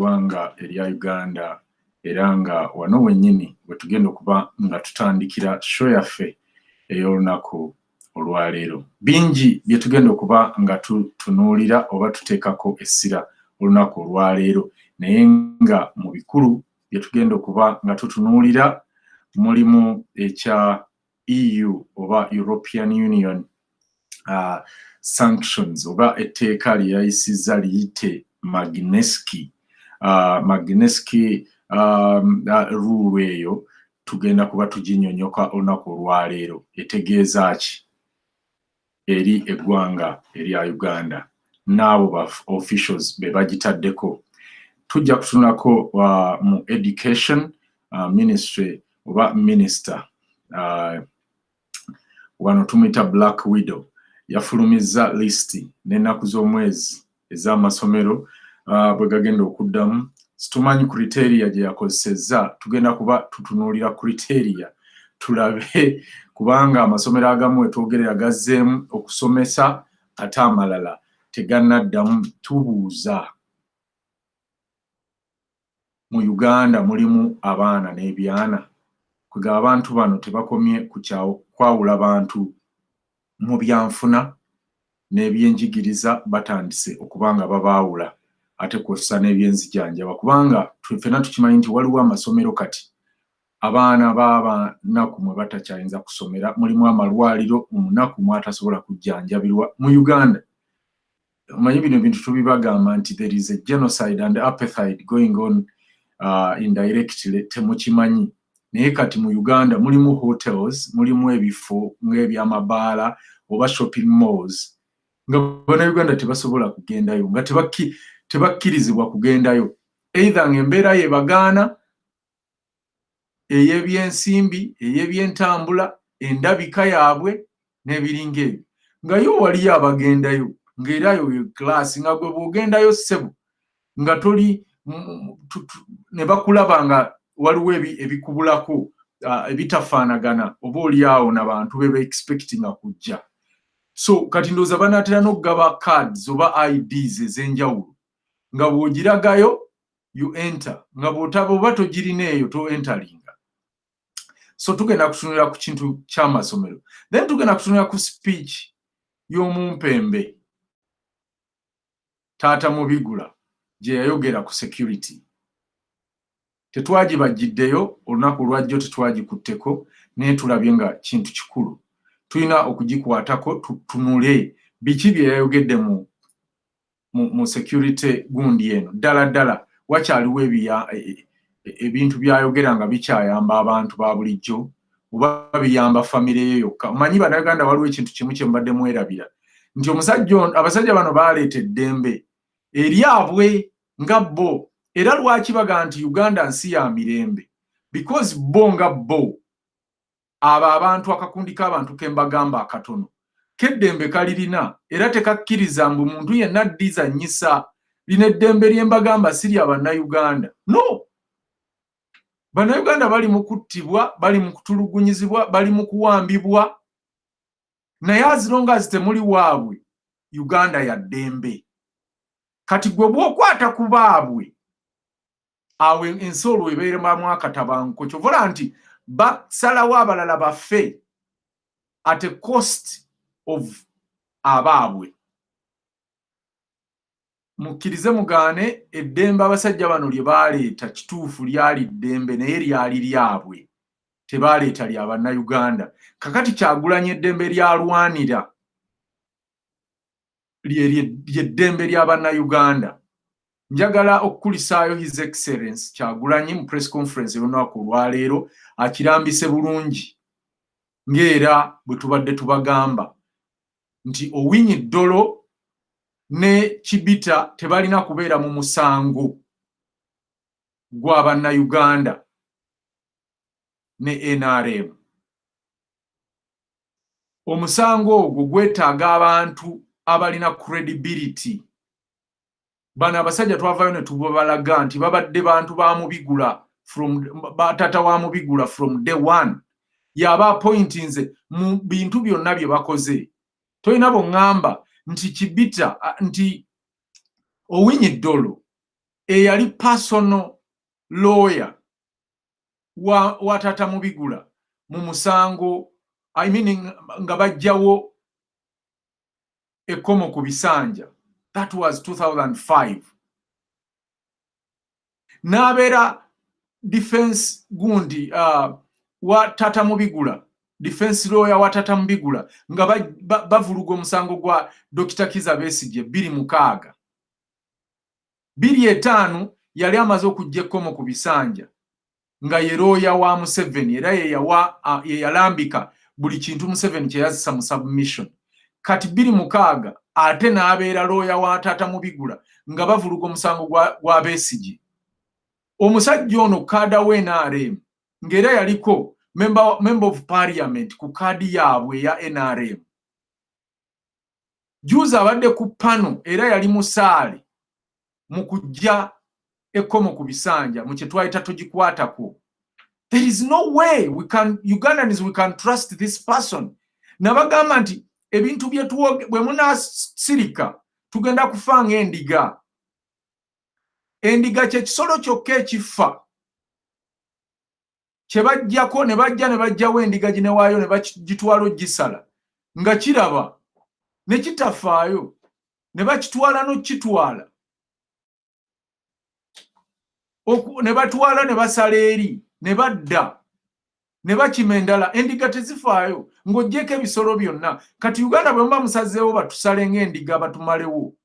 eggwanga erya Uganda era nga wano wennyini bwe tugenda okuba nga tutandikira show yaffe ey'olunaku olwaleero. Bingi bye tugenda okuba nga tutunuulira oba tuteekako essira olunaku olwaleero, naye nga mu bikulu bye tugenda okuba nga tutunuulira mulimu ekya EU oba European Union sanctions oba etteeka lye yayisizza liyite Magnitsky rule eyo tugenda kuba tuginnyonnyoka olunaku olwaleero. Etegeeza ki eri eggwanga erya Uganda n'abo ba officials be bagitaddeko? Tujja kutunako mu education ministry oba minister wano tumuyita Black Widow yafulumizza listi n'ennaku z'omwezi ez'amasomero bwe gagenda okuddamu. Situmanyi criteria gye yakozesezza, tugenda kuba tutunuulira criteria tulabe, kubanga amasomero agamu etwogerera gazzeemu okusomesa ate amalala tegannaddamu. Tubuuza, mu Uganda mulimu abaana n'ebyana? Kwegaba abantu bano tebakomye ku kwawula bantu mu byanfuna n'ebyenjigiriza, batandise okubanga babaawula ate kw'ossa n'ebyenzijanjaba, kubanga ffenna tukimanyi nti waliwo amasomero kati abaana b'abanaku mwe batakyayinza kusomera, mulimu amalwaliro omunaku mwatasobola kujjanjabirwa mu Uganda. Omanyi bino bintu tubibagamba nti there is a genocide and apartheid going on indirectly, temukimanyi. Naye kati mu Uganda mulimu hotels, mulimu ebifo ng'ebyamabaala oba shopping malls nga Bannayuganda tebasobola kugendayo, nga tebakkirizibwa kugendayo, either ng'embeera yebagaana ey'ebyensimbi, ey'ebyentambula, endabika yaabwe n'ebiringa ebyo. Nga yo waliyo abagendayo ng'era yo class nga gwe bw'ogendayo ssebo nga toli ne bakulaba nga waliwo ebikubulako ebitafaanagana oba oli awo n'abantu be ba-expectinga kujja. So kati ndowooza banaatera n'okugaba cards oba IDs ez'enjawulo nga bw'ogiragayo you enter, nga bw'otaba oba togirina eyo to enteringa. So tugenda kutunulira ku kintu ky'amasomero, then tugenda kutunulira ku speech y'omumpembe Taata Mubigula gye yayogera ku security. Tetwagibajjiddeyo olunaku lwajjo, tetwagikutteko, naye tulabye nga kintu kikulu. Tulina okugikwatako tutunule biki bye yayogedde mu security gundi eno. Ddala wakyaliwo ebintu byayogera nga bikyayamba abantu ba bulijjo oba biyamba famire ye yokka. Omanyi Bannayuganda waliwo ekintu kimu kye mbadde mwerabira, nti abasajja bano baaleeta eddembe eryabwe nga bo. Era lwaki baga nti Uganda nsi ya mirembe? Because bo nga bo abo abantu akakundi k'abantu ke mbagamba akatono keddembe kalirina, era tekakkiriza mbu muntu yenna addizannyisa. Lino eddembe lye mbagamba si lya Bannayuganda, no. Bannayuganda bali mu kuttibwa, bali mu kutulugunyizibwa, bali mu kuwambibwa, naye azironga zitemuli waabwe Uganda ya ddembe. Kati gwe bw'okwata ku baabwe awo ensi olwo ebeeramu akatabanko, kyovola nti basalawo abalala baffe at a cost of abaabwe. Mukkirize mugaane, eddembe abasajja bano lye baaleeta kituufu lyali ddembe, naye lyali lyabwe, tebaaleeta lya Bannayuganda. Kakati Kyagulanyi eddembe lyalwanira ly'eddembe lya Bannayuganda. Njagala okukulisaayo His Excellency Kyagulanyi mu press conference y'olunaku olwaleero akirambise bulungi, ng'era bwe tubadde tubagamba nti Owinyi Ddolo ne Kibita tebalina kubeera mu musango gwa Bannayuganda ne NRM. Omusango ogwo gwetaaga abantu abalina credibility. Bano abasajja twavaayo ne tubalaga nti babadde bantu ba Mubigula, batata wa Mubigula from day one. Yaba appointinze mu bintu byonna bye bakoze. Toyina bongamba nti Kibita nti Owinyi Ddolo eyali personal lawyer wa Tata Mubigula mu musango nga bajjawo ekkomo ku bisanja. That was 2005. N'abeera defense gundi wa Tata Mubigula, defense lawyer wa Tata Mubigula nga bavuluga omusango gwa Dr. Kizza Besigye 26. 25 yali amaze okujja ekkomo ku bisanja nga ye lawyer wa Museveni era ye yalambika buli kintu Museveni kye yazisa mu submission. Kati 26 ate n'abeera lawyer wa Tata Mubigula nga bavuluga omusango gwa Besigye. Omusajja ono kaada we NRM ng'era yaliko member of parliament ku kaadi yaabwe ya NRM. Juzi abadde ku pano era yali musaale mu kujja ekkomo ku bisanja mu kye twayita togikwatako. There is no way Ugandans we can trust this person. Nabagamba nti ebintu bwe munasirika tugenda kufa ng'endiga. Endiga kye kisolo kyokka ekifa kye bajjako ne bajjawo endiga ginewaayo ne bagitwala ogisala nga kiraba ne kitafaayo ne bakitwala n'okitwala ne batwala ne basala eri ne badda ne bakima endala. Endiga tezifaayo ng'oggyeko ebisolo byonna. Kati Uganda bwe muba musazeewo batusale ng'endiga batumalewo,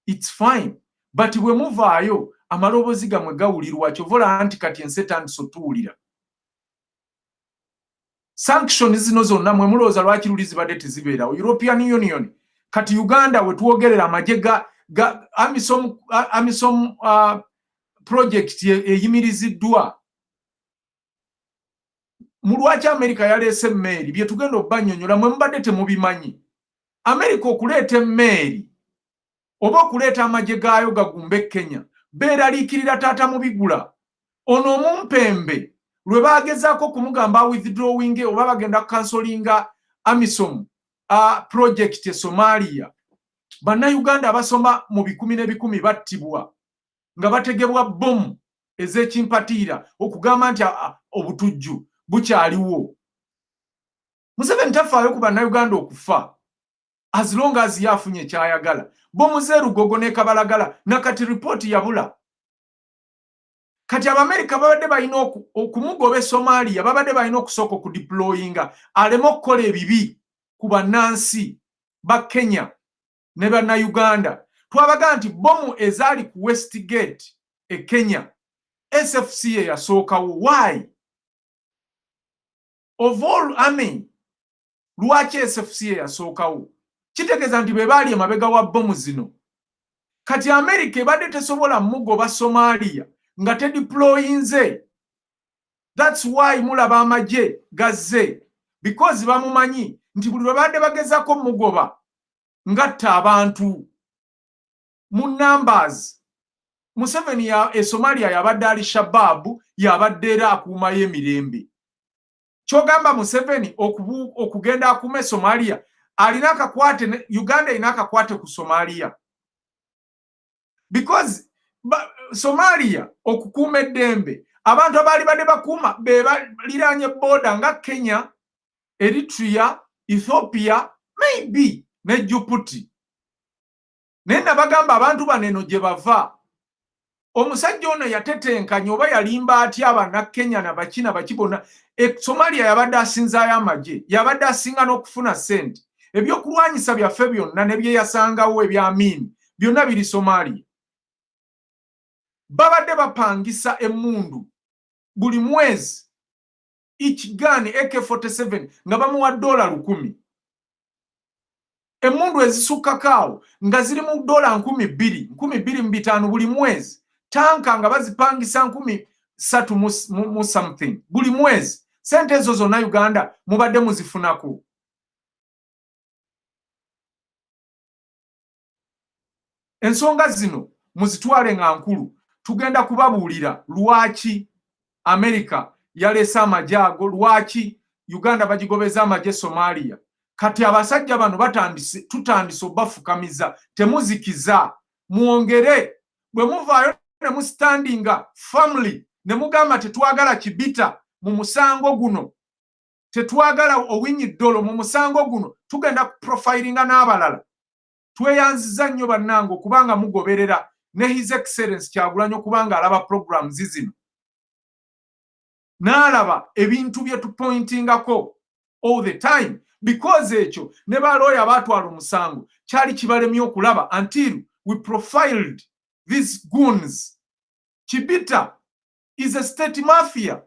it's fine. But bwe muvaayo amaloboozi gamwe gawulirwa kyovola nti kati ensi etandise otuwulira. Sanctions zino zonna mwe mulowooza lwaki luli zibadde tezibeerawo. European Union kati Uganda we tuwogerera amagye ga AMISOM project eyimiriziddwa. Mu lwaki America yaleese emmeeri bye tugenda obbanyonnyola mwe mubadde temubimanyi. America okuleeta emmeeri oba okuleeta amagye gaayo gagumbe Kenya beeraliikirira Tata Mubigula. Ono omumpembe lwe baagezaako kumugamba withdrawing oba bagenda kansolinga AMISOM project e Somalia. Bannayuganda abasoma mu 10,000 battibwa nga bategebwa bomu ez'ekimpatiira okugamba nti obutujju bukyaliwo. Museveni tafaayo ku bannayuganda okufa as long as yafunye kyayagala. Bomu z'erugogo ne kabalagala nakati ripooti yabula. Kati Abamerika babadde balina okumugoba e Somalia, babadde balina okusooka okudeployinga aleme okukola ebibi ku bannansi ba Kenya ne bannayuganda. Twabaga nti bomu ezaali ku Westgate e Kenya SFCA yasookawo. Why? Of all lwaki SFCA yasookawo? Kitegeeza nti be baali emabega wa bomu zino. Kati America ebadde tesobola mugoba Somalia nga tedeployinze. That's why mulaba amagye gazze, because bamumanyi nti buli babadde bagezaako mugoba ngatta abantu mu numbers. Museveni e Somalia yabadde ali Shabab, yabadde era akuumayo emirembe. Kyogamba Museveni okugenda akuume Somalia alina akakwate, Uganda alina akakwate ku Somalia. Because Somalia okukuuma eddembe abantu abaali badde bakuuma be baliraanye border nga Kenya, Eritrea, Ethiopia, maybe ne Djibouti. Naye nabagamba abantu baneno gye bava. Omusajja ono yatetenkanya oba yalimba atya Abannakenya na Bakina bakibona. Somalia yabadde asinzaayo amagye, yabadde asinga n'okufuna ssente. Ebyokulwanyisa byaffe byonna ne bye yasangawo ebya Amin byonna biri Somalia. Babadde bapangisa emmundu buli mwezi, each gun AK-47 nga bamuwa $100. Emmundu ezisukkakaawo nga ziri mu $2,000, 2,250 buli mwezi. Tanka nga bazipangisa 3,000 mu something buli mwezi. Sente ezo zonna Uganda mubadde muzifunako. Ensonga zino muzitwale nga nkulu. Tugenda kubabuulira lwaki America yaleese amagye ago, lwaki Uganda bagigobeza amagye Somalia. Kati abasajja bano tutandise obafukamiza, temuzikiza, muongere bwe muvaayo ne mustandinga family ne mugamba tetwagala kibita mu musango guno, tetwagala owinyi ddolo mu musango guno, tugenda profilinga n'abalala. Tweyanziza nnyo bannange okubanga mugoberera ne His Excellence Kyagulanyi okubanga alaba programs zino, n'alaba ebintu bye tupointingako all the time, because ekyo ne balooya baatwala omusango kyali kibalemye okulaba until we profiled these goons. Kibita is a state mafia.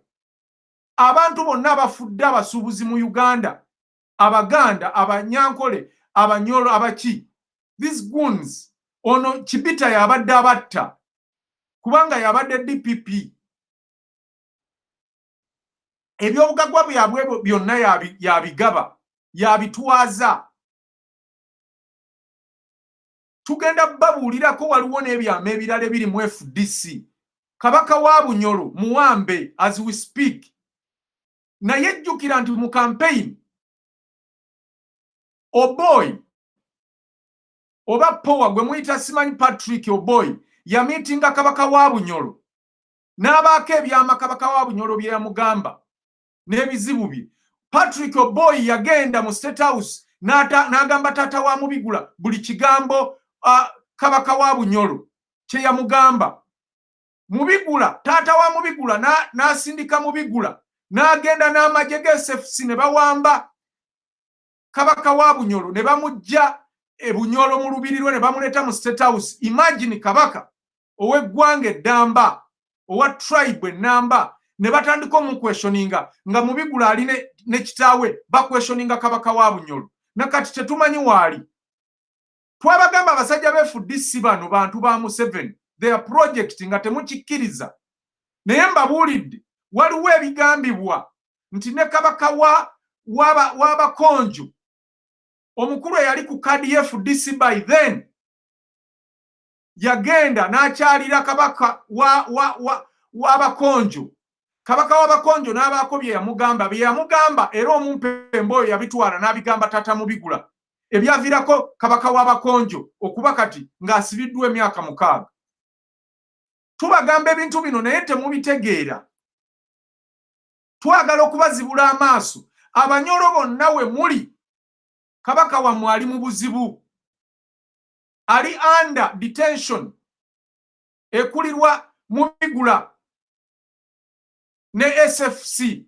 Abantu bonna abafudde abasuubuzi mu Uganda, Abaganda, Abanyankole, Abanyolo, Abaki, these goons, ono Kibita yabadde abatta kubanga yabadde DPP. Ebyobugagwa byabwe byonna yabigaba, yabitwaza. Tugenda babuulirako waliwo n'ebyama ebirala ebiri mu FDC. Kabaka wa Bunyolo muwambe as we speak. Naye jjukira nti mu campaign Oboy oba Power gwe muyita simanyi Patrick Oboy yamitinga kabaka wa Bunyolo n'abaako ebyama kabaka wa Bunyolo bye yamugamba n'ebizibu bye. Patrick Oboy yagenda mu State House n'agamba taata wa Mubigula buli kigambo kabaka wa Bunyolo kye yamugamba. Mubigula, taata wa Mubigula n'asindika Mubigula n'agenda n'amagye g'SFC ne bawamba kabaka wa Bunyolo ne bamujja Bunyolo mu lubiri lwe ne bamuleeta mu State House. Imagine kabaka ow'eggwanga eddamba, owa tribe ennamba, ne batandika omukweshoninga nga Mubigula ali ne kitaawe bakweshoninga kabaka wa Bunyolo. Nakati tetumanyi waali. Twabagamba abasajja b'FDC bano bantu ba Museveni, they are project nga temukikkiriza. Naye mbabuulidde waliwo ebigambibwa nti ne kabaka w'abakonjo omukulu eyali ku kadi FDC by then yagenda n'akyalira kabaka w'abakonjo. Kabaka w'abakonjo n'abaako bye yamugamba era omumpembe oyo yabitwala n'abigamba taata Mubigula, ebyavirako kabaka w'abakonjo okuba kati ng'asibiddwa emyaka 6. Tubagamba ebintu bino naye temubitegeera. Twagala okubazibula amaaso. Abanyolo bonna we muli, kabaka wammwe ali mu buzibu, ali under detention ekulirwa Mubigula ne SFC.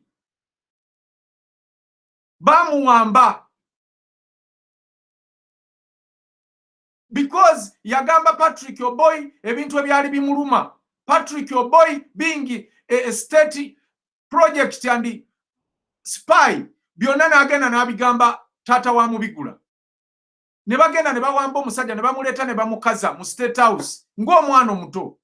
Bamuwamba because yagamba Patrick Oboy ebintu ebyali bimuluma. Patrick Oboy being a state project and spy, byonna n'agenda n'abigamba taata wa Mubigula. Ne bagenda ne bawamba omusajja ne bamuleeta ne bamukaza mu State House ng'omwana omuto.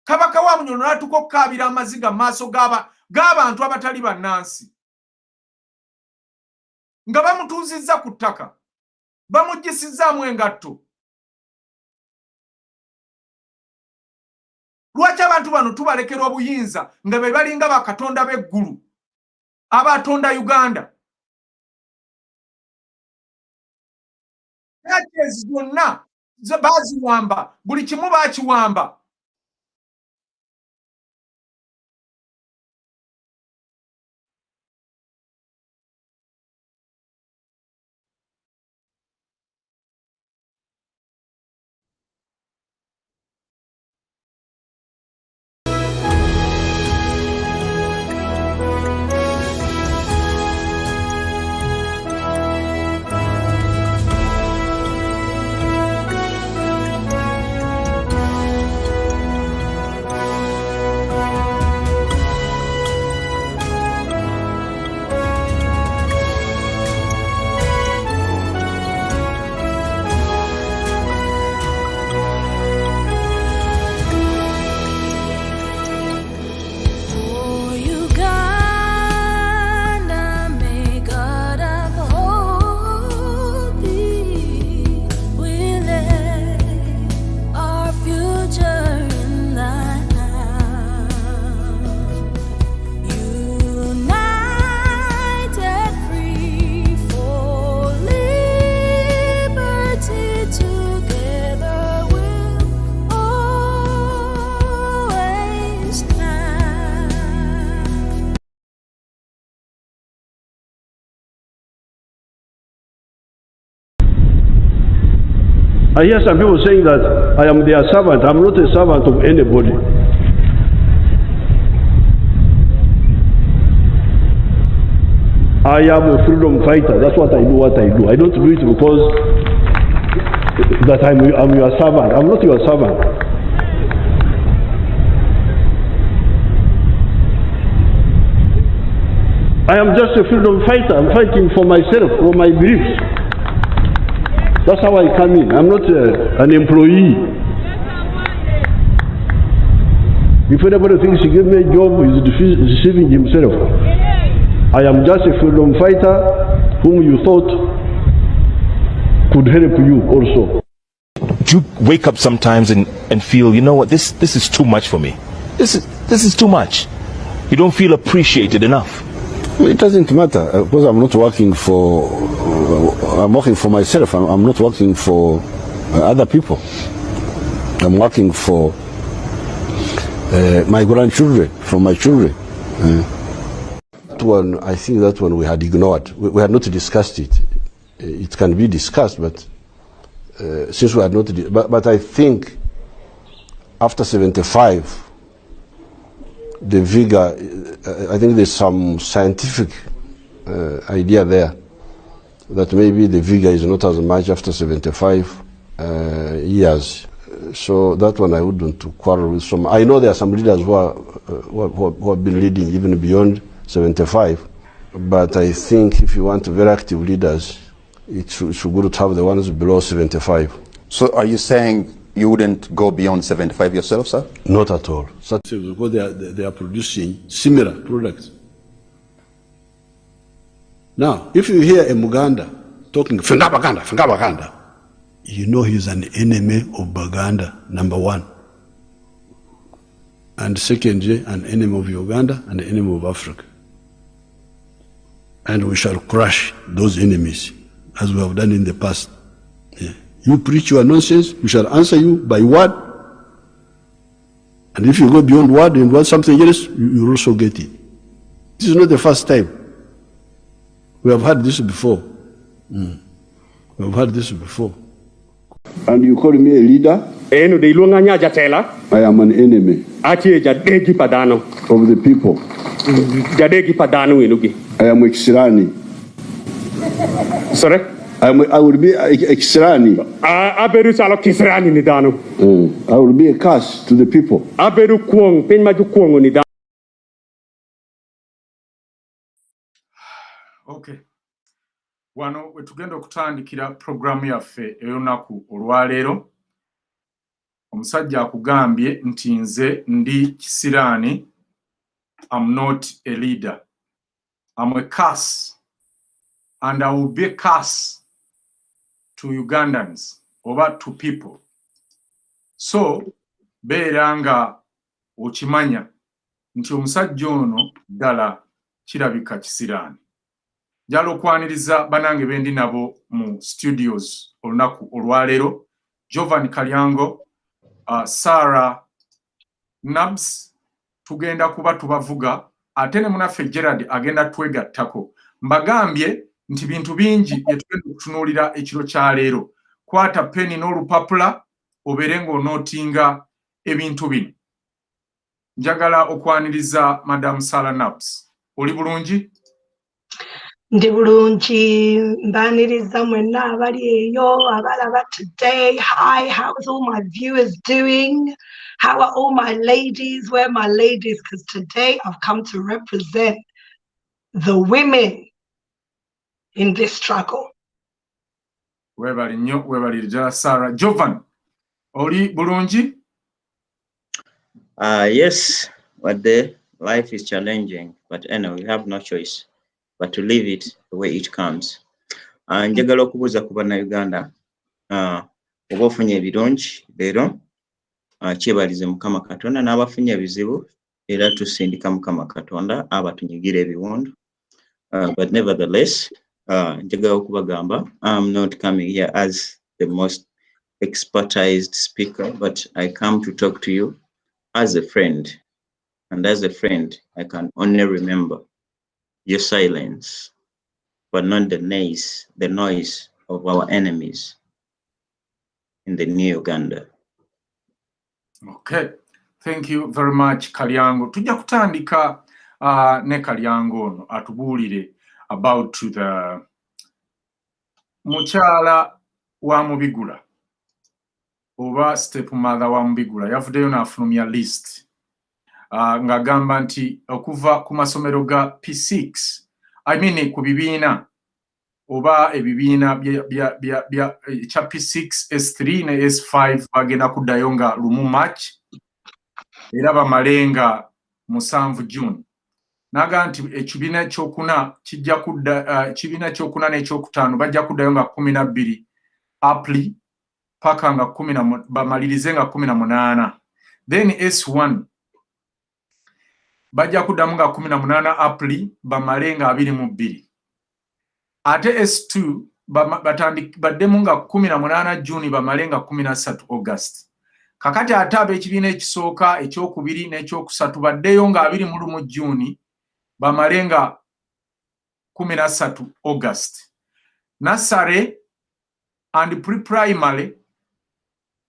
Kabaka wa Bunyolo n'atuka okukaabira amaziga mu maaso g'abantu abatali bannansi, nga bamutuuzizza ku ttaka, bamuggisizaamu engatto. Lwaki abantu bano tubalekera obuyinza nga be balinga bakatonda b'eggulu abatonda Uganda? Churches zonna baziwamba, buli kimu baakiwamba. I hear some people saying that I am their servant. I'm not a servant of anybody. I am a freedom fighter. That's what I do. I don't do it because that I'm your servant. I'm not your servant. I am just a freedom fighter. I'm fighting for myself, for my beliefs. That's how I come in. I'm not an employee. If anybody thinks he gave me a job, he's deceiving himself. I am just a freedom fighter whom you thought could help you also. Do you wake up sometimes and feel, you know what, this is too much for me? This is too much. You don't feel appreciated enough. It doesn't matter because I'm not working for. I'm working for myself. I'm not working for other people. I'm working for my grandchildren, from my children. That one, I think that one we had ignored. We had not discussed it. It can be discussed, but since we had not, but I think after 75, the vigor, I think there's some scientific idea there that maybe the vigor is not as much after 75 years. So that one I wouldn't quarrel with some. I know there are some leaders who have been leading even beyond 75, but I think if you want very active leaders, it's good to have the ones below 75. So are you saying you wouldn't go beyond 75 yourself, sir? Not at all. Because they are producing similar products. Now, if you hear a Muganda talking Funga Baganda, you know he's an enemy of Baganda, number one. And secondly, an enemy of Uganda and an enemy of Africa. And we shall crush those enemies, as we have done in the past. Yeah. You preach your nonsense, we shall answer you by word. And if you go beyond word and want something else, you also get it. This is not the first time. We have had this before. We have had this before. And you call me a leader? I am an enemy of the people. I am Exirani. Sorry? I will be Exirani. I will be a curse to the people. Okay. Wano wetugenda okutandikira programu yaffe ey'olunaku olwaleero. Omusajja akugambye nti nze ndi Kisiraani. I'm not a leader. I'm a curse. And I will be a curse to Ugandans, over to people. So, beera nga okimanya nti omusajja ono ddala kirabika Kisiraani. Njala okwaniriza banange bendi nabo mu studios olunaku olwaleero. Jovan Kalyango, Sarah Nabs, tugenda kuba tubavuga, ate ne munaffe Gerard agenda twegattako. Mbagambye nti bintu bingi byetugenda okutunuulira ekiro kya leero. Kwata peni n'olupapula obeere ng'onootinga ebintu bino. Njagala okwaniriza Madam Sarah Nabs. Oli bulungi? Ndi bulungi, mbaniriza mwenna abali eyo abalaba today. Hi, how's all my viewers doing? How are all my ladies? Where are my ladies? Because today I've come to represent the women in this struggle. Webali nnyo, webali jala Sarah. Jovan, oli bulungi? Yes, but the life is challenging, but anyway, we have no choice but to leave it the way it comes. Njagala okubuuza ku bannayuganda oba ofunye ebirungi leero, kyebalize Mukama Katonda, n'abafunye ebizibu era tusindika Mukama Katonda abatunyigira ebiwundu. But nevertheless, njagala okubagamba, I'm not coming here as the most expertized speaker, but I come to talk to you as a friend. And as a friend, I can only remember your silence, but not the noise of our enemies. in the new Uganda. Okay, thank you very much Kalyango. Tujja kutandika ne Kalyango ono atubuulire about the mukyala wa Mubigula oba stepmother wa Mubigula yavuddeyo n'afulumya list ng'agamba nti okuva ku masomero ga P6 I mean ku bibiina oba ebibiina bya P6 S3 ne S5 bagenda kuddayo nga lumu March era bamalenga 7 June. Naga nti ekibiina kyokuna kijja kudda ekibiina kyokuna n'ekyokutaano bajja kuddayo nga 12 April paka nga 10 bamalirize nga 18. Then S1 bajja kuddamu nga 18 April bamalenga 22. Ate S2 baddemu nga 18 June bamalenga 13 August. Kakati ate ab'ekibiina ekisooka ekyokubiri n'ekyokusatu baddeyo nga 21 June bamalenga 13 August. Nursery and pre-primary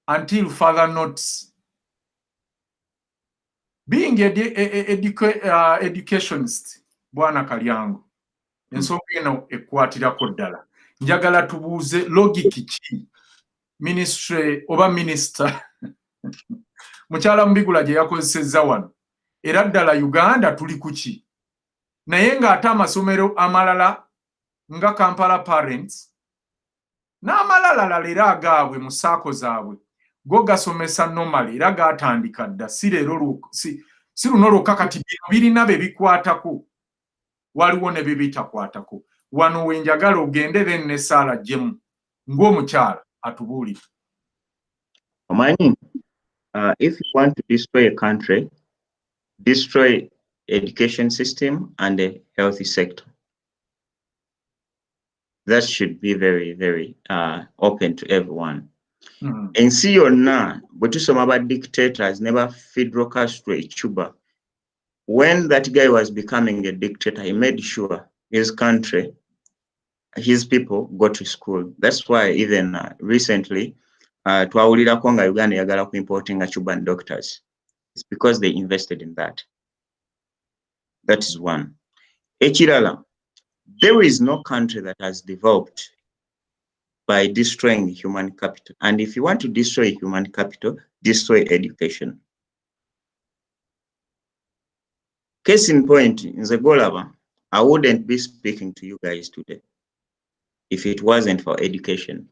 until further notice. Being educationist, Bwana Kalyango, ensonga eno ekwatirako ddala. Njagala tubuuze logic ki ministry oba minister mukyala Mubigula gye yakozesezza wano. Era ddala Uganda tuli kuki? Naye ng'ate amasomero amalala nga Kampala Parents n'amalala lera agaabwe mu saako zaabwe go gasomesa normally era gaatandika dda si luno lwokka kati bino birina be bikwatako waliwo ne bye bitakwatako. Wano wenjagala ogende then ne Saala Jemu ng'omukyala atubuulire. Omanyi, if you want to destroy a country, destroy education system and the healthy sector. That should be very, very open to everyone. And see or not, but some about dictators never Fidel Castro Cuba. When that guy was becoming a dictator, he made sure his country, his people go to school. That's why even recently, twawulira ko nga Uganda yagala ku importing Cuban doctors. It's because they invested in that. That is one. Ekirala, there is no country that has developed by destroying human capital. And if you want to destroy human capital, destroy education. Case in point, in Zegolaba, I wouldn't be speaking to you guys today if it wasn't for education.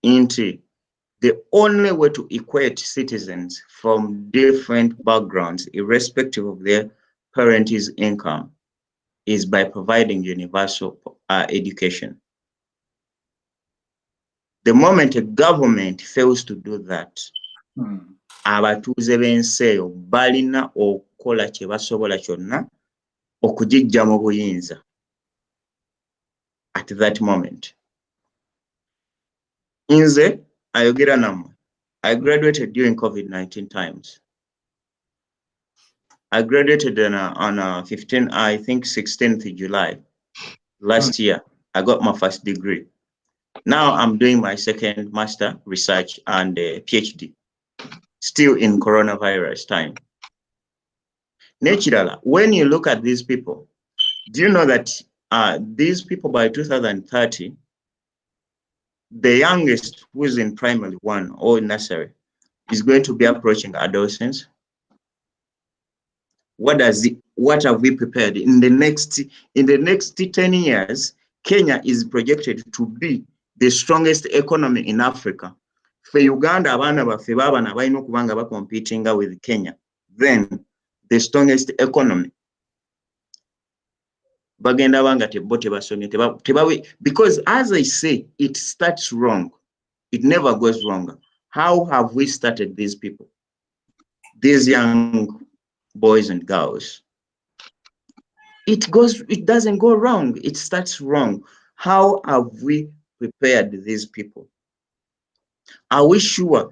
Into the only way to equate citizens from different backgrounds, irrespective of their parents' income, is by providing universal education. The moment a government fails to do that, abatuuze b'ensi eyo balina okukola kye basobola kyonna okugijja mu buyinza. At that moment, Inze ayogera nammwe, I graduated during COVID-19 times. I graduated on 16th July last year. I got my first degree. Now I'm doing my second master research and PhD, still in coronavirus time. Naturally, when you look at these people, do you know that these people by 2030, the youngest who is in primary 1 or nursery is going to be approaching adolescence? What have we prepared? In the next 10 years, Kenya is projected to be the strongest economy in Africa. For Uganda, competing with Kenya, then the strongest economy. Because as I say, it starts wrong. It never goes wrong. How have we started these people? These young boys and girls. It doesn't go wrong. It starts wrong. How have we prepared these people? Are we sure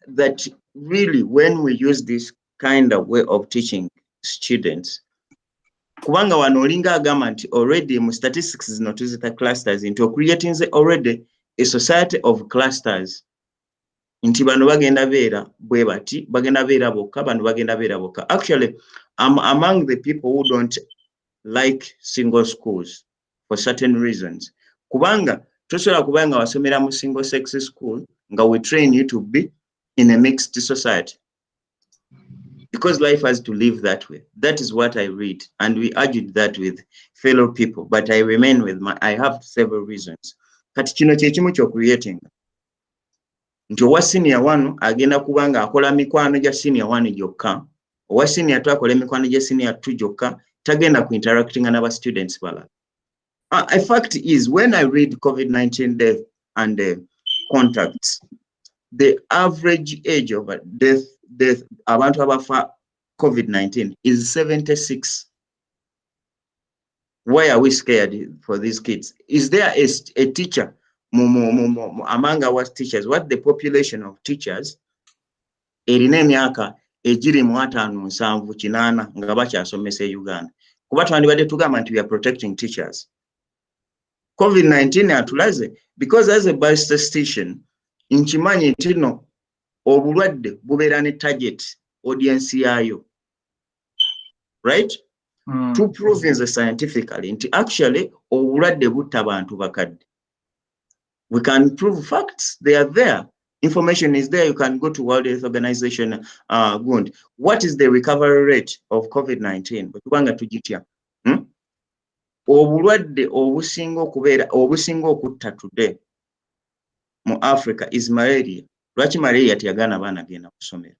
that really when we use this kind of way of teaching students, kubanga wanolinga agama already mu statistics zino tuzita clusters into creating already a society of clusters nti bano bagenda beera bwe bati bagenda beera bokka bano bagenda beera bokka. Actually, I'm among the people who don't like single schools for certain reasons. Kubanga tosobola kubanga wasomera mu single sex school nga we train you to be in a mixed society, because life has to live that way. That is what I read, and we argued that with fellow people, but I remain with I have several reasons. Kati kino kye kimu ky'okreating nti owa senior 1 agenda kubanga akola mikwano gya senior 1 gyokka, owa senior 2 akola mikwano gya senior 2 gyokka, tagenda ku interacting n'aba students balala. A fact is, when I read COVID-19 death and contacts, the average age of death abantu abafa COVID-19 is 76. Why are we scared for these kids? Is there a teacher among our teachers? What the population of teachers erina emyaka egiri mu 5-7 nga bakyasomesa e Uganda? Kuba twandibadde tugamba nti we are protecting teachers. COVID-19 atulaze because as a biostatistician nkimanyi nti no obulwadde bubeera ne target audience yayo, right? To prove scientifically nti actually obulwadde butta bantu bakadde. We can prove facts, they are there. Information is there. You can go to World Health Organization. What is the recovery rate of COVID-19? Kubanga tujitya. Obulwadde obusinga okutta today mu Africa is malaria. Lwaki malaria teyagaana baana genda kusomera?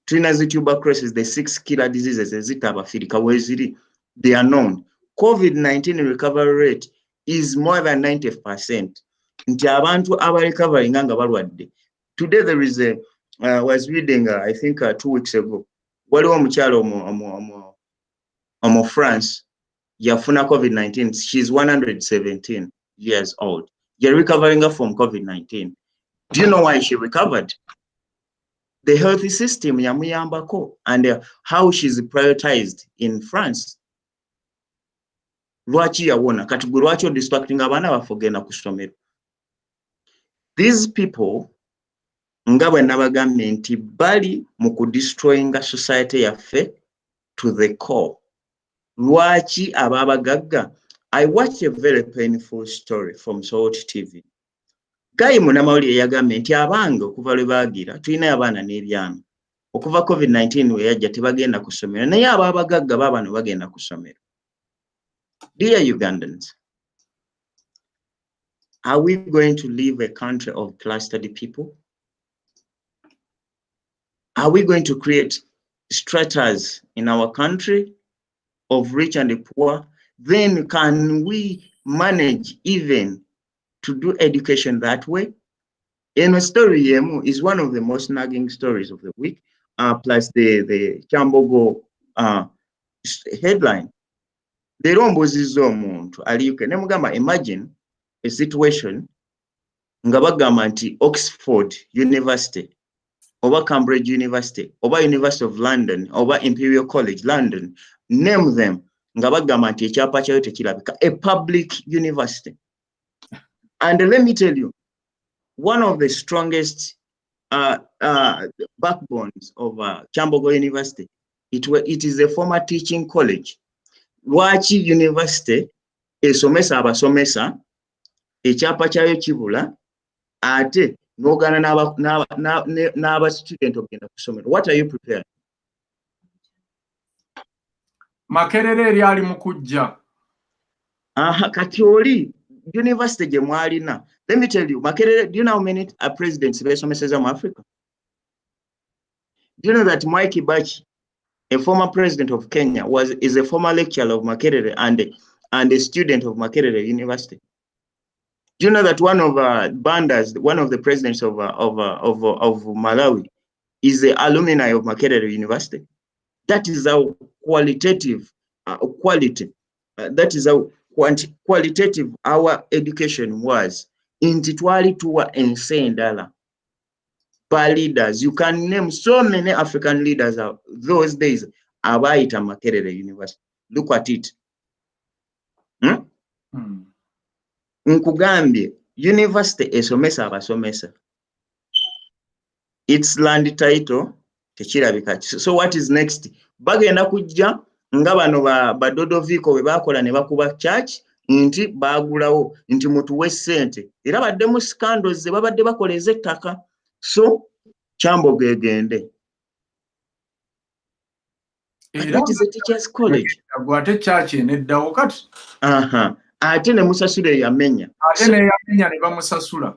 Tulina zi tuberculosis, the 6 killer diseases ezita abafirika weziri, they are known. COVID-19 recovery rate is more than 90%. Nti abantu recovering nga balwadde. Today there is I was reading I think 2 weeks ago, waliwo omukyalo omu France yafuna COVID-19. She's 117 years old. You're recovering from COVID-19. Do you know why she recovered? The healthy system yamuyambako and how she's prioritized in France. Lwaki yawona? Kati gwe lwaki distracting abaana bafogenda kusomera? These people nga bwe nabagambye nti bali mu kudestroyinga society yaffe to the core. Lwaki ababagagga? I watched a very painful story from Salt TV. Guy munamawulire yagambye nti abange okuva lwe baagira tulina abaana n'ebyana. Okuva COVID-19 we yajja tebagenda kusomera, naye ababagagga baabano bagenda kusomera. Dear Ugandans, are we going to leave a country of clustered people? Are we going to create stratas in our country of rich and poor? Then can we manage even to do education that way? In a story yemu is one of the most nagging stories of the week, plus the Kimbugwe headline. The rombozizza omuntu aliyuke ne mugamba, imagine a situation nga bagamba nti Oxford University oba Cambridge University oba University of London oba Imperial College London, name them, nga bagamba nti ekyapa kyayo tekirabika, a public university. And let me tell you, one of the strongest backbones of Kimbugwe University, it is a former teaching college. Lwaki University esomesa abasomesa ekyapa kyayo kibula ate n'ogana n'aba student okugenda kusomera? What are you prepared? Makerere eri ali mu kujja. Kati oli university gye mwalina. Let me tell you, Makerere, do you know how many presidents besomeseza mu Africa? Do you know that Mwai Kibaki, a former president of Kenya, is a former lecturer of Makerere and a student of Makerere University? Do you know that one of Banda's, one of the presidents of Malawi, is the alumni of Makerere University? That is how qualitative that is how qualitative our education was. Inti twali tuwa ensendala by leaders. You can name so many African leaders those days abayita Makerere University. Look at it. Nkugambye university esomesa abasomesa. Its land title tekirabika. So what is next? Bagenda kujja nga bano ba Dodoviko we bakola ne bakuba church nti bagulawo nti mutuwe ssente era badde mu scandals ze babadde bakola ezettaka. So Kyambogo egende. But that is a teachers college. Gwate church neddawo kati. Ate ne musasule yamenya. Ate ne yamenya ne bamusasula.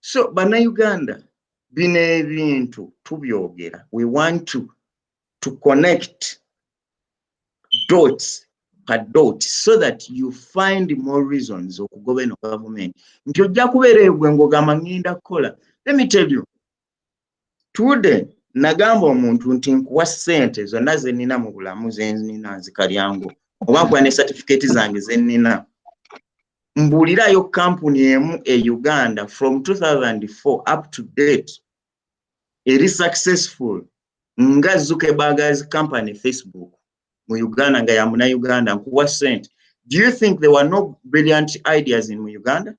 So bannayuganda bino ebintu tubyogera. We want to connect dots per dot so that you find more reasons okugoba eno government. Nti ojja kubeera egwe ng'ogamba ngenda kukola. Let me tell you, today nagamba omuntu nti nkuwa ssente zonna ze nnina mu bulamu ze nnina nzikalyango oba nkuwa ne certificate zange ze nnina. Mbuulirayo kampuni emu e Uganda from 2004 up to date eri successful nga Zuckerberg's company Facebook mu Uganda nga ya muna Uganda nkuwa ssente. Do you think there were no brilliant ideas in Uganda?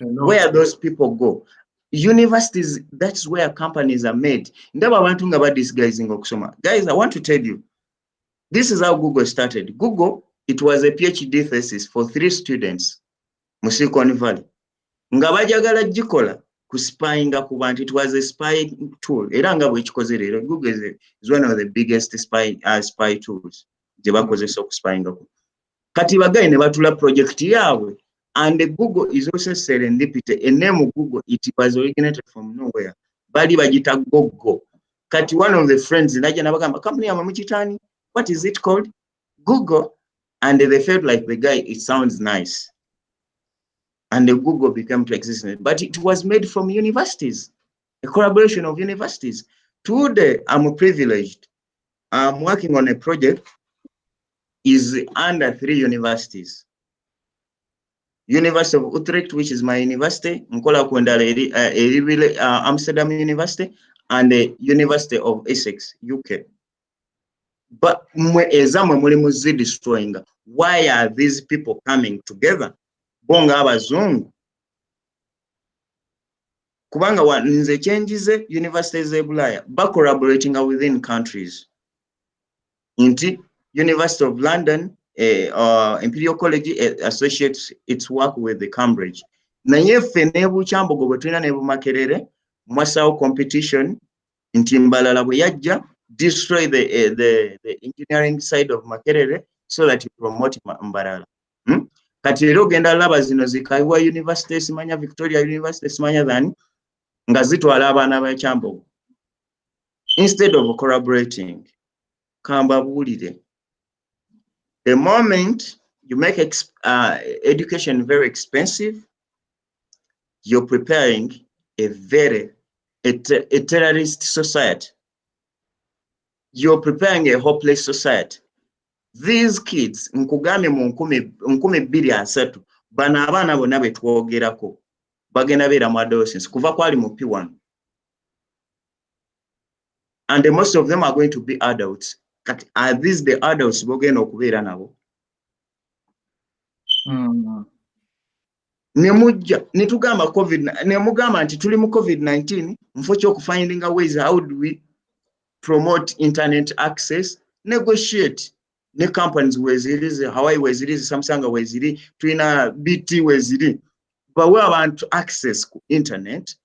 Where those people go? Universities, that's where companies are made. Ndaba abantu nga badisguising okusoma. Guys, I want to tell you, this is how Google started. Google, it was a PhD thesis for 3 students mu Silicon Valley. Nga bajagala gikola ku spyinga ku bantu. It was a spy tool. Era nga bwe kikoze leero, Google is one of the biggest spy tools gye bakozesa okuspyinga ku. Kati bagayi ne batula project yaabwe. And Google is also serendipity. A name of Google, it was originated from nowhere. Bali bagita Google. Kati one of the friends in Naja company Amamuchitani, what is it called? Google. And they felt like the guy, it sounds nice. And the Google became to existence. But it was made from universities, a collaboration of universities. Today, I'm privileged. I'm working on a project is under 3 universities. University of Utrecht, which is my university, Nkola Kwendala Amsterdam University, and the University of Essex, UK. But destroying. Why are these people coming together? Bonga abazungu. Kubanga nze changes universities ebulaya ba collaborating within countries. Inti University of London, Imperial College associates its work with the Cambridge. Naye fenebu Kyambogo bwetulina ne Bumakerere mwasawo competition nti Mbalala bwe yajja destroy the engineering side of Makerere so that you promote Mbalala. Kati leero genda laba zino zikaiwa University simanya Victoria University simanya dhani nga zitwala abaana ba Kyambogo. Instead of collaborating, kamba buulire. The moment you make education very expensive, you're preparing a terrorist society. You're preparing a hopeless society. These kids, nkugame mu 2023, bana abaana bonna betwogerako bagenda beera mu adolescence kuva kwali mu P1. And most of them are going to be adults. Are these the adults bogenda okubeera nabo? Nemujja netugamba nemugamba nti tuli mu COVID-19 mfo kyokufinding ways how do we promote internet access, negotiate ne companies wezirize, Hawaii wezirize, Samsung weziri, twina BT weziri, bawe abantu access ku internet.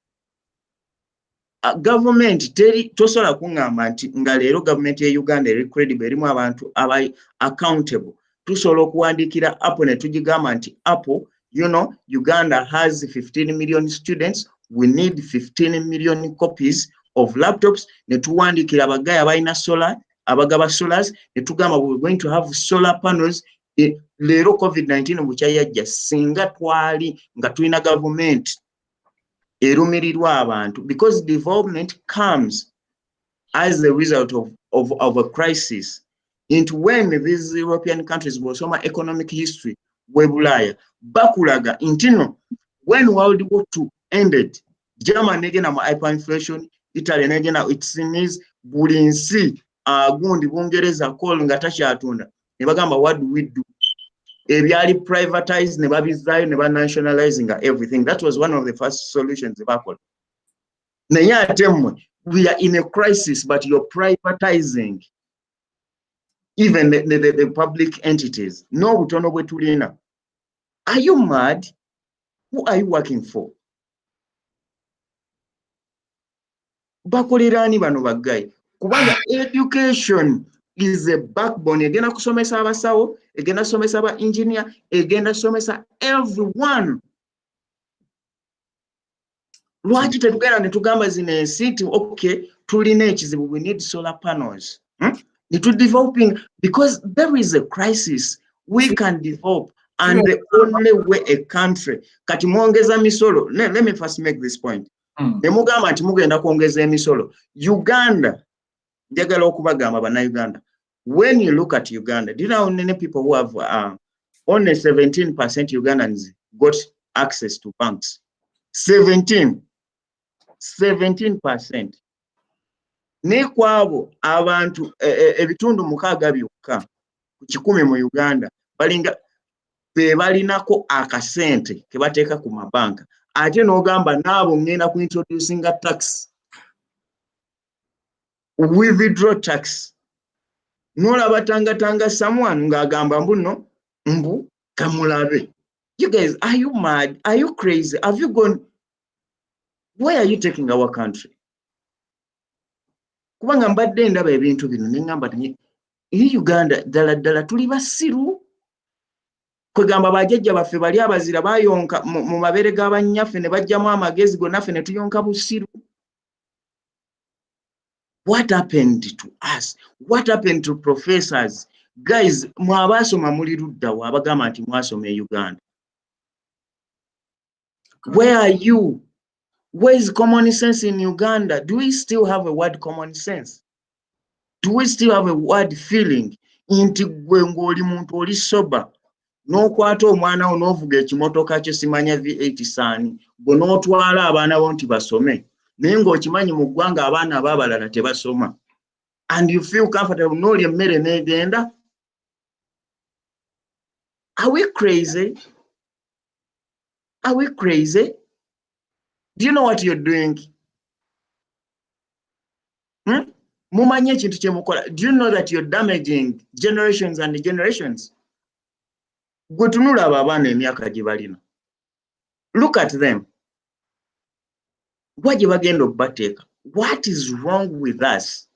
Government tosobola kungamba nti nga leero government ya Uganda eri credible erimu abantu aba accountable. Tusobola okuwandiikira Apple ne tugigamba nti Apple, you know, Uganda has 15 million students. We need 15 million copies of laptops. Ne tuwandiikira abagayi abalina solar, abagaba solars, ne tugamba we're going to have solar panels. Leero COVID-19 bukyayajja singa twali nga tulina government erumirirwa abantu, because development comes as a result of a crisis. Into when these European countries were some economic history, webulaya bakulaga intino when World War II ended, Germany again am hyperinflation, Italy again it seems bulinsi gundi bungereza call nga tashatunda ne bagamba what do we do? ebyali privatized ne babizaayo ne nationalizing everything. That was one of the first solutions bakola. Naye ate mmwe, we are in a crisis, but you're privatizing even the public entities. No butono bwe tulina. Are you mad? Who are you working for? Bakolerani bano baggayi. Kubanga education is a backbone. Egenda kusomesa abasawo, egenda kusomesa aba engineer, egenda kusomesa everyone. Lwaki tetugenda ne tugamba zino ensi nti okay, tulina ekizibu, we need solar panels. Developing, because there is a crisis, we can develop, and the only way a country kati mwongeza misolo. Let me first make this point. Nemugamba nti mugenda kwongeza emisolo. Uganda, njagala okubagamba bannayuganda, when you look at Uganda, do you know how many people who have only 17% Ugandans got access to banks? 17%. Ne kwabo abantu ebitundu 6 byokka ku 100 mu Uganda balinga bebalinako akasente ke bateeka ku mabanka, ate n'ogamba naabo ngenda ku introducing a tax, withdraw tax. Nolaba tanga someone ng'agamba mbu kamulabe. You guys, are you mad? Are you crazy? Have you gone? Where are you taking our country? Kubanga mbadde ndaba ebintu bino ne ngamba nti Uganda ddala tuli basiru. Kwegamba bajjajja baffe bali abazira bayonka mu mabere g'abanyaffe ne bajjamu amagezi gonnaffe ne tuyonka busiru. What happened to us? What happened to professors? Guys, mwabasoma muli luddawo abagamba nti mwasoma e Uganda. Where are you? Where is common sense in Uganda? Do we still have a word common sense? Do we still have a word feeling? Inti gwe ng'oli muntu oli soba. N'okwata omwana wo n'ovuga ekimotoka kye simanya V8 saani, gwe n'otwala abaana bo nti basome. Naye ng'okimanyi mu ggwanga abaana ab'abalala tebasoma. And you feel comfortable n'olya emmere n'egenda? Are we crazy? Are we crazy? Do you know what you're doing? Mumanye ekintu kye mukola. Do you know that you're damaging generations and generations? Gwe tunula abo abaana emyaka gye balina. Look at them. Gye bagenda okubateeka. What is wrong with us?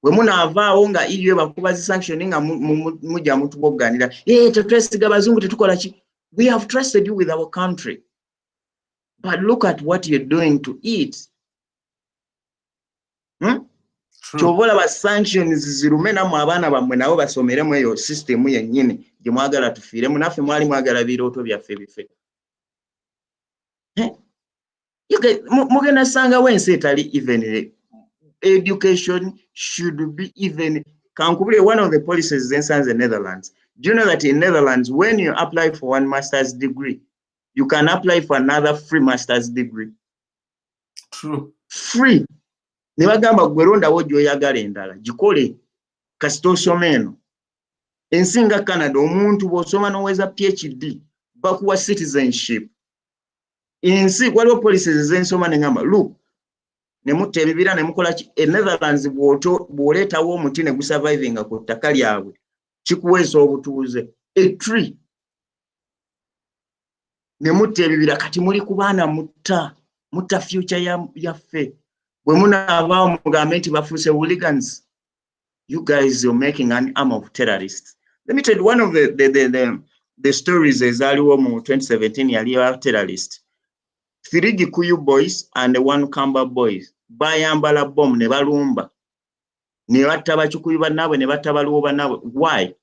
Bwe munaavaawo nga iyo bakuba zi sanction nga mujja mutubogganira. Tetwesiga bazungu tetukola ki? We have trusted you with our country. But look at what you're doing to it. Chovola ba sanctions zirume namu abaana bammwe nabo basomeremu eyo system yennyini gye mwagala tufiiremu, naffe mwali mwagala birooto byaffe bife. Mugenda sangawo ensi etali even. Education should be even. Kankubule, one of the policies in the Netherlands. Do you know that in Netherlands, when you apply for one master's degree, you can apply for another free master's degree? True. Free. Nibagamba gweronda wo gyoyagala endala gikole kasito someno. Ensinga Canada omuntu bw'osoma n'oweza PhD bakuwa citizenship. Ensi waliwo policies ez'ensoma ne ngamba look ne mutta ebibira ne mukola ki Netherlands bw'oleetawo omuti ne gusurvivinga ku ttaka lyabwe kikuweesa obutuuze. A tree ne mutta ebibira kati muli ku baana mutta future yaffe. Bwe munaavaawo mugambe nti bafuuse hooligans. You guys are making an arm of terrorists. Let me tell you one of the stories ezaaliwo mu 2017 yali ya terrorist. 3 Gikuyu boys and 1 Kamba boys bayambala bomb ne balumba ne batta Bakikuyu bannaabwe ne batta Baluwo bannaabwe. Why?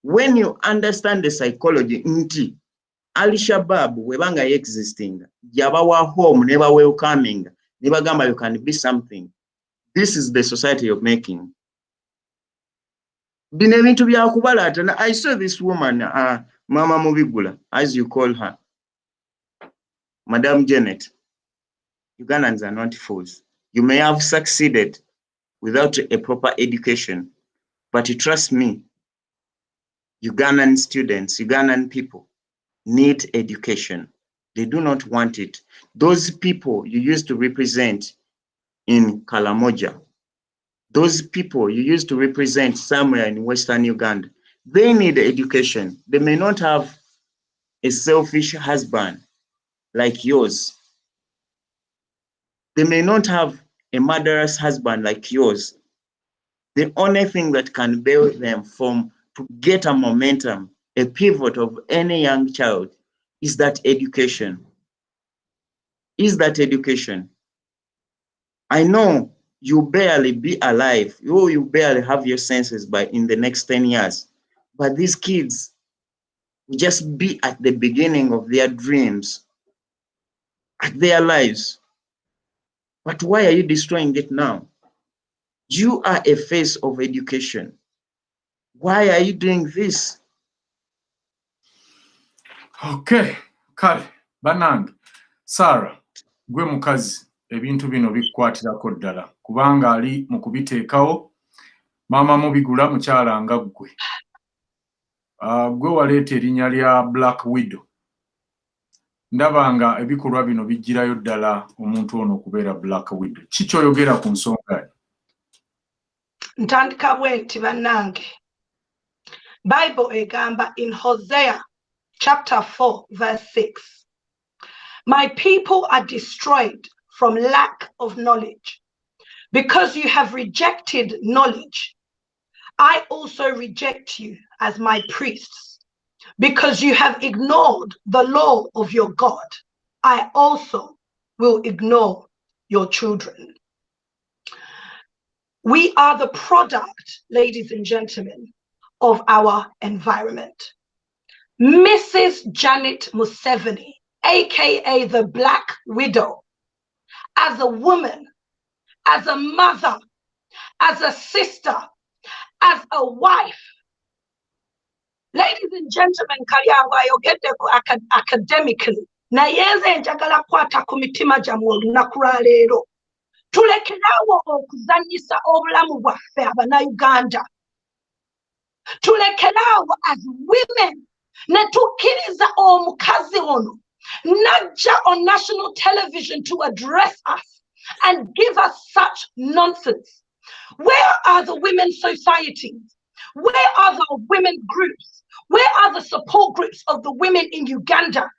When you understand the psychology nti Al-Shabaab webanga existing yabawa home ne ba welcoming ne bagamba you can be something. This is the society you're making. Bino ebintu byakubalaata. I saw this woman, Mama Mubigula, as you call her, Madam Janet. Ugandans are not fools. You may have succeeded without a proper education, but trust me, Ugandan students, Ugandan people need education. They do not want it. Those people you used to represent in Kalamoja, those people you used to represent somewhere in Western Uganda, they need education. They may not have a selfish husband like yours. They may not have a murderous husband like yours. The only thing that can bail them from to get a momentum, a pivot of any young child, is that education. Is that education. I know you barely be alive. You barely have your senses by in the next 10 years. But these kids will just be at the beginning of their dreams, at their lives. But why are you destroying it now? You are a face of education. Why are you doing this? Okay, kale banange Sarah gwe mukazi ebintu bino bikwatirako ddala kubanga ali mu kubiteekawo maama mubigula mukyala nga ggwe. Gwe waleeta erinnya lya Black Widow. Ndaba nga ebikolwa bino bijjirayo ddala omuntu ono okubeera Black Widow. Ki ky'oyogera ku nsonga eyo? Ntandika bwe nti bannange, Bible egamba in Hosea chapter 4 verse 6, my people are destroyed from lack of knowledge. Because you have rejected knowledge, I also reject you as my priests. Because you have ignored the law of your God, I also will ignore your children. We are the product, ladies and gentlemen, of our environment. Mrs. Janet Museveni, aka the Black Widow, as a woman, as a mother, as a sister, as a wife. Ladies and gentlemen, Kalyango ayogedde academically. Nayenze njagala kwata ku mitima gyammwe olunaku lwa leero. Tulekerawo okuzannyisa obulamu bwaffe Abanayuganda. Tulekerawo as women ne tukkiriza omukazi ono najja on national television to address us and give us such nonsense. Where are the women's societies? Where are the women groups? Where are the support groups of the women in Uganda?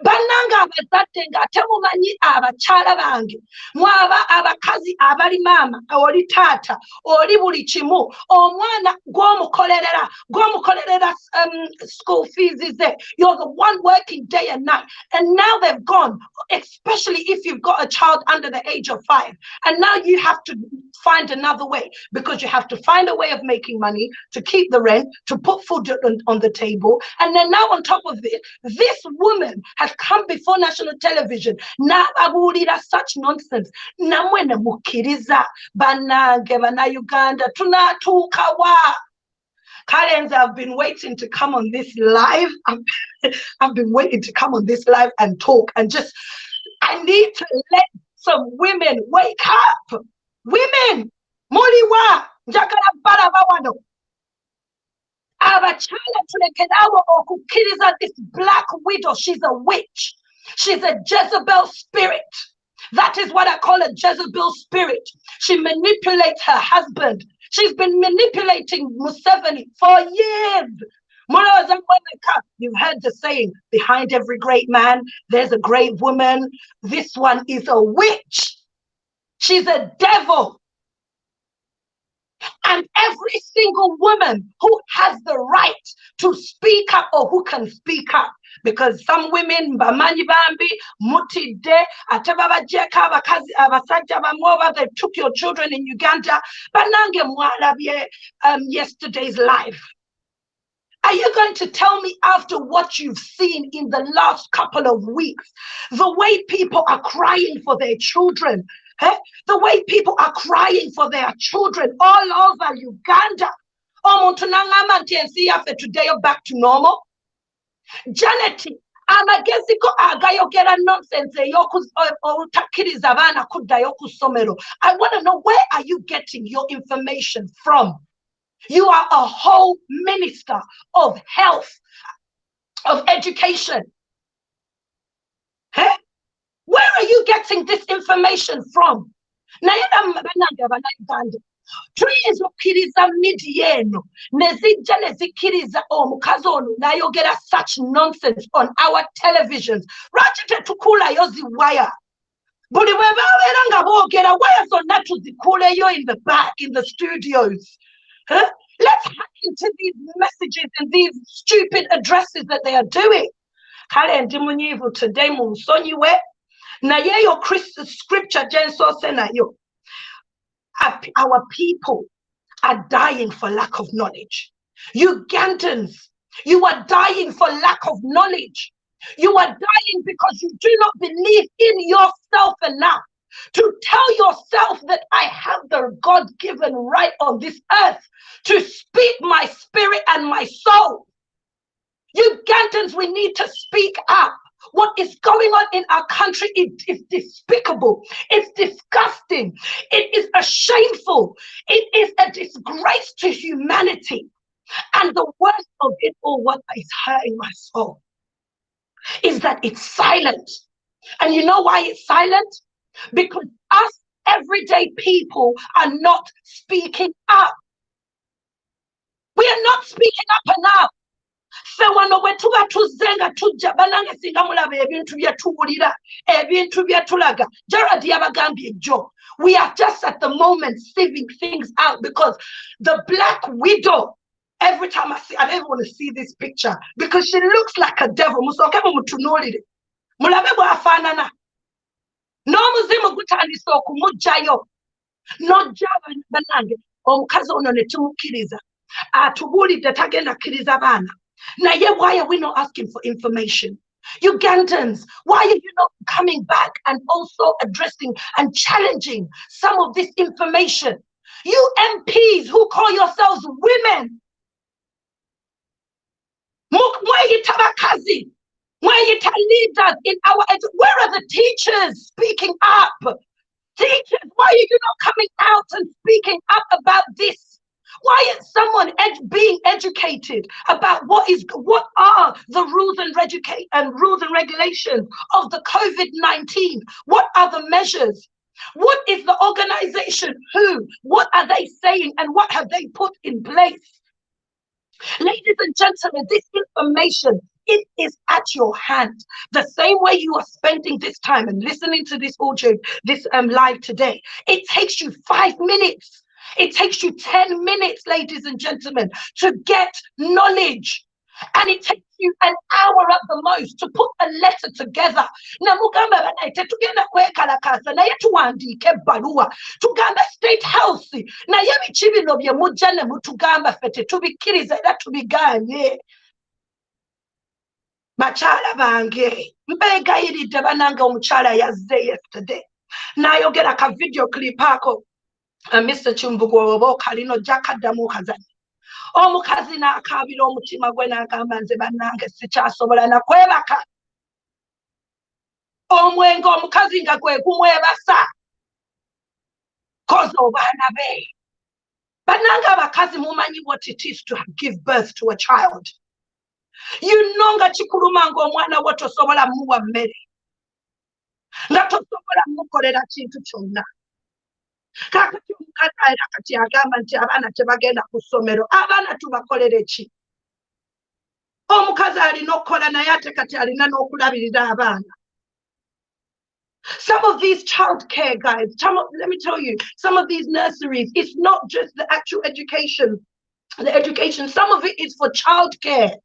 Bannanga abazadde ng'ate mumanyi abakyala bange mwaba abakazi abali maama oli taata oli buli kimu omwana gw'omukolerera school fees ze. You're the one working day and night, and now they've gone, especially if you've got a child under the age of 5, and now you have to find another way because you have to find a way of making money to keep the rent, to put food on the table, and then now on top of it, this woman has come before national television n'ababuulira such nonsense. Namwe ne mukkiriza bannange Bannayuganda tunaatuuka wa? Karenzi, I've been waiting to come on this live. I've been waiting to come on this live and talk and just, I need to let some women wake up. Women, muliwa njagala balaba wano. Abakyala tulekerawo okukkiriza this Black Widow. She's a witch. She's a Jezebel spirit. That is what I call a Jezebel spirit. She manipulates her husband. She's been manipulating Museveni for years. You've heard the saying, behind every great man, there's a great woman. This one is a witch. She's a devil. And every single woman who has the right to speak up or who can speak up, because some women bamanyi bambi mutidde ate babajjeko abasajja bamwe they took your children in Uganda. Banange mwalabye yesterday's live. Are you going to tell me after what you've seen in the last couple of weeks, the way people are crying for their children, the way people are crying for their children all over Uganda? Omuntu n'angamba nti ensi yaffe today back to normal. Janet, amagezi go agayogera nonsense ey'obutakkiriza abaana kuddayo ku ssomero. I want to know, where are you getting your information from? You are a whole minister of health, of education. Huh? Where are you getting this information from? Tuyinza okkiriza media eno nezijja nezikiriza omukazi ono n'ayogera such nonsense on our televisions. Lwaki tetukuulayo ziwaya? Buli bwe babeera nga boogera waya zonna tuzikuuleyo in the back, in the studios. Huh? Let's hack into these messages and these stupid addresses that they are doing. Kale ndi munyiivu today munsonyiwe naye eyo scripture gye nsoose nayo. Our people are dying for lack of knowledge. Ugandans, you are dying for lack of knowledge. You are dying because you do not believe in yourself enough to tell yourself that I have the God-given right on this earth to speak my spirit and my soul. Ugandans, we need to speak up. What is going on in our country is despicable. It's disgusting. It is shameful. It is a disgrace to humanity. And the worst of it all, what is hurting my soul, is that it's silent. And you know why it's silent? Because us everyday people are not speaking up. We are not speaking up enough. Fe wano bwe tuba tuzenga tujja banange singa mulaba ebintu bye tuwulira ebintu bye tulaga Gerard yabagambye jjo. We are just at the moment sieving things out because the Black Widow, every time I don't even want to see this picture because she looks like a devil. Musoke mumutunuulire mulabe bw'afaanana n'omuzimu gutandise okumugjayo n'ojja banange omukazi ono ne tumukkiriza atubuulidde tagenda kkiriza baana. Naye, why are we not asking for information? Ugandans, why are you not coming back and also addressing and challenging some of this information? You MPs who call yourselves women, leaders in our where are the teachers speaking up? Teachers, why are you not coming out and speaking up about this? Why is someone being educated about what are the rules and regulations of the COVID-19? What are the measures? What is the organization? What are they saying and what have they put in place? Ladies and gentlemen, this information, it is at your hand. The same way you are spending this time and listening to this audio, this live today, it takes you 5 minutes. It takes you 10 minutes, ladies and gentlemen, to get knowledge. And it takes you an hour at the most to put a letter together. Namugamba banaite tugenda kwekalakasa naye tuwandiike ebbaluwa tugamba State House naye biki bino bye mujja ne mutugamba ffe tetubikkiriza era tubigaanye. Bakyala bange mbeegayiridde banange omukyala yazze yesterday n'ayogera ka video clip ako Mr. Kimbugwe oba okalino jakaddamu okazanyi omukazi n'akaabira omutima gwe n'agamba nze bannange sikyasobola nakwebaka omwenge omukazi nga gwe gumwebasa koza obaana be. Bannange abakazi mumanyi what it is to give birth to a child. You know nga kikuluma ng'omwana wo tosobola muwa mmere nga tosobola mukolera kintu kyonna. Kakati omukazi era kati agamba nti abaana tebagenda ku ssomero. Abaana tubakolere ki? Omukazi alina okukola naye ate kati alina n'okulabirira abaana. Some of these childcare guys, let me tell you, some of these nurseries, it's not just the actual education, some of it is for childcare.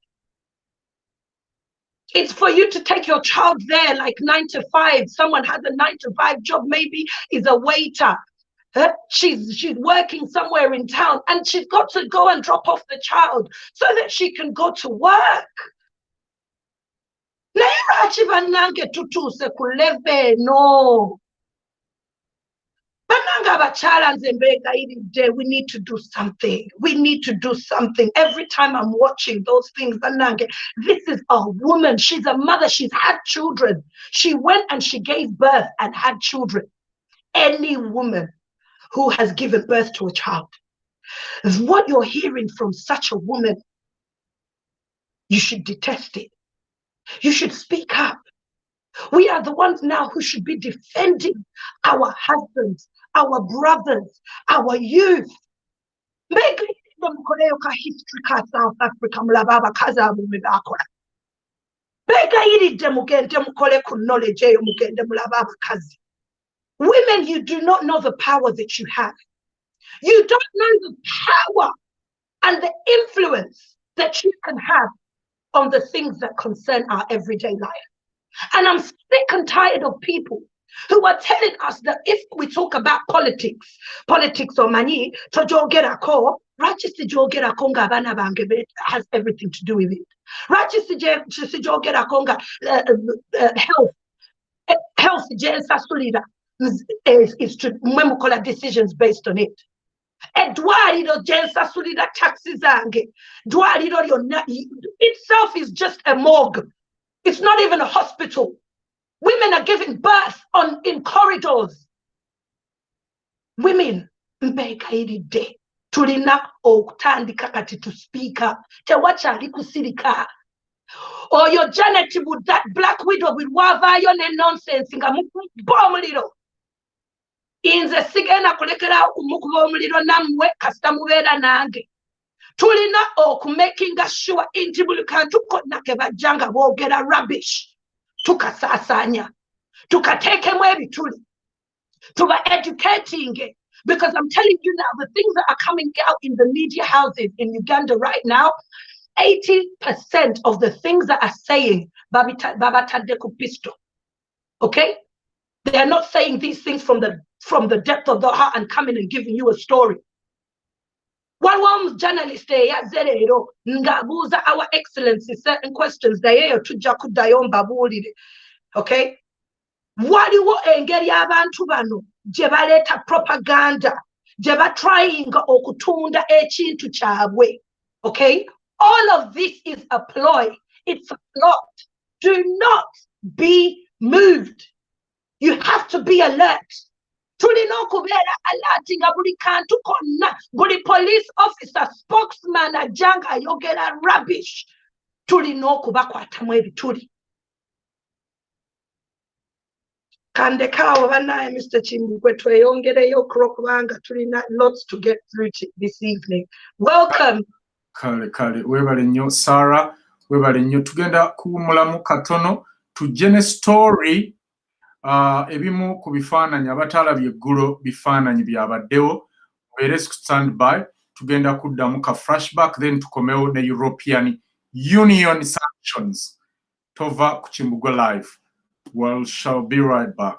It's for you to take your child there like 9 to 5. Someone has a 9 to 5 job, maybe is a waiter. She's working somewhere in town and she's got to go and drop off the child so that she can go to work. No. We need to do something. We need to do something. Every time I'm watching those things, this is a woman. She's a mother. She's had children. She went and she gave birth and had children. Any woman who has given birth to a child, What you're hearing from such a woman, you should detest it. You should speak up. We are the ones now who should be defending our husbands, our brothers, our youth. Make them history ka South Africa mulaba abakazi abumwe bakola. Begayiridde mugende mukole ku knowledge eyo mugende mulaba abakazi. Women, you do not know the power that you have. You don't know the power and the influence that you can have on the things that concern our everyday life. And I'm sick and tired of people who are telling us that if we talk about politics or money, to jogera ko, righteously jogera konga bana bange has everything to do with it. Righteously jogera konga health is to memukola decisions based on it. Edwardo jensa sulida taxes zange. Dwariro itself is just a morgue. It's not even a hospital. Women are giving birth in corridors. Women, mbekairide tulina okutandika kati to speak up. Tewachali kusirika. Or your Janet with that black widow with wavayo ne nonsense nga mukubomuliro. Inze sigenda kulekera umukuba omuliro namwe kasita mubeera nange. Tulina okumakinga sure inti buli kantu konna ke bajjanga boogera rubbish. Tukasaasanya. Tukateekemu ebituli. Tuba educating. Because I'm telling you now, the things that are coming out in the media houses in Uganda right now, 80% of the things that are saying, Baba Tadde ku pistol. Okay? They are not saying these things from the depth of the heart and coming and giving you a story. One journalist yazerero ngabuza our excellency certain questions dayeyo tujja kuddayo mbabuulire. Okay? Waliwo engeri abantu bano gye baleeta propaganda, gye batryinga okutunda ekintu kyabwe. Okay? All of this is a ploy. It's a plot. Do not be moved. You have to be alert. Tulina okubeera alert nga buli kantu konna, buli police officer, spokesman ajanga ayogera rubbish. Tulina okubakwatamu ebituli. Kandekaawo bannaye Mr. Kimbugwe tweyongereyo kubanga tulina lots to get through this evening. Welcome. Kale webale nnyo Sarah, webale nnyo. Tugenda kuwumulamu katono tujje ne story ebimu ku bifaananyi abatalabye eggulo bifaananyi byabaddewo. Mubeere stand by. Tugenda kuddamu ka flashback then tukomewo ne European Union sanctions. Tova ku Kimbugwe live. Well, shall be right back.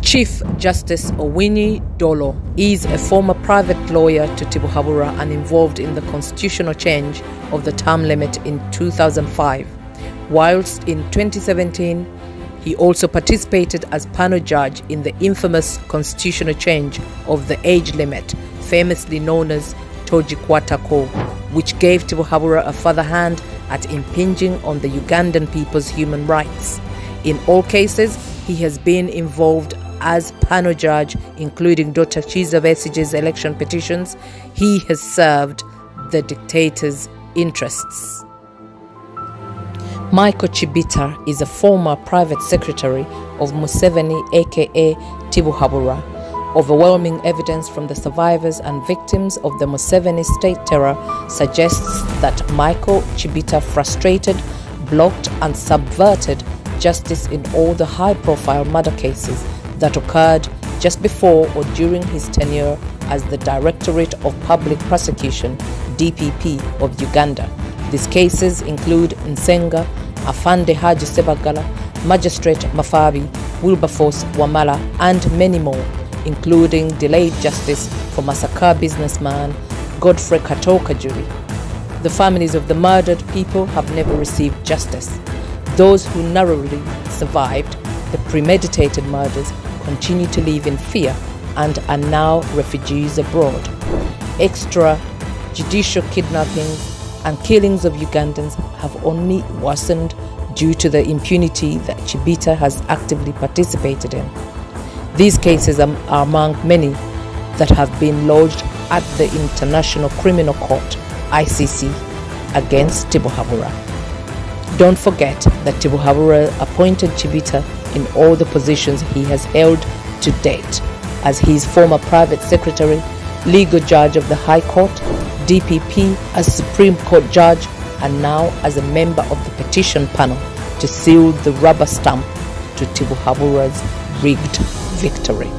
Chief Justice Owinyi Dolo is a former private lawyer to Tibuhaburwa and involved in the constitutional change of the term limit in 2005. Whilst in 2017, he also participated as panel judge in the infamous constitutional change of the age limit, famously known as Tojikwatako, which gave Tibuhaburwa a further hand at impinging on the Ugandan people's human rights. In all cases, he has been involved as panel judge, including Dr. Chiza Besige's election petitions. He has served the dictator's interests. Michael Chibita is a former private secretary of Museveni, aka Tibuhaburwa. Overwhelming evidence from the survivors and victims of the Museveni state terror suggests that Michael Chibita frustrated, blocked and subverted justice in all the high-profile murder cases that occurred just before or during his tenure as the Directorate of Public Prosecution, DPP, of Uganda. These cases include Nsenga, Afande Haji Sebagala, Magistrate Mafabi, Wilberforce Wamala, and many more, including delayed justice for Masaka businessman Godfrey Katoka Juri. The families of the murdered people have never received justice. Those who narrowly survived the premeditated murders continue to live in fear and are now refugees abroad. Extrajudicial kidnappings and killings of Ugandans have only worsened due to the impunity that Chibita has actively participated in. These cases are among many that have been lodged at the International Criminal Court, ICC, against Tibuhaburwa. Don't forget that Tibuhaburwa appointed Chibita in all the positions he has held to date, as his former private secretary, legal judge of the High Court, DPP as Supreme Court judge, and now as a member of the petition panel to seal the rubber stamp to Tibuhaburwa's rigged victory.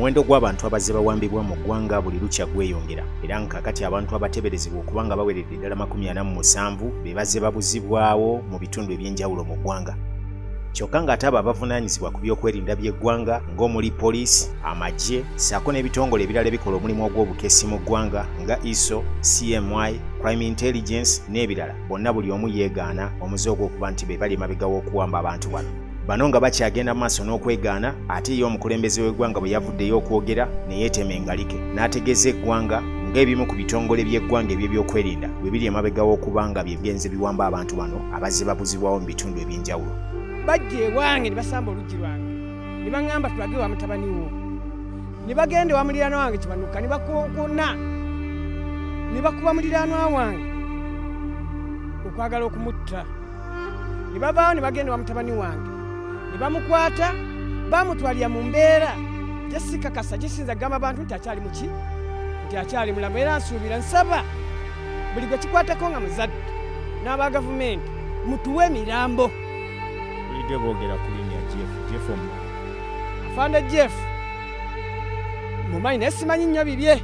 Omuwendo gw'abantu abazze bawambibwa mu ggwanga buli lukya gweyongera era nkakati abantu abateeberezebwa okuba nga baweredde ddala 47 be bazze babuzibwawo mu bitundu ebyenjawulo mu ggwanga. Kyokka ng'ate abo abavunaanyizibwa ku byokwerinda by'eggwanga ng'omuli poliisi, amagye, ssaako n'ebitongole ebirala ebikola omulimu ogw'obukessi mu ggwanga nga ISO, CMY, Crime Intelligence n'ebirala, bonna buli omu yeegaana omuze ogw'okuba nti be bali emabega w'okuwamba abantu bano. Bano nga bakyagenda maaso n'okwegaana ate ye omukulembeze w'eggwanga bwe yavuddeyo okwogera ne yeetema engalike n'ategeeza eggwanga ng'ebimu ku bitongole by'eggwanga eby'ebyokwerinda bwe biri emabega w'okuba nga bye bigenze biwamba abantu bano abazze babuzibwawo mu bitundu eby'enjawulo. Bajja ewange ne basamba oluggi lwange ne baŋŋamba tulage wa mutabani wo, ne bagenda wa muliraanwa wange Kiwanuka ne bakonkona ne bakuba muliraanwa wange okwagala okumutta, ne bavaawo ne bagenda wa mutabani wange ne bamukwata bamutwalira mu mbeera gyesikakasa gisinza gamba abantu nti akyali muki nti akyali mulamu, era nsuubira nsaba buli gwe kikwatako nga muzadde n'aba gavumenti mutuwe emirambo. Bulidde boogera ku linnya Jeff afande Jeff mumanyi naye simanyi nnyo bibye,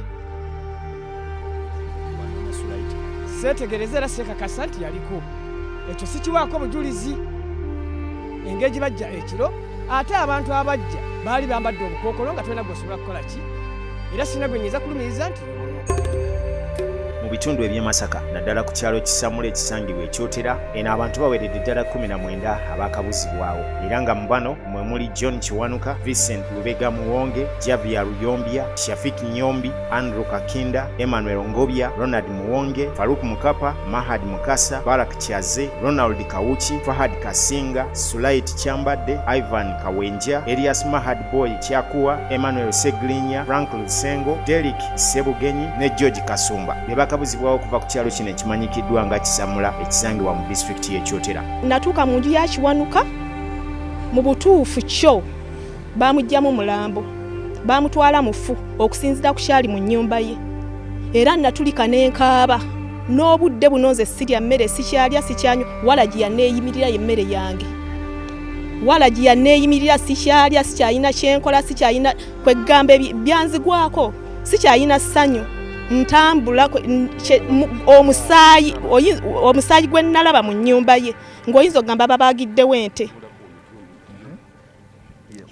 seetegereza era seekakasa nti yaliko, ekyo sikiwaako bujulizi. Engeri gye bajja ekiro ate abantu abajja baali bambadde obukookolo nga tulina gwesobola kukola ki, era sina gwe nyiza kulumiriza nti mu bitundu eby'e Masaka naddala ku kyalo Kisamula ekisangibwa ekyotera eno abantu baweredde ddala 19 abaakabuzibwawo era nga mu bano mwe muli John Kiwanuka, Vincent Lubega Muwonge, Javier Ruyombya, Shafiki Nyombi, Andrew Kakinda, Emmanuel Ngobya, Ronald Muwonge, Faruk Mukapa, Mahad Mukasa, Barak Kyaze, Ronald Kawuki, Fahad Kasinga, Sulait Kyambadde, Ivan Kawenja, Elias Mahad Boy Kyakuwa, Emmanuel Seglinya, Franklin Sengo, Derek Sebugenyi ne George Kasumba bakabuzibwawo okuva ku kyalo kino ekimanyikiddwa nga Kisamula ekisangibwa mu disitulikiti y'Ekyotera. Natuuka mu nju ya Kiwanuka, mu butuufu kyo baamuggyamu mulambo, baamutwala mufu okusinziira ku kyali mu nnyumba ye, era natulika n'enkaaba n'obudde buno nze sirya mmere sikyalya sikyanywa, walagi yanneeyimirira y'emmere yange, walagi yanneeyimirira sikyalya sikyayina kyenkola sikyayina kweggamba byanzigwako sikyayina ssanyu. Ntambula omusaayi gwe nalaba mu nnyumba ye ng'oyinza okugamba babaagiddewo ente,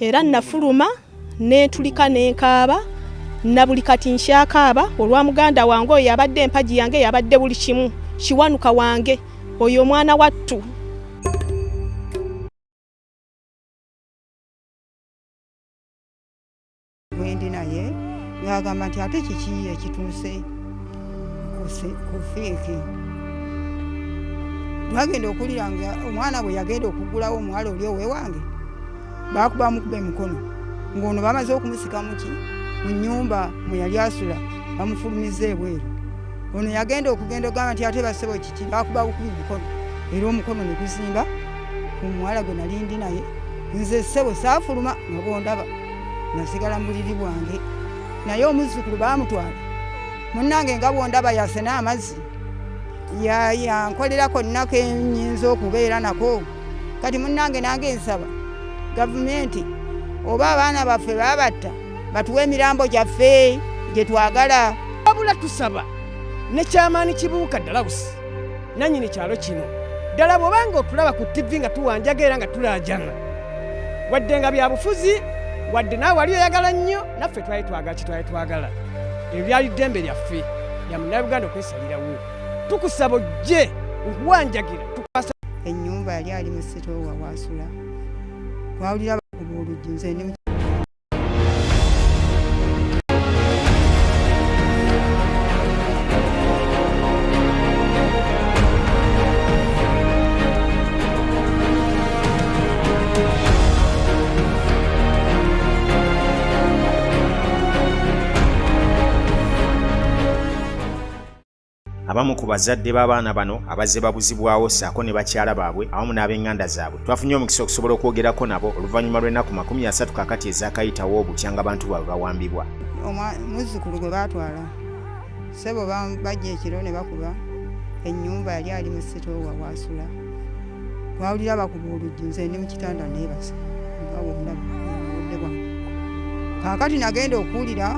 era nafuluma n'entulika n'enkaaba na buli kati nkyakaaba olwa muganda wange oyo yabadde empagi yange yabadde buli kimu, Kiwanuka wange oyo omwana wattu. ng'agamba nti ate kiki ekituuse ku feeki. Twagenda okulira nga omwana bwe yagenda okugulawo omuwala oli owewange baakuba mukube mukono ng'ono bamaze okumusika muki mu nnyumba mwe yali asula bamufulumiza ebweru. Ono yagenda okugenda ogamba nti ate basebo kiki baakuba bukubi mukono era omukono ne guzimba ku muwala gwe nali ndi naye. Nze ssebo saafuluma nga bondaba nasigala mu buliri bwange naye omuzzukulu baamutwala munnange nga bondaba yasena amazzi yankolerako nnaku enyinza okubeera nako. Kati munnange nange nsaba gavumenti oba abaana baffe baabatta batuwe emirambo gyaffe gye twagala. Wabula tusaba ne kyamaani Kibuuka ddala busi nannyini kyalo kino ddala bw'obanga otulaba ku TV nga tuwanjaga era nga tulaajana wadde nga bya bufuzi wadde naawe wali oyagala nnyo naffe twali twagala kitwali twagala. Ebyo byali ddembe lyaffe lya munnayuganda okwesalirawo. Tukusaba ojje okuwanjagira tukwasa. Ennyumba yali ali mu sitoowa waasula twawulira bakuba oluggi nze ndi Abamu ku bazadde b'abaana bano abazze babuzibwawo ssaako ne bakyala baabwe awamu n'ab'eŋŋanda zaabwe twafunye omukisa okusobola okwogerako nabo oluvannyuma lw'ennaku 30 kakati ezaakayitawo obutyanga abantu baabwe bawambibwa. Muzzukulu gwe baatwala ssebo bajja ekiro ne bakuba ennyumba yali ali mu sitoowa waasula twawulira bakuba oluggi nze ndi mu kitanda neebase nga bondaba obudde bwange. Kaakati nagenda okuwulira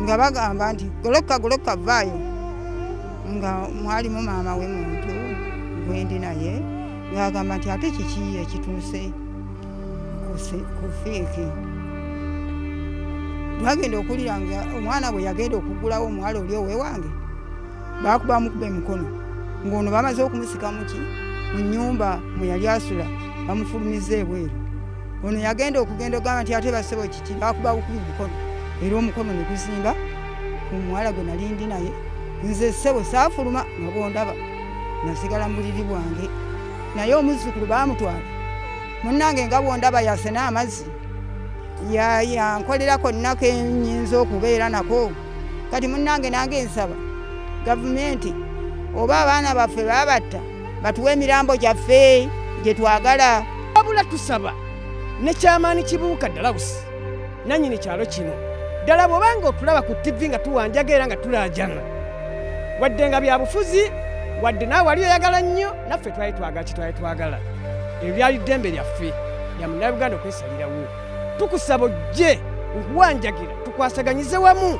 nga bagamba nti goloka vaayo nga mwalimu maama we muntu gwendi naye ng'agamba nti ate kiki ekituuse ku feeki. Twagenda okulira nga omwana bwe yagenda okugulawo omuwala oli owewange baakuba mukube mukono ng'ono bamaze okumusika muki mu nnyumba mwe yali asula bamufulumiza ebweru. Ono yagenda okugenda ogamba nti ate basebo kiki baakuba bukubi mukono era omukono ne guzimba ku muwala gwe nali ndi naye. Nze ssebo saafuluma nga bondaba nasigala mu buliri bwange naye omuzzukulu baamutwala munnange nga bondaba yasena amazzi yankolerako nnaku enyinza okubeera nako. Kati munnange nange nsaba gavumenti oba abaana baffe baabatta batuwe emirambo gyaffe gye twagala. Wabula tusaba ne kyamaani Kibuuka ddala busi nannyini kyalo kino ddala bw'obanga otulaba ku TV nga tuwanjaga era nga tulaajana wadde nga bya bufuzi wadde naawe wali oyagala nnyo naffe twali twagala kitwali twagala. Ebyo byali ddembe lyaffe lya munnayuganda okwesalirawo. Tukusaba ojje okuwanjagira tukwasaganyize wamu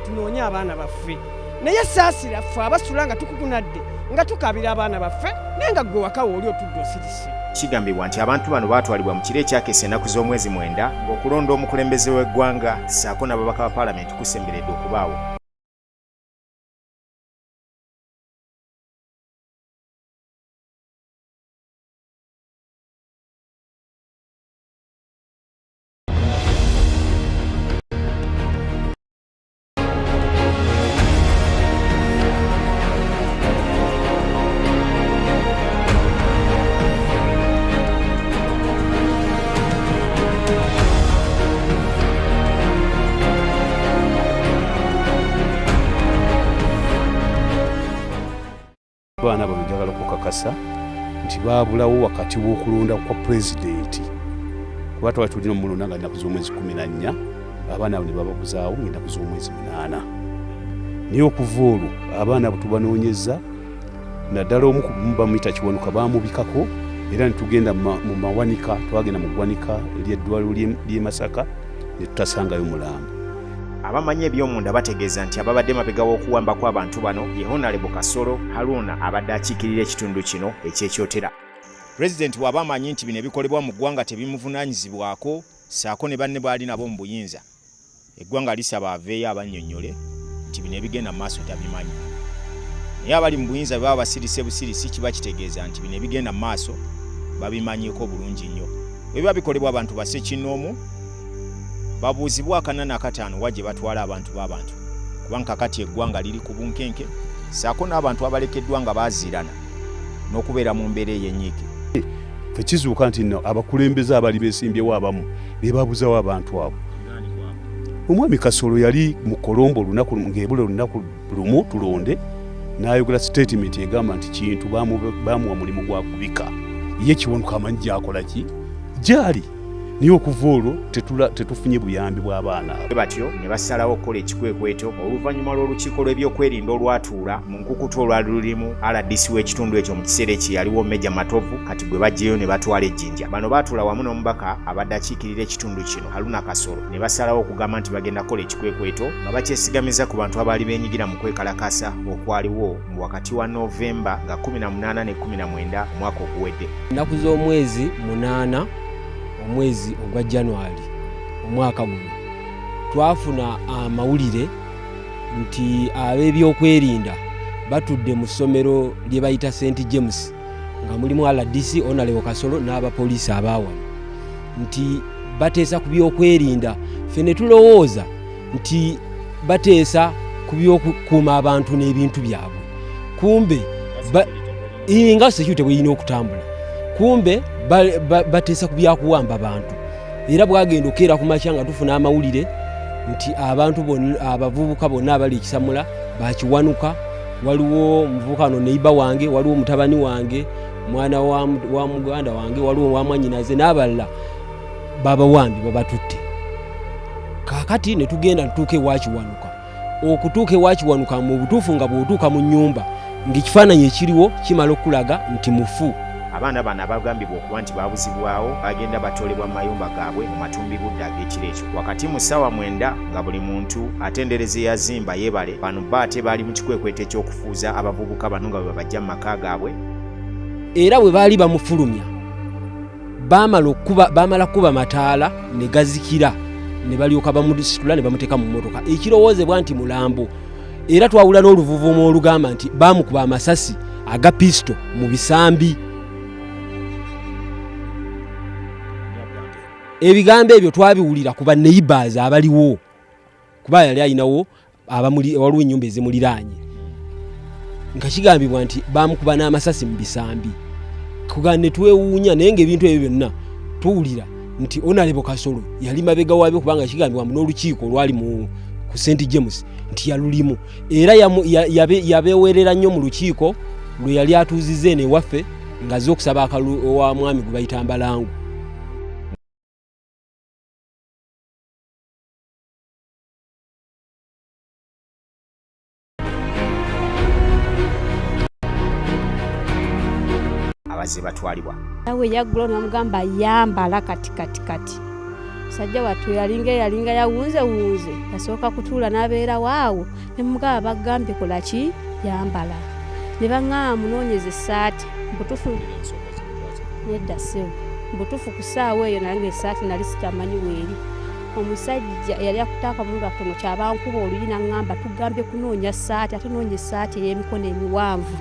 tunoonye abaana baffe naye saasira ffe abasula nga tukukunadde nga tukabira abaana baffe naye nga ggwe waka wooli otudde osirise. Kigambibwa nti abantu bano baatwalibwa mu kiro ekyakesa ennaku z'omwezi 9 ng'okulonda omukulembeze w'eggwanga ssaako n'ababaka ba paalamenti kusemberedde okubaawo. Abaana bano njagala okukakasa nti baabulawo wakati w'okulonda kwa pulezidenti kuba twali tulina omulonda nga ennaku z'omwezi 14 abaana abo ne bababuzaawo ng'ennaku z'omwezi 8 naye okuva olwo abaana abo tubanoonyeza naddala omu bamuyita Kiwanuka baamubikako era ne tugenda mu mawanika twagenda mu ggwanika ery'eddwaliro ly'e Masaka ne tutasangayo mulambo. Abamanyi eby'omunda bategeeza nti ababadde mabega w'okuwamba kw'abantu bano ye Honorable Kasolo Haruna abadde akiikirira ekitundu kino eky'ekyotera. Pulezidenti bw'aba amanyi nti bino ebikolebwa mu ggwanga tebimuvunaanyizibwako ssaako ne banne bali nabo mu buyinza, eggwanga lisaba aveeyo abannyonnyole nti bino ebigenda mu maaso tabimanyi. Naye abali mu buyinza baba basirise busirisi kiba kitegeeza nti bino ebigenda mu maaso babimanyiiko bulungi nnyo. Bwe biba bikolebwa abantu basekinnoomu babuuzibwa akanana akataano wajje batwala abantu b'abantu kubanga kakati eggwanga liri ku bunkenke saako n'abantu abalekeddwa nga baazirana n'okubeera mu mbeera ey'enyiike. Tekizuuka nti nno abakulembeze abali beesimbyewo abamu be babuzawo abantu abo. Omwami Kasolo yali mu Kolombo olunaku ng'ebula olunaku lumu tulonde n'ayogera statement egamba nti kintu baamuwa mulimu gwa kubika. Ye Kiwanuka amanyi gy'akola ki? Gyali niyo okuva olwo tetufunye buyambi bw'abaana. Batyo ne basalawo okukola ekikwekweto oluvannyuma lw'olukiiko lw'ebyokwerinda olwatuula mu nkukutu olwali lulimu RDC w'ekitundu ekyo mu kiseera ekyo yaliwo Meja Matovu kati gwe baggyeyo ne batwala ejjinja. Bano baatuula wamu n'omubaka abadde akiikirira ekitundu kino Haruna Kasolo ne basalawo okugamba nti bagenda kukola ekikwekweto nga bakyesigamiza ku bantu abaali beenyigira mu kwekalakasa okwaliwo mu wakati wa Novemba nga 18 ne 19 omwaka oguwedde. Ennaku z'omwezi 8 omwezi ogwa January omwaka guno twafuna amawulire nti ab'ebyokwerinda batudde mu ssomero lye bayita St James nga mulimu RDC Honorable Kasolo n'abapoliisi abaawano nti bateesa ku byokwerinda. Ffe ne tulowooza nti bateesa ku byokukuuma abantu n'ebintu byabwe, kumbe nga security bweyina okutambula, kumbe bateesa ku byakuwamba abantu. Era bwagenda okeera ku makya nga tufuna amawulire nti abantu abavubuka bonna abali ekisamula bakiwanuka. Waliwo omuvubuka no neiba wange, waliwo mutabani wange, mwana wa muganda wange, waliwo wa mwannyinaze n'abalala babawambi babatutte. Kakati ne tugenda ntuuka ewa Kiwanuka. Okutuuka ewa Kiwanuka mu butuufu nga bw'otuuka mu nnyumba ng'ekifaananyi ekiriwo kimala okulaga nti mufu. Abaana bano abagambibwa okuba nti baabuzibwawo bagenda batolebwa mu mayumba gaabwe mu matumbi budde ag'ekiro ekyo. Wakati mu ssaawa 9 nga buli muntu atendereza eyazimba yeebale, bano baate baali mu kikwekweto eky'okufuuza abavubuka bano nga bwe babajja mu maka gaabwe. Era bwe baali bamufulumya baamala kuba mataala ne gazikira ne balyoka bamusitula ne bamuteeka mu mmotoka. Ekirowoozebwa nti mulambo. Era twawula n'oluvuvuumo olugamba nti baamukuba amasasi aga pisto mu bisambi. Ebigambo ebyo twabiwulira kuba neighbors abaliwo kuba yali ayinawo waliwo ennyumba ezimuliraanye nga kigambibwa nti baamukuba n'amasasi mu bisambi. Kuga ne twewuunya naye ng'ebintu ebyo byonna tuwulira nti Honorable Kasolo yali mabega waabyo kubanga kigambibwa n'olukiiko olwali ku St James nti yalulimu. Era yabeewerera nnyo mu lukiiko lwe yali atuuzizza eno ewaffe ng'azze okusaba akalu wa mwami gwe bayita Mbalangu. Abaze batwalibwa. Nawe yaggula n'amugamba yambala kati. Sajja watu yalinga yawunze yasooka kutuula n'abeera waawo ne mugamba bagambye kola ki yambala. Ne baŋŋamba munoonyeze essaati mbutufu nedda sewo mbutufu ku ssaawa eyo nange essaati nali sikyamanyi weeri. Omusajja yali akutaaka mu katono kyabankuba oluyi n'aŋŋamba tugambye kunoonya essaati ate noonya essaati ey'emikono emiwanvu.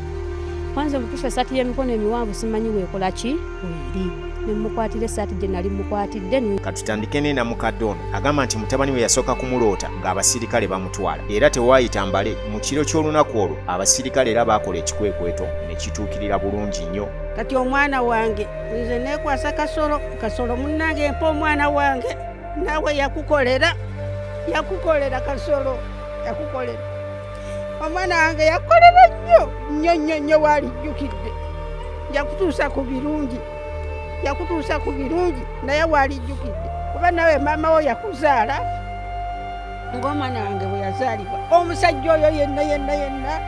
Kwanza mbutufu essaati y'emikono emiwanvu simanyi weekola ki weeri. Nemukwatira essaati gye nali mukwatidde. Katutandike ne namukadde ono agamba nti mutabani we yasooka kumuloota ng'abasirikale bamutwala era tewaayita mbale. Mu kiro ky'olunaku olwo abasirikale era baakola ekikwekweto ne kituukirira bulungi nnyo. Kati omwana wange nze neekwasa Kasolo munnange mpa omwana wange naawe yakukolera Kasolo yakukolera. Omwana wange yakolera nnyo waalijjukidde yakutuusa ku birungi naye waalijjukidde kuba nawe maama wo yakuzaala ng'omwana wange bwe yazaalibwa. Omusajja oyo yenna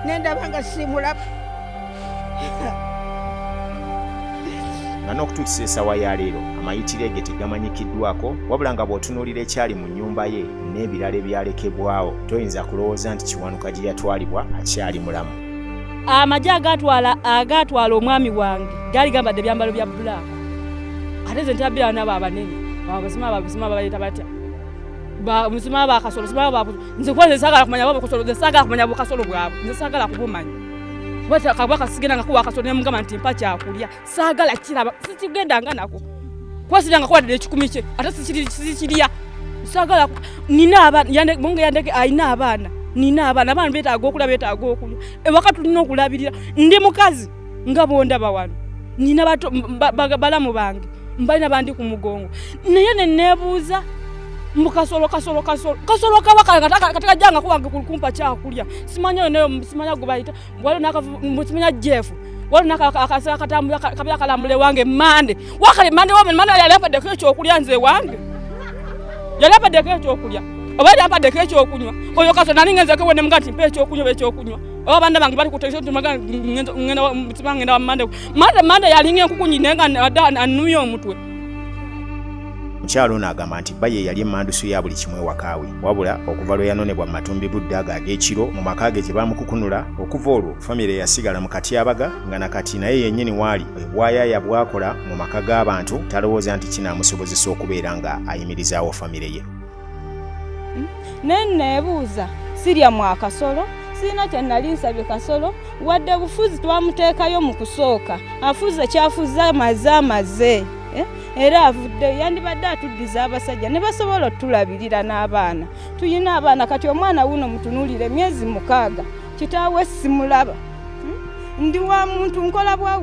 nendaba nga simulaba. Nga n'okutuukisa essaawa ya leero amayitire ge tegamanyikiddwako wabula nga bw'otunuulira ekyali mu nnyumba ye n'ebirala ebyalekebwawo toyinza kulowooza nti Kiwanuka gye yatwalibwa akyali mulamu. Amagye agatwala omwami wange gali gambadde ebyambalo bya bbulaaka ate nze ntabira nabo abanene abasima babayita batya musima bakasolo nze kuba nsaagala kumanya bwakasolo nze saagala kumanya bwakasolo bwabwe nze saagala kubumanya kabaka sigenda nga kuwa kasolo ne mugamba nti mpa kyakulya saagala kiraba sikigendanga nako kuba siranga kuwadde ekikumi kye ate sikirya sagala nina abana yande mungu yandeke aina abana nina abana betaaga okunywa ewaka tulina okulabirira ndi mukazi nga bondaba wano nina bato balamu bange mbalina bandi ku mugongo naye nenebuuza mukasolo kabaka katika janga kuwange kumpa kyakulya simanya nayo simanya gubayita wali simanya Jeff wali nakasa katambula kabya kalambule wange mande wakale mande yalapadde ekyokulya nze wange yalapadde ekyokulya obali apadde ekyokunywa oyo kaso nali ngenze ko wone mugati mpe ekyokunywa abanda bange bali kuteesha tumaga ngenda mande yalinga enkukunyi nenga anuyo omutwe. Mukyalo n'agamba nti baye yali emmandusu ya buli kimwe wakaawe wabula okuva lwe yanonebwa mu matumbi budde ago ag'ekiro mu maka ge gye baamukukunula okuva olwo famire yasigala mu katyabaga nga nakati naye yennyini waali obwayaaya bwakola mu maka g'abantu talowooza nti kinaamusobozesa okubeera nga ayimirizaawo famire ye. Neneebuuza sirya mu akasolo sina kye nali nsabye kasolo wadde bufuzi twamuteekayo mu kusooka afuze kyafuze amaze era avudde yandibadde atuddiza abasajja ne basobola otulabirira n'abaana tuyina abaana kati omwana wuno mutunuulire emyezi 6 kitaawe simulaba ndi wa muntu nkola bwa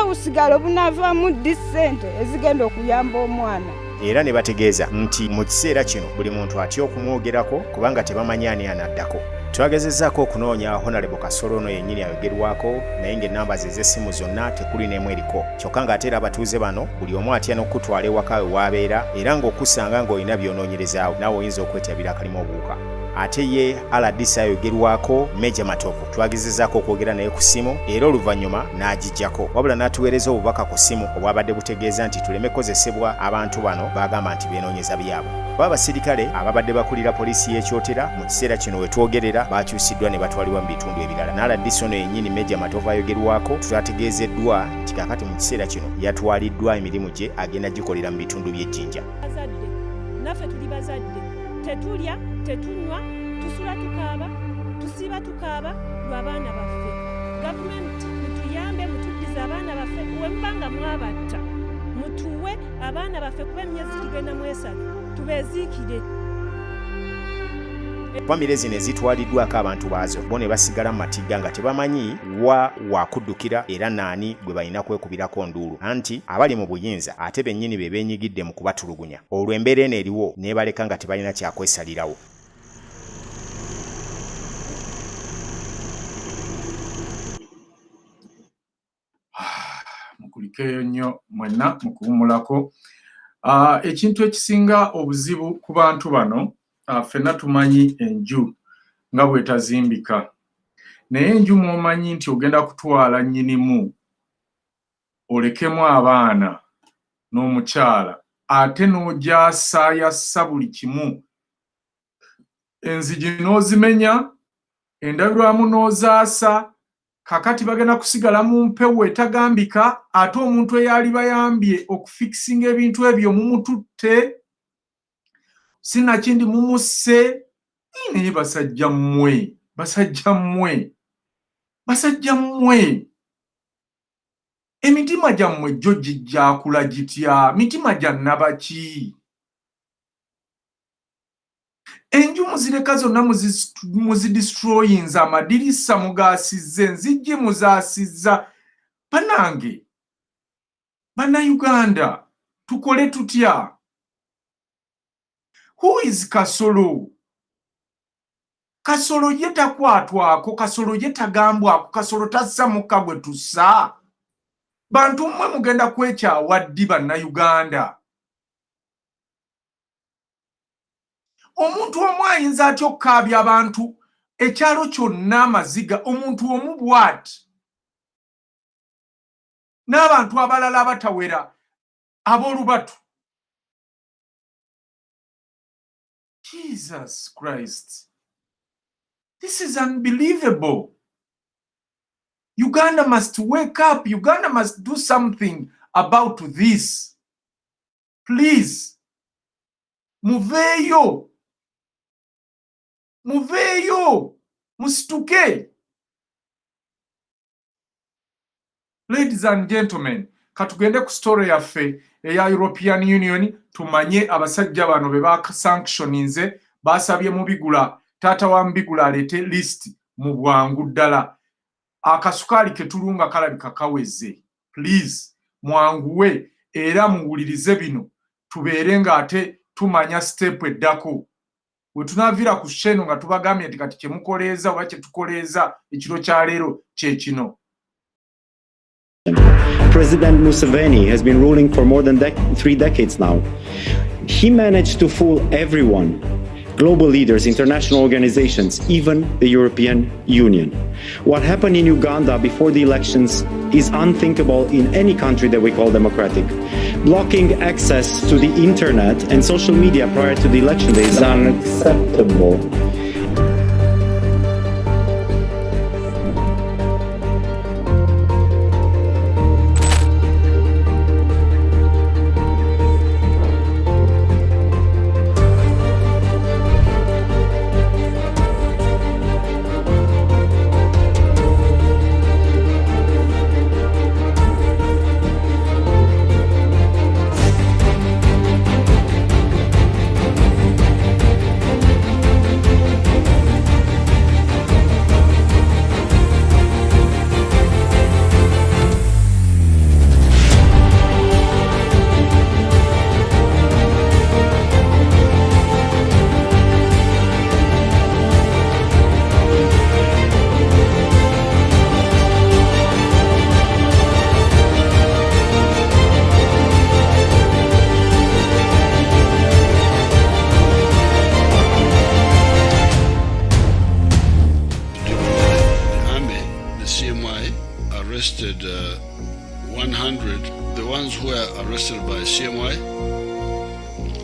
busigalo bunavaamu disente ezigenda okuyamba omwana. Era ne bategeeza nti mu kiseera kino buli muntu atya okumwogerako kubanga tebamanyi ani anaddako. Twagezezzaako okunoonya Honorable Kasolo ono yennyini ayogerwako naye ng'ennamba ze z'essimu zonna tekuli n'emu eriko kyokka ng'ate era abatuuze bano buli omu atya n'okutwala ewaka we w'abeera era ng'okusanga ng'olina by'onoonyerezaawo naawe oyinza okwetyabira akalimu obuwuka. Ate ye RDC ayogerwako Meja Matovu twagezezzaako okwogera naye ku ssimu era oluvannyuma n'agijjako wabula n'atuweereza obubaka ku ssimu obwabadde butegeeza nti tuleme kozesebwa abantu bano bagamba nti beenoonyeza byabwe. Abasirikale ababadde bakulira poliisi y'ekyotera mu kiseera kino we twogerera bakyusiddwa ne batwalibwa mu bitundu ebirala. RDC ono yennyini Meja Matovu ayogerwako twategeezeddwa nti kakati mu kiseera kino yatwaliddwa emirimu gye agenda gikolera mu bitundu by'ejjinja. Naffe tuli bazadde tetulya tetunywa tusula tukaaba tusiba tukaaba lw'abaana baffe. Gavumenti mutuyambe mutuddize abaana baffe wembanga mwabatta mutuwe abaana baffe kuba emyezi gigenda mu 3 tubeziikire. Famire zino ezitwaliddwako abantu baazo bo ne basigala mu matigga nga tebamanyi wakuddukira era naani gwe balina kwekubirako nduulu anti abali mu buyinza ate bennyini be beenyigidde mu kubatulugunya olwo embeera eno eriwo neebaleka nga tebalina kyakwesalirawo. Mukulikeeyo nnyo mwenna mu kuwummulako. Ekintu ekisinga obuzibu ku bantu bano ffenna tumanyi enju nga bwetazimbika naye enju mw'omanyi nti ogenda kutwala nnyinimu olekemu abaana n'omukyala ate n'ogyasaayasa buli kimu enzigi n'ozimenya endabirwamu n'ozaasa kakati bagenda kusigala mu mpewo etagambika ate omuntu eyali bayambye okufikisinga ebintu ebyo mumututte sinakindi mumusse naye basajja mmwe emitima gyammwe gyo gijjakula gitya mitima gya nnabaki enju muzireka zonna muzidistroyinza amadirisa mugaasizza enzijji muzaasizza banange bannayuganda tukole tutya. Who is Kasolo? Kasolo ye takwatwako, Kasolo ye tagambwako, Kasolo tassa mukka gwe tussa. Bantu mmwe mugenda kwekyawa ddi bannayuganda? Omuntu omu ayinza atya okkaabya abantu ekyalo kyonna amaziga omuntu omu bw'ati n'abantu abalala abatawera ab'olubatu. Jesus Christ. This is unbelievable. Uganda must wake up. Uganda must do something about this. Please. Muveyo. Musituke. Ladies and gentlemen, katugende ku story yaffe eya European Union tumanye abasajja bano be ba sanctioninze basabye mubigula tata wa mbigula alete list mu bwangu ddala akasukali ketulunga kalabika kaweze please mwanguwe era muwulirize bino tuberenga ate tumanya step eddako we tunavira ku sheno nga tubagambye nti kati kyemukoleeza oba kyetukoleeza ekiro kya leero kye kino. President Museveni has been ruling for more than 3 decades now. He managed to fool everyone, global leaders, international organizations, even the European Union. What happened in Uganda before the elections is unthinkable in any country that we call democratic. Blocking access to the internet and social media prior to the election day is unacceptable. Arrested 100, the ones who were arrested by CMY.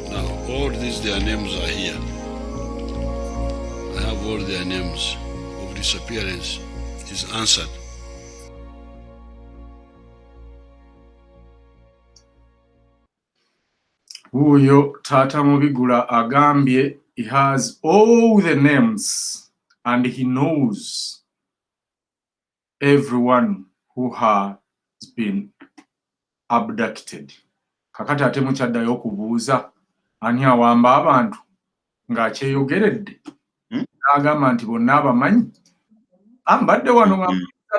Now all these, their names are here. I have all their names of disappearance is answered. Uyo Tata Mubigula agambye he has all the names and he knows everyone who has been abducted. Kakati ate mukyaddayo okubuuza ani awamba abantu ng'akyeyogeredde n'agamba nti bonna abamanyi. Mbadde wano nga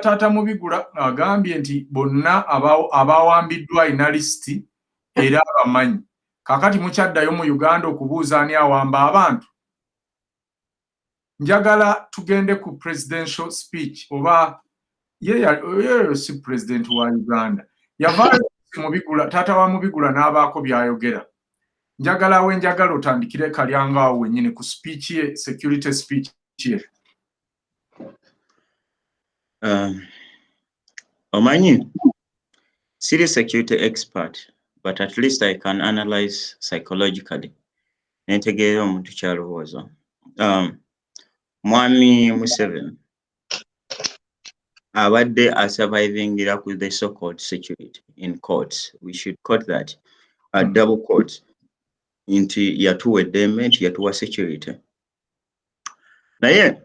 Tata Mubigula agambye nti bonna abawambiddwa ina listi era abamanyi. Kakati mukyaddayo mu Uganda okubuuza ani awamba abantu. Njagala tugende ku presidential speech oba ye si president wa Uganda. Yavaayo Mubigula, Tata wa Mubigula n'abaako by'ayogera. Njagala otandikire kalyanga awo wennyini ku speech ye, security speech ye. Omanyi, serious security expert, but at least I can analyze psychologically. Nentegeera omuntu kyalowooza. Mwami Museveni abadde survivingira ku the so-called security in courts. We should quote that. Double quote. Inti yatuwa eddembe, nti yatuwa security. Naye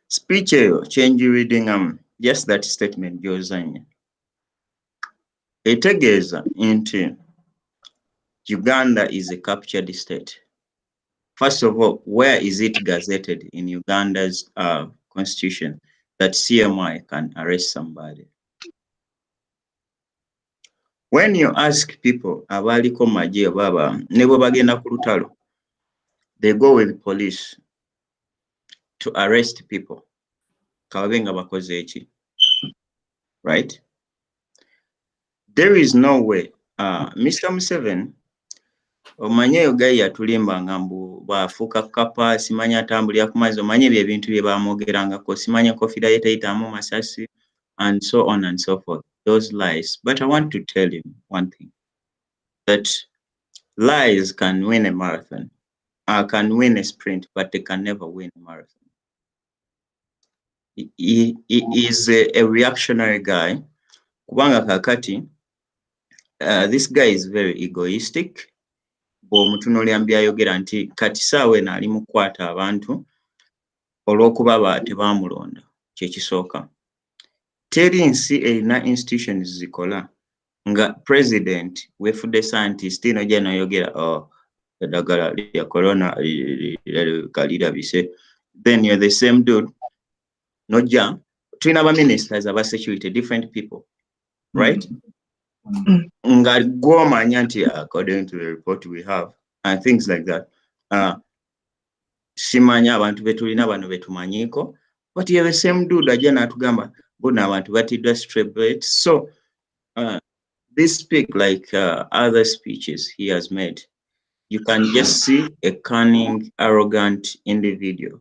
speech eyo change reading just that statement gy'ozanye. Etegeeza nti Uganda is a captured state. First of all, where is it gazetted in Uganda's constitution that CMI can arrest somebody? When you ask people abaliko maje baba nebo bagenda ku lutalo, they go with police to arrest people. Kawabenga bakoze eki. Right? There is no way. Mr. Museveni omanye yogai yatulimba ngambu bafuka kapa simanya atambulira ku mazzi omanye bye bintu bye bamwogerangako simanya kofira yetayitamu masasi and so on and so forth. Those lies. But I want to tell you one thing, that lies can win a marathon, can win a sprint, but they can never win a marathon. He is a reactionary guy. Kubanga kakati, this guy is very egoistic. Bw'omutunuulira by'ayogera nti kati saawa eno ali mu kukwata abantu olw'okuba tebamulonda. Kye kisooka. Teri nsi erina institutions zikola nga president wefude scientist ino jana yogera eddagala lya corona kalirabise, then you're the same dude noja tulina aba ministers aba security different people, right? Nga gwomanya nti according to the report we have and things like that, simanya abantu betulina bano betumanyiko, but you're the same dude ajja n'atugamba bona abantu batidwa straight. So this speak like other speeches he has made. You can just see a cunning, arrogant individual.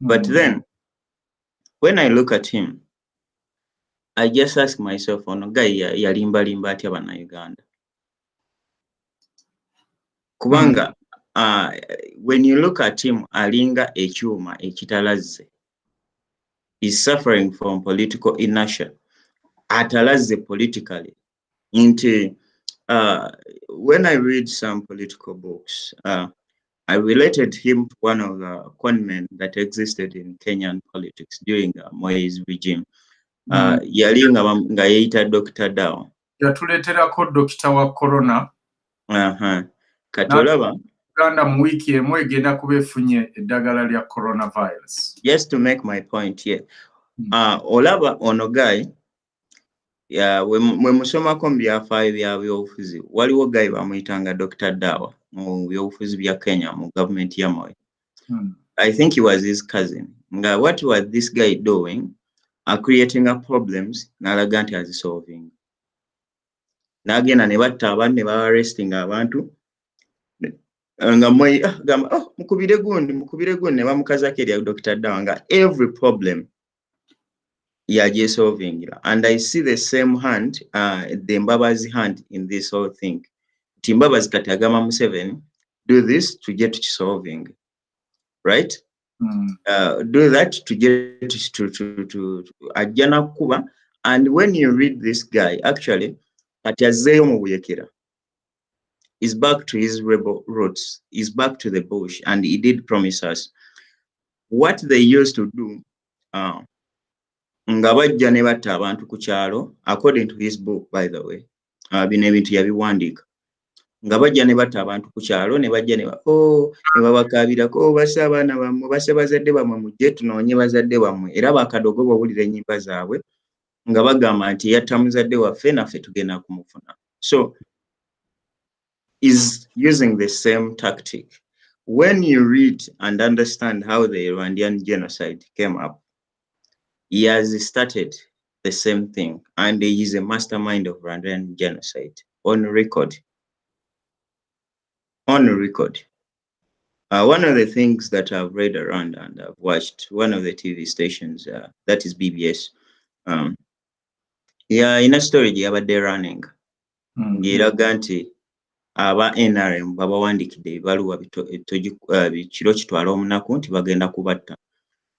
But then, when I look at him, I just ask myself, ono guy yalimba limba atya bana Uganda. Kubanga, when you look at him, alinga ekyuma ekitalaze. He's suffering from political inertia. Atalaze politically. Into when I read some political books, I related him to one of the conmen that existed in Kenyan politics during Moi's regime. Yali nga yeita Dr. Dawa. Yatuleterako Dr. wa corona. Kati olaba Uganda mu wiki emu egenda kuba efunye eddagala lya coronavirus. Just to make my point here. Olaba ono guy mwe musomako mu byafaayo bya byobufuzi waliwo guy bamuyitanga Dr. Dawa mu byobufuzi bya Kenya mu government ya Moi. I think he was his cousin. Nga what was this guy doing? Creating problems n'alaga nti azisolving. N'agenda ne batta abantu ne ba-arresting abantu nga Moi gamba mukubire gundi ne bamukazako erya Dr. Dawa nga every problem yaje solving. And I see the same hand, the Mbabazi hand in this whole thing. Timbabazi kati agamba Museveni, do this to get to solving, right? Do that to get to ajana kuba. And when you read this guy, actually, kati azeyo mu buyekera, is back to his rebel roots, is back to the bush, and he did promise us what they used to do. Nga bajja ne batta abantu ku kyalo, according to his book, by the way, bino ebintu yabiwandiika. Nga bajja ne batta abantu ku kyalo ne bajja ne babakaabirako bassa abaana bammwe, basse bazadde bammwe mujje tunoonye bazadde bammwe, era bakadogo bawulira ennyimba zaabwe nga bagamba nti yatta muzadde waffe naffe tugenda kumufuna. So is using the same tactic. When you read and understand how the Rwandan genocide came up, he has started the same thing, and he is a mastermind of Rwandan genocide on record. On record. One of the things that I've read around and I've watched one of the TV stations, that is BBS. In a story yabadde running. Ngiraga nti aba NRM babawandikidde ebibaluwa kiro kitwala omunaku nti bagenda kubatta.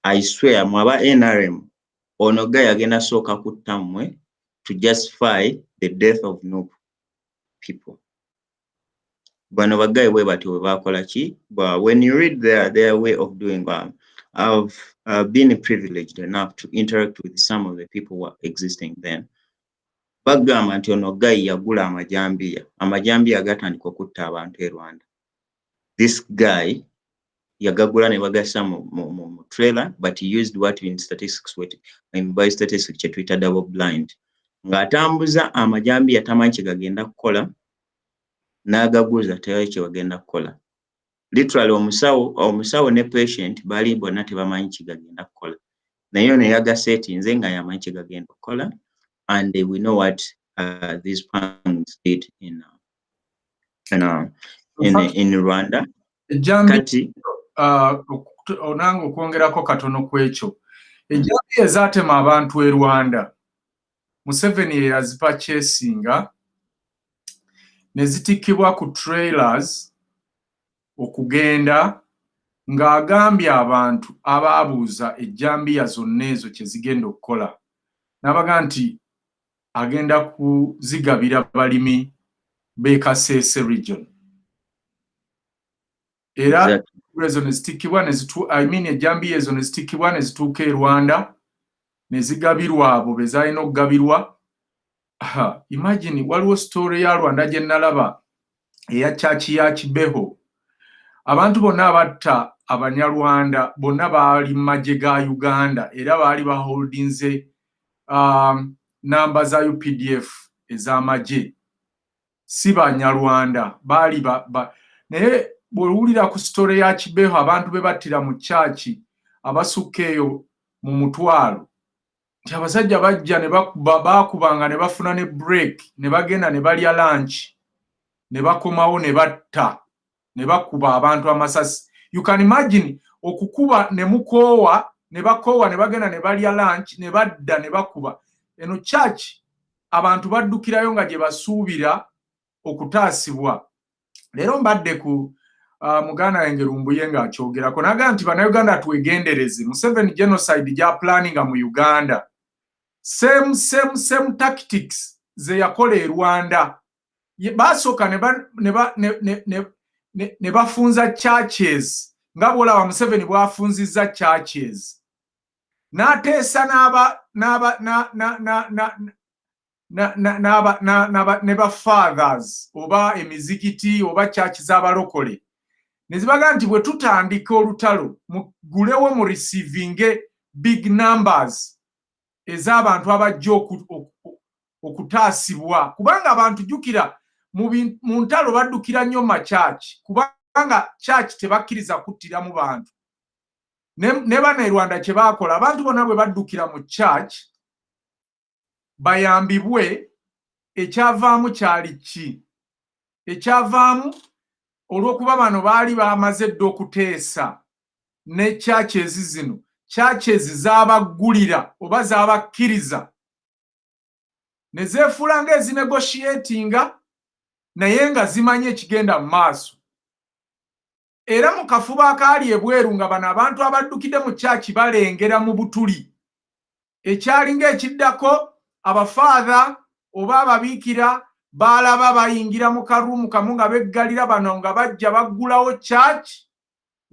I swear mu aba NRM ono guy agenda sooka kutta mmwe to justify the death of no people. Bano bagayi bwe batyo bwe bakola ki? But when you read their way of doing, I've been privileged enough to interact with some of the people who were existing then. Bagamba nti ono guy yagula amajambiya gatandika okutta abantu e Rwanda. This guy yagagula ne bagassa mu trailer, but he used what in statistics, by statistics kye tuyita double blind. Ng'atambuza amajambiya tamanyi kye gagenda kukola, n'agaguza tebayi kye bagenda kukola. Literally omusawo ne patient bali bonna tebamanyi kye gagenda kukola. Naye ono yagasetinze nga yamanyi kye gagenda kukola. And we know what these punks did in Rwanda. Kati onanga okwongerako katono kwekyo. Ejambiya ezaatema abantu e Rwanda, Museveni yazipa kyesinga ne zitikkibwa ku trailers okugenda ng'agambye abantu abaabuuza ejjambiya zonna ezo kye zigenda okukola. N'abaga nti agenda kuzigabira balimi b'e Kasese region. Era ezo ne zitikkibwa ejjambiya ezo ne zitikkibwa ne zituuka e Rwanda ne zigabirwa abo be zaalina okugabirwa Imagine waliwo story ya Rwanda gye nalaba eya church ya Kibeho. Abantu bonna abatta Abanyarwanda bonna baali mu magye ga Uganda era baali baholdinze namba za UPDF ez'amagye. Si Banyarwanda baali naye bw'owulira ku story ya Kibeho abantu be battira mu church abasukka eyo mu mutwalo. Nti abasajja bajja ne baakubanga ne bafuna ne break ne bagenda ne balya lunch ne bakomawo ne batta ne bakuba abantu amasasi. You can imagine okukuba ne mukoowa ne bakoowa ne bagenda ne balya lunch ne badda ne bakuba. Eno church abantu baddukirayo nga gye basuubira okutaasibwa. Leero mbadde ku muganda wange Lumbuye ng'akyogerako naga nti Bannayuganda twegendereze. Museveni genocide gya planninga mu Uganda. Same tactics ze yakola e Rwanda. Basooka ne bafunza churches nga bw'olaba Museveni bw'afunzizza churches. N'ateesa ne ba fathers oba emizikiti oba church z'abalokole. Ne zibaga nti bwe tutandika olutalo mugulewo mu receiving big numbers ez'abantu abajja okutaasibwa. Kubanga abantu jjukira mu ntalo baddukira nnyo machachi kubanga church tebakkiriza kuttira mu bantu. Ne Bannayuganda kye baakola abantu bonna bwe baddukira mu church bayambibwe. Ekyavaamu kyali ki? Ekyavaamu olw'okuba bano baali bamaze dda okuteesa ne churches zino, churches z'abaggulira oba z'abakkiriza ne zeefuula ng'ezinegotiatinga naye nga zimanye ekigenda mu maaso. Era mu kafuba akaali ebweru nga bano abantu abaddukidde mu church balengera mu butuli. Ekyali ng'ekiddako abafaatha oba ababiikira baalaba bayingira mu karuumu kamu nga beggalira bano nga bajja baggulawo church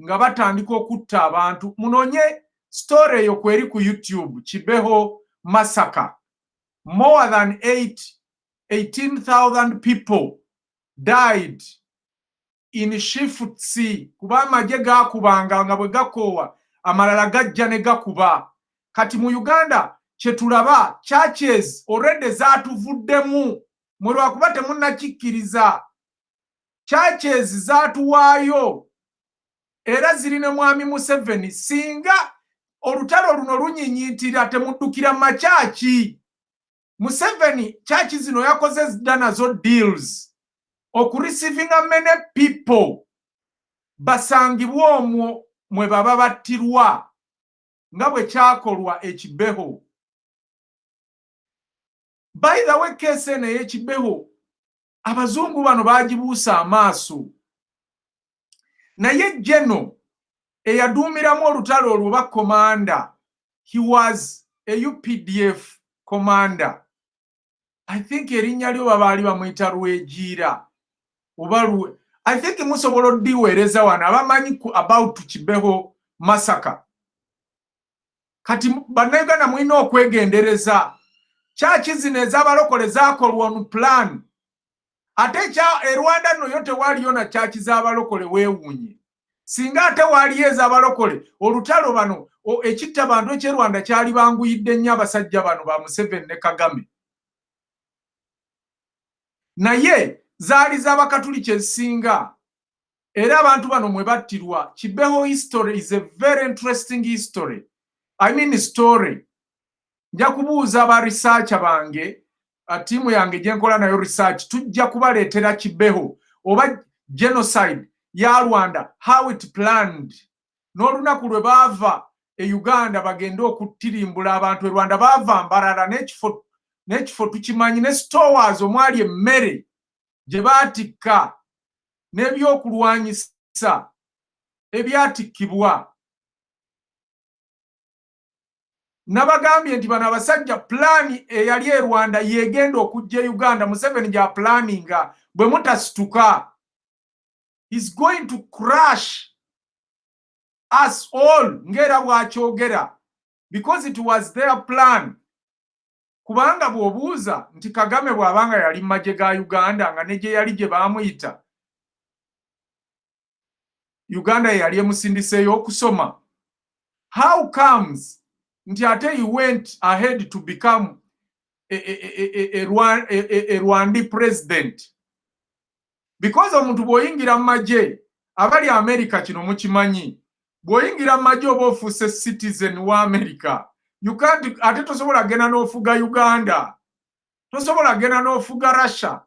nga batandika okutta abantu. Munonye story eyo kweri ku YouTube, Kibeho massacre. More than 18,000 people died in Shift C. Kuba amagye gaakubanga nga bwe gakoowa amalala gajja ne gakuba. Kati mu Uganda kye tulaba churches already zaatuvuddemu mwe lwakuba temunnakikkiriza. Churches zaatuwaayo era ziri ne mwami Museveni. Singa olutalo luno lunyinyiitira temuddukira machachi. Museveni church zino yakoze zidda nazo deals okureceiving many people basangibwe omwo mwe baba battirwa nga bwe kyakolwa e Kibeho. By the way, case eno y'e Kibeho abazungu bano baagibuusa amaaso. Naye General eyaduumiramu olutalo olwo ba commander, he was a UPDF commander. I think erinnya lyo babaali bamuyita Rwegiira oba I think musobola oddiweereza wano abamanyi about Kibeho massacre. Kati Bannayuganda mulina okwegendereza. Church zino ez'abalokole zaakolwa on plan. Ate e Rwanda nno yo tewaaliyo na church z'abalokole weewuunye. Singa ate waaliyo ez'abalokole olutalo bano ekitta bantu eky'e Rwanda kyali banguyidde nnyo abasajja bano ba Museveni ne Kagame. Naye zaali z'Abakatuliki ezisinga. Era abantu bano mwe battirwa. Kibeho history is a very interesting history. I mean story. Nja kubuuza aba researcher bange, tiimu yange gye nkola nayo research, tujja kubaleetera Kibeho oba genocide ya Rwanda, how it planned. N'olunaku lwe baava e Uganda bagende okuttirimbula abantu e Rwanda baava Mbarara n'ekifo tukimanyi ne stores omwali emmere gye baatikka n'ebyokulwanyisa ebyatikkibwa. Nabagambye nti bano abasajja plani eyali e Rwanda yegenda okujja e Uganda. Museveni gya planninga bwe mutasituka. He's going to crush us all ngera bw'akyogera because it was their plan. kubanga bw'obuuza nti Kagame bw'abanga yali mu magye ga Uganda nga ne gye yali gye baamuyita Uganda yali emusindiseeyo okusoma. How comes nti ate he went ahead to become a Rwandi president? Because omuntu bw'oyingira mu magye abali America kino mukimanyi, bw'oyingira mu magye oba ofuuse citizen wa America, you can't ate tosobola genda n'ofuga Uganda, tosobola genda n'ofuga Russia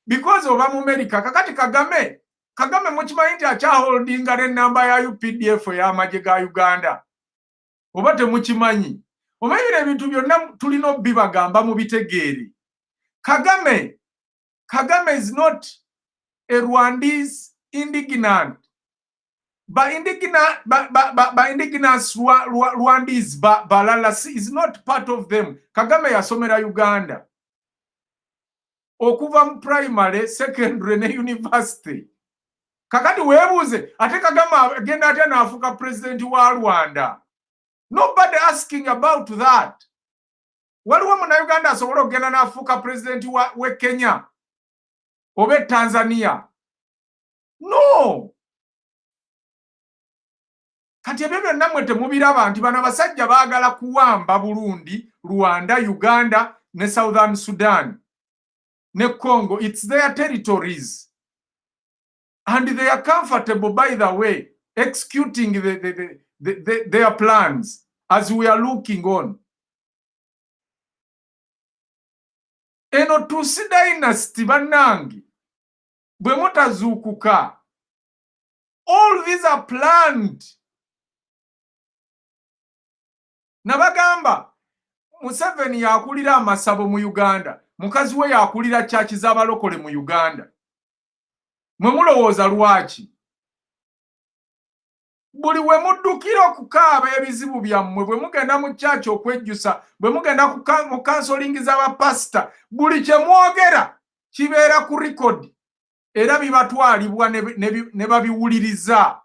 because oba mu America. Kakati Kagame mukimanyi nti akyaholdinga n'ennamba ya UPDF y'amagye ga Uganda, oba temukimanyi? Omanyi ebintu byonna tulina obbibagamba mu bitegeere. Kagame is not a Rwandese indignant. Ba indignant Rwandese balala is not part of them. Kagame yasomera Uganda okuva mu primary, secondary ne university. Kakati weebuuze ate Kagame agenda atya n'afuuka president wa Rwanda? Nobody asking about that. Waliwo muna Uganda asobola okugenda n'afuuka president we Kenya oba Tanzania? No. Kati ebyo byonna mmwe temubiraba nti bano abasajja baagala kuwamba Burundi, Rwanda, Uganda ne Southern Sudan ne Congo. It's their territories. And they are comfortable, by the way, executing their plans as we are looking on. Eno Tutsi dynasty bannange bwe mutazuukuka, all these are planned. Nabagamba Museveni yakulira amasabo mu Uganda, mukazi we yakulira church z'abalokole mu Uganda. Mwe mulowooza lwaki? Buli we muddukira okukaaba ebizibu byammwe, bwe mugenda mu church okwejjusa, bwe mugenda mu counseling z'abapasita, buli kye mwogera kibeera ku record era bibatwalibwa ne babiwuliriza.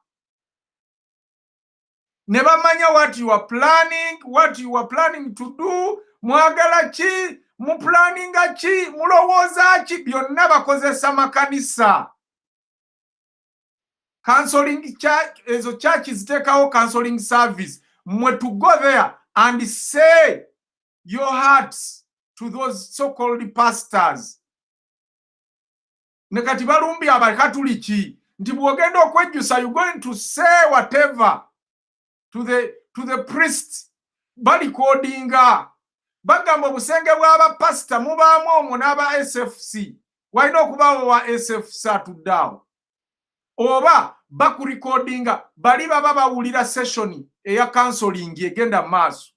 Ne bamanya what you are planning to do, mwagala ki, mu planninga ki, mulowooza ki, byonna bakozesa makanisa. Counseling church, ezo churches zitekawo counseling service. Mwe to go there and say your hearts to those so-called pastors. Nekati balumbi abakatuliki nti bwogenda okwejjusa, you going to say whatever to the priests. Bali kodinga bagamba obusenge bw'abapasita mubaamu omwo n'aba SFC. Walina okubaawo wa SFC atuddeawo. Oba bakurikodinga bali baba bawulira session eya counseling egenda maaso.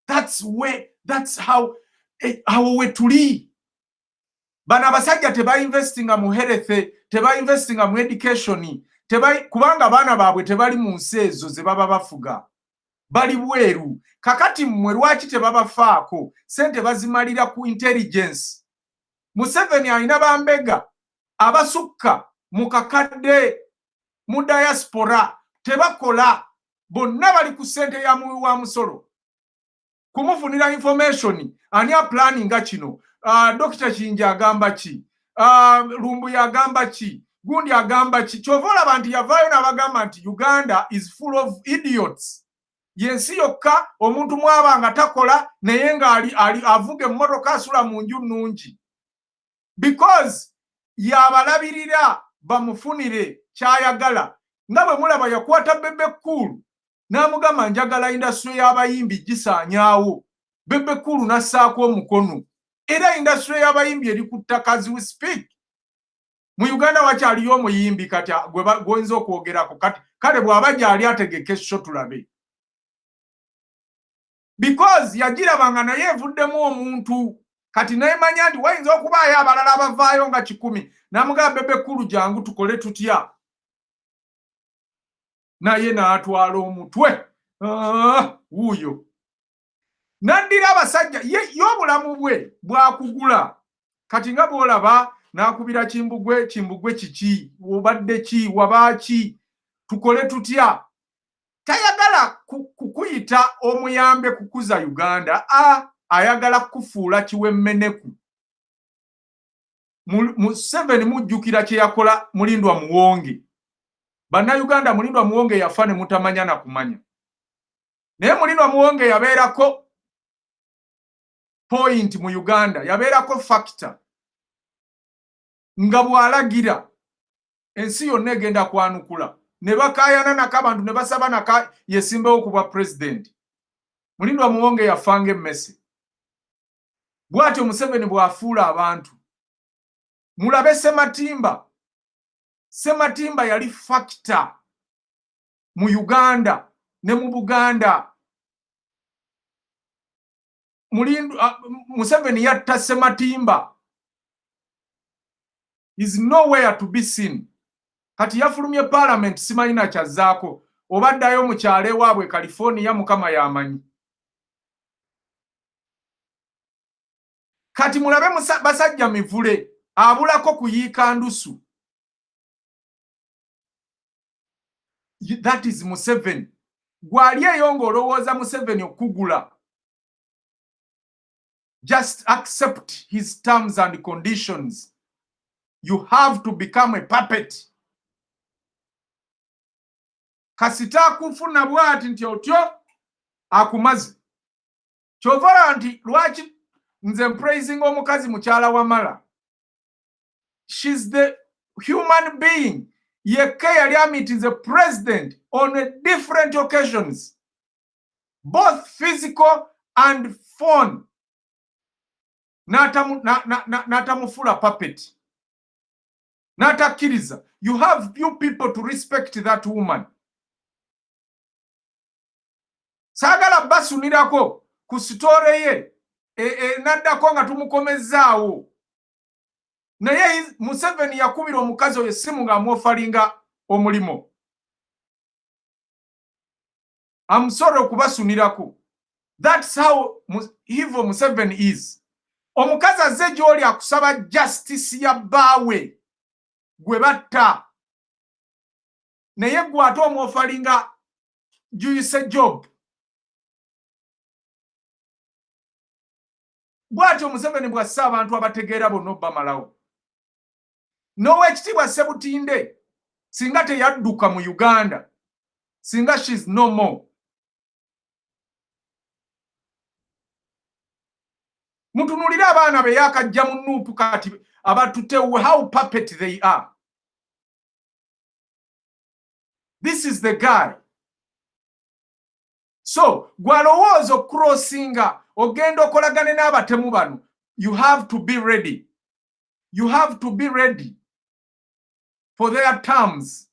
That's how we tuli. Bana abasajja teba investinga mu health, teba investinga mu education, kubanga baana baabwe tebali mu nsi ezo ze baba bafuga. Bali bweru. Kakati mmwe lwaki tebabafaako? Sente bazimalira ku intelligence. Museveni alina bambega abasukka mu kakadde mu diaspora tebakola, bonna bali ku sente ya muwi wa musolo kumufunira information. Ani a planninga kino? Dr. Kinja agamba ki? Lumbu yagamba ki? Gundi agamba ki? Kyovola bantu yavaayo n'abagamba nti Uganda is full of idiots. Yensi yokka omuntu mwabanga takola naye nga ali avuga emmotoka asula mu nju nnungi. Because yabalabirira bamufunire kyayagala. Nga bwe mulaba yakwata Bebe Cool n'amugamba njagala industry y'abayimbi gisaanyaawo. Bebe Cool n'assaako omukono. Era industry y'abayimbi eri ku ttaka as we speak. Mu Uganda wakyaliyo omuyimbi kati gwenza okwogerako, kale bw'aba gyali ategeke esso tulabe. Because yagirabanga naye evuddemu omuntu. Kati naye manya nti wayinza okubaayo abalala abavaayo nga 100 n'amugamba Bebe Cool jangu tukole tutya. Naye n'atwala omutwe. Wuuyo. Naddira abasajja y'obulamu bwe bwakugula. Kati nga bw'olaba n'akubira Kimbugwe kiki, obadde ki, wabaaki, tukole tutya. Tayagala kukuyita omuyambe kukuza Uganda. ayagala kufuula kiwemmeneku. Museveni mujjukira kye yakola Mulindwa Muwonge. Bannayuganda Mulindwa Muwonge yafa ne mutamanya na kumanya. Naye Mulindwa Muwonge yabeerako point mu Uganda, yabeerako factor. Nga bw'alagira ensi yonna egenda kwanukula. Ne bakaayana nako abantu ne basaba naka yesimbewo kuba president. Mulindwa Muwonge yafanga emmese. Bw'atyo Museveni bw'afuula abantu. Mulabe Sematimba. Sematimba yali factor mu Uganda ne mu Buganda. Museveni yatta Sematimba. Is nowhere to be seen. Kati yafulumye parliament simayina kyazzaako. Obaddayo mu kyalo waabwe California mukama yamanyi. Kati mulabe basajja mivule abulako kuyiika ndusu. That is Museveni. Gwali eyo ng'olowooza Museveni okugula. Just accept his terms and conditions. You have to become a puppet. Kasita kufuna bwati nti otyo akumazi. Chovala nti lwaki nze praising omukazi mukyala wa Mala. She's the human being. Yeke yali ameeting the president on different occasions. Both physical and phone. Natamufula puppet. Natakiriza. You have few people to respect that woman. Sagala basunirako ku story ye naddako nga tumukomezaawo. Naye Museveni yakubira omukazi oyo essimu ng'amwofalinga omulimo. I'm sorry okubasunirako. That's how evil Museveni is. Omukazi azze gy'oli akusaba justice ya bbaawe gwe batta. Naye gwe ate omwofalinga Juyise Job. Bw'atyo Museveni bw'assa abantu abategeera bonna obbamalawo. N'owekitiibwa Ssebutinde singa teyadduka mu Uganda, singa she's no more. Mutunulire abaana be yakajja mu Nuupu kati abatutte how puppet they are. This is the guy. So, gwalowooza okrossinga ogenda okolagane n'abatemu bano. You have to be ready. You have to be ready for their terms.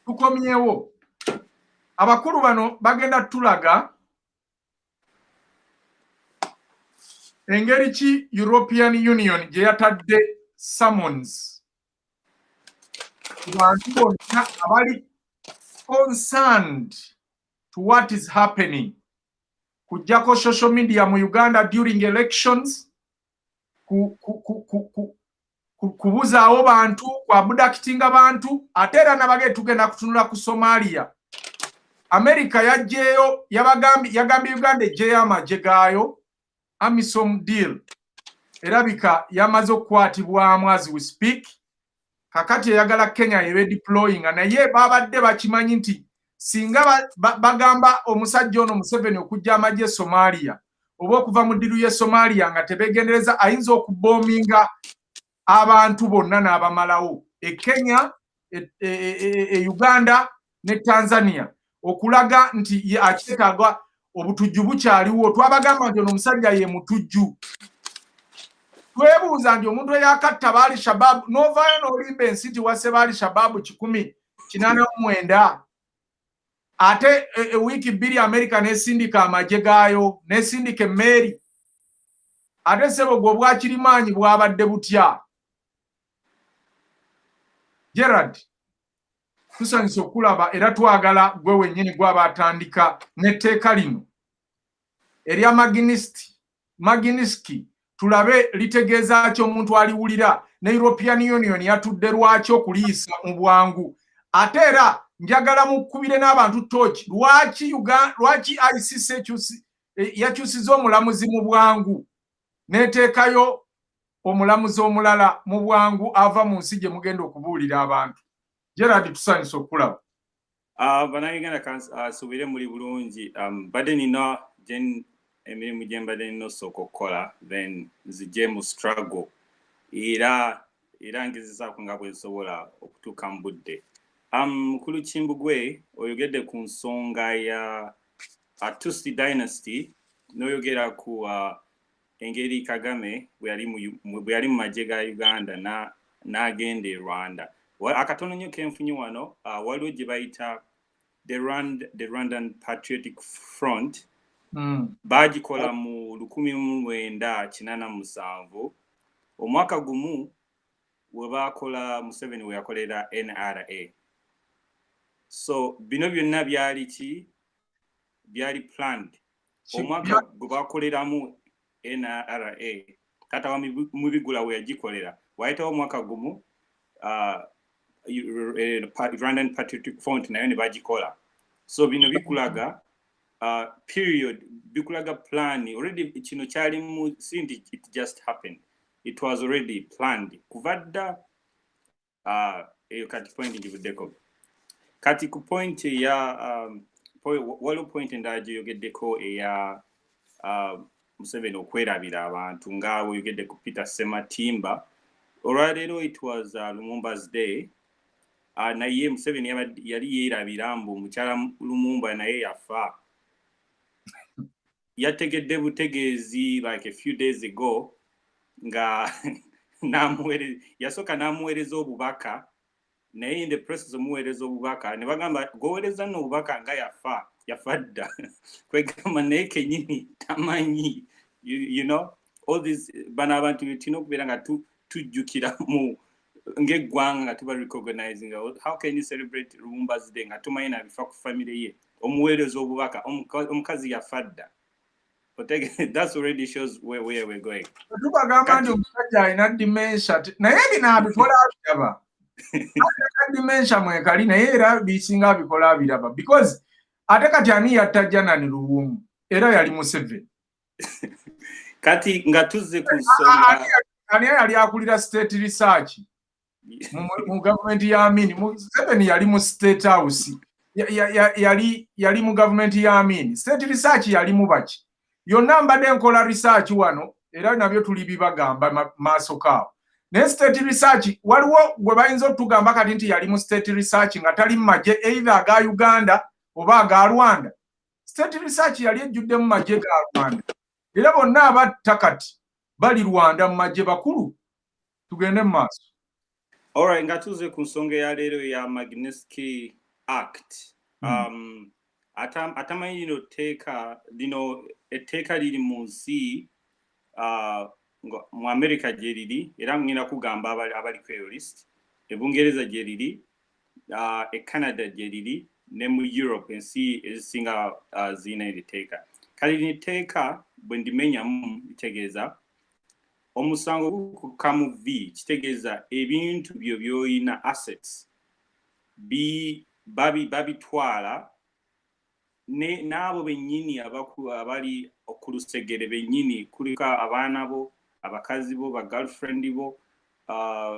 Tukomyewo. Abakulu bano bagenda tulaga engeri ki European Union gye yatadde summons. Abantu bonna abali concerned to what is happening. Kujjako social media mu Uganda during elections, kubuzaawo bantu, kwabudactinga bantu, ate era nabage tugenda kutunula ku Somalia. America yagyeyo yagambye Uganda ejjeyo amagye gaayo, AMISOM deal. Erabika yamaze okukwatibwamu as we speak. Kakati eyagala Kenya ebe deploying, naye babadde bakimanyi nti singa bagamba omusajja ono Museveni okujja amagye Somalia oba okuva mu ddiru ye Somalia nga tebegendereza ayinza okuboominga abantu bonna n'abamalawo Kenya, Uganda ne Tanzania okulaga nti ye akitaaga obutujju bukyaliwo. Twabagamba nti ono omusajja ye mutujju. Twebuuza nti omuntu eyakatta baali Shabab n'ovaayo n'olimba ensi nti wasse baali Shabab 189. Ate wiiki 2 America n'esindika amagye gaayo, n'esindika emmeeri. Ate ssebo gwe obwakirimaanyi bwabadde butya. Gerard, tusanyusa okulaba era twagala gwe wennyini gwaba atandika n'etteeka lino erya Magnitsky tulabe litegeeza kyo omuntu aliwulira ne European Union yatudde lwaki okuliisa mu bwangu. Ate era njagala mukubire n'abantu toki lwaki ICC yakyusiza omulamuzi mu bwangu neteekayo omulamuzi omulala mu bwangu ava mu nsi gye mugenda okubuulira abantu. Gerard tusanyusa okulaba. Bannayuganda asuubire muli bulungi. Badde nina emirimu gye mbadde nina osooka okukola then nzije mu struggle era ngezezaako nga bwe nsobola okutuuka mu budde. Mukulu Kimbugwe oyogedde ku nsonga ya Tutsi dynasty n'oyogera ku engeri Kagame bwe yali mu magye ga Uganda n'agenda e Rwanda. Akatono nnyo kenfunye wano waliwo gye bayita the Rwandan Patriotic Front. Bagikola mu 1987 omwaka gumu we bakola Museveni we yakolera NRA. So bino byonna byali planned. Omwaka gwe bakoleramu NRA kata wa mubigula we yagikolera wayitawo omwaka gumu Rwandan Patriotic Front nayo ne bagikola. So bino bikulaga period bikulaga plan already kino kyali mu sindi it just happened. It was already planned. Kuvadda eyo kati point ngivuddeko. Kati ku point ya waliwo point endaje yogeddeko eya Museveni okwerabira abantu nga oyogedde ku Peter Sematimba. Olwaleero it was Lumumba's day. Naye Museveni yali yeerabira mbu mukyala Lumumba naye yafa. Yategedde butegeezi like a few days ago nga yasooka n'amuweereza obubaka naye in the process omuweereza obubaka ne bagamba goweereza nno obubaka nga yafa dda kwegamba naye kenyini tamanyi you know all this bano abantu betina okubeera nga tujjukira mu ng'eggwanga nga tuba recognizing how can you celebrate Lumumba's day nga tumanyi nabifa ku family ye omuweereza obubaka omukazi yafa dda. That already shows where we're going. Tubagamba nti omusajja alina dementia naye bino abikola abiraba. Dementia mwekali naye era bisinga abikola abiraba because ate kati ani yattajjana ne Luwumba era yali Museveni. Kati nga tuzze ku nsonga ani yali akulira state research mu government ya Amin. Museveni yali mu state house yali mu government ya Amin. State research yali mu baki yonna mbadde nkola research wano era nabyo tuli bibagamba maaso kaawo. Ne state research waliwo gwe bayinza otugamba kati nti yali mu state research nga tali mu magye either aga Uganda oba aga Rwanda. State research yali ejjudde mu magye ga Rwanda era bonna abatta kati bali Rwanda mu magye bakulu. Tugende mu maaso. Alright, nga tuze ku nsonga ya leero ya Magnitsky Act. Atamanyi lino lino etteeka liri mu nsi mu America gye liri era ngenda kugamba abali creolist Ebungereza gye liri Canada gye liri ne mu Europe ensi ezisinga zirina eri tteeka. Kali lino etteeka bwe ndimenyamu litegeeza omusango gukukamu v kitegeeza ebintu byo by'olina assets babitwala n'abo bennyini abali okulusegere bennyini kuliko abaana bo abakazi bo ba girlfriend bo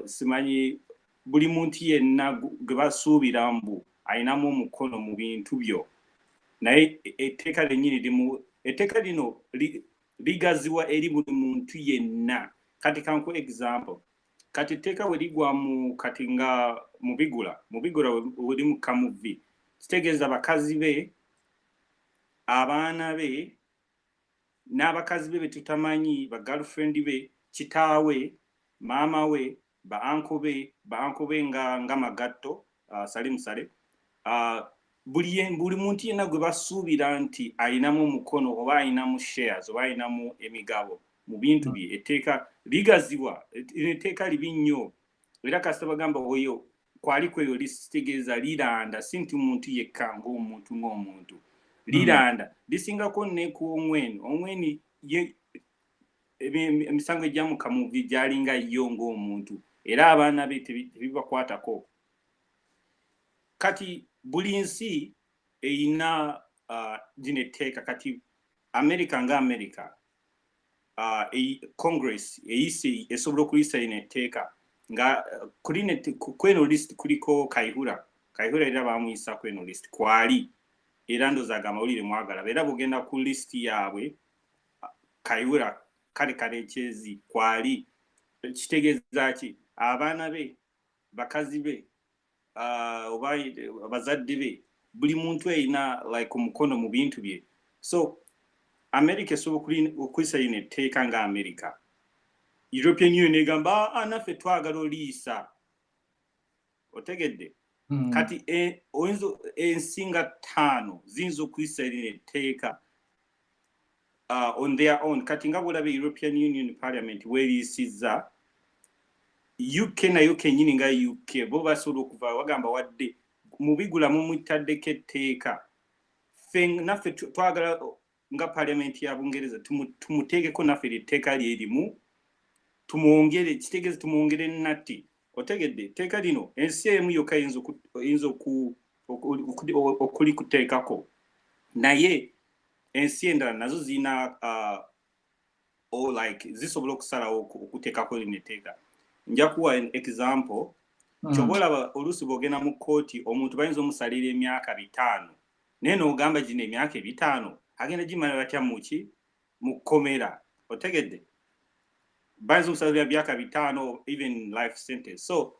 simanyi buli muntu yenna gwe basuubira mbu ayinamu omukono mu bintu byo naye etteeka lennyini etteeka lino ligaziwa eri buli muntu yenna. Kati kanku example kati etteeka we ligwa mu kati nga mubigula weli mu kamuvi kitegeeza bakazi be abaana be n'abakazi be tutamanyi ba girlfriend be kitaawe maama we ba anko be nga magatto sale buli muntu yenna gwe basuubira nti ayinamu omukono oba ayinamu shares oba ayinamu emigabo mu bintu bye etteeka ligaziwa. Etteeka libi nnyo era kasita bagamba oyo kwali kweyo lisitegeeza liranda si nti muntu yekka ng'omuntu liranda lisingako ne ku omweni emisango ejjamuka mu gyalinga yo ng'omuntu era abaana be tebibakwatako. Kati buli nsi eyina gino etteeka. Kati America nga America Congress eyise esobola okuyisa ino etteeka nga kweno list kuliko Kayihura era bamuyisa kweno list kwali era ndoza amawulire mwagala era bugenda ku list yaabwe Kayihura kale ekyezi kwali kitegeeza ki abaana be bakazi be oba abazadde be buli muntu eyina like omukono mu bintu bye. So America esobola okuyisa ino etteeka nga America. European Union egamba naffe twagala oliisa. Otegedde? Kati oyinza ensinga 5 ziyinza okuyisa ino etteeka on their own. Kati nga bwolaba European Union Parliament weeriisizza UK nayo kennyini nga UK bo basobola okuva bagamba wadde mubigula mumutaddeko etteeka ffe naffe twagala nga Parliament ya Bungereza tumuteekeko naffe etteeka lyerimu tumwongere kitegeeza tumwongere natti. Otegedde etteeka lino ensi emu yokka yinza okuli kuteekako naye ensi endala nazo zina like zisobola okusalawo okuteekako lino etteeka. Nja kuwa an example. Kyobola oluusi bw'ogenda mu kkooti omuntu bayinza omusalira emyaka 5 naye n'ogamba gino emyaka 5 agenda gimala batya muki mu kkomera. Otegedde bayinza omusalira emyaka 5 even life sentence. So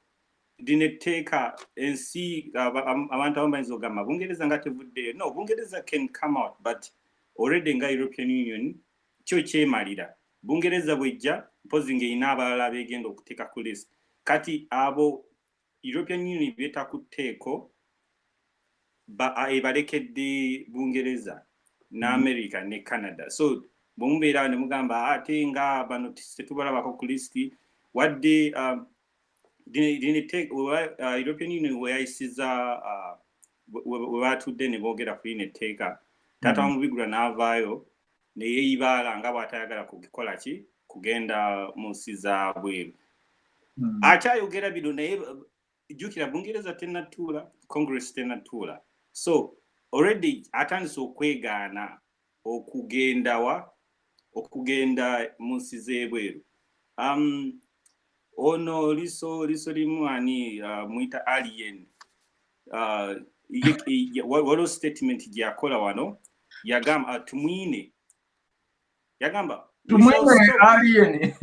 dino etteeka ensi abantu abamu bayinza ogamba Bungereza nga tevuddeyo. No, Bungereza can come out but already nga European Union kyo kyemalira. Bungereza bwejja mpozi ng'erina abalala begenda okuteeka ku list. Kati abo European Union beeta ku tteeko ebalekedde Bungereza ne America ne Canada. So bw'omubeera ne mugamba ate nga bano tetubalabako ku listi wadde European Union weyayisiza we batudde ne boogera ku lino etteeka taata wamubigula n'avaayo ne yeeyibaala nga bw'atayagala kugikola ki kugenda mu nsi za bweru. Akyayogera bino naye jjukira Bungereza tennatuula, Congress tennatuula. So already atandise okwegaana okugenda mu nsi z'ebweru. Ono liso limu ani muyita alien waliwo statement gye yakola wano yagamba tumwine yagamba alien.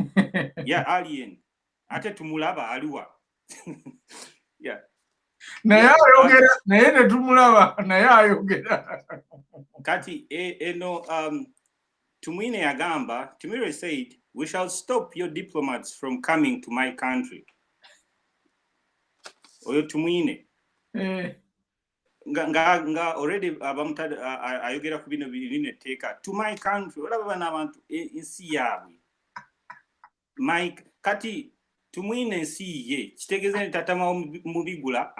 Yeah, alien ate tumulaba aliwa. Yeah. Naye ayogera naye ne tumulaba naye ayogera. Kati eno tumwine yagamba Tumire said we shall stop your diplomats from coming to my country. Oyo tumwine nga already abamutada ayogera ku bino bino etteeka to my country olaba bana abantu ensi yaabwe Mike kati tumwine ensi ye kitegeeza tatama mubigula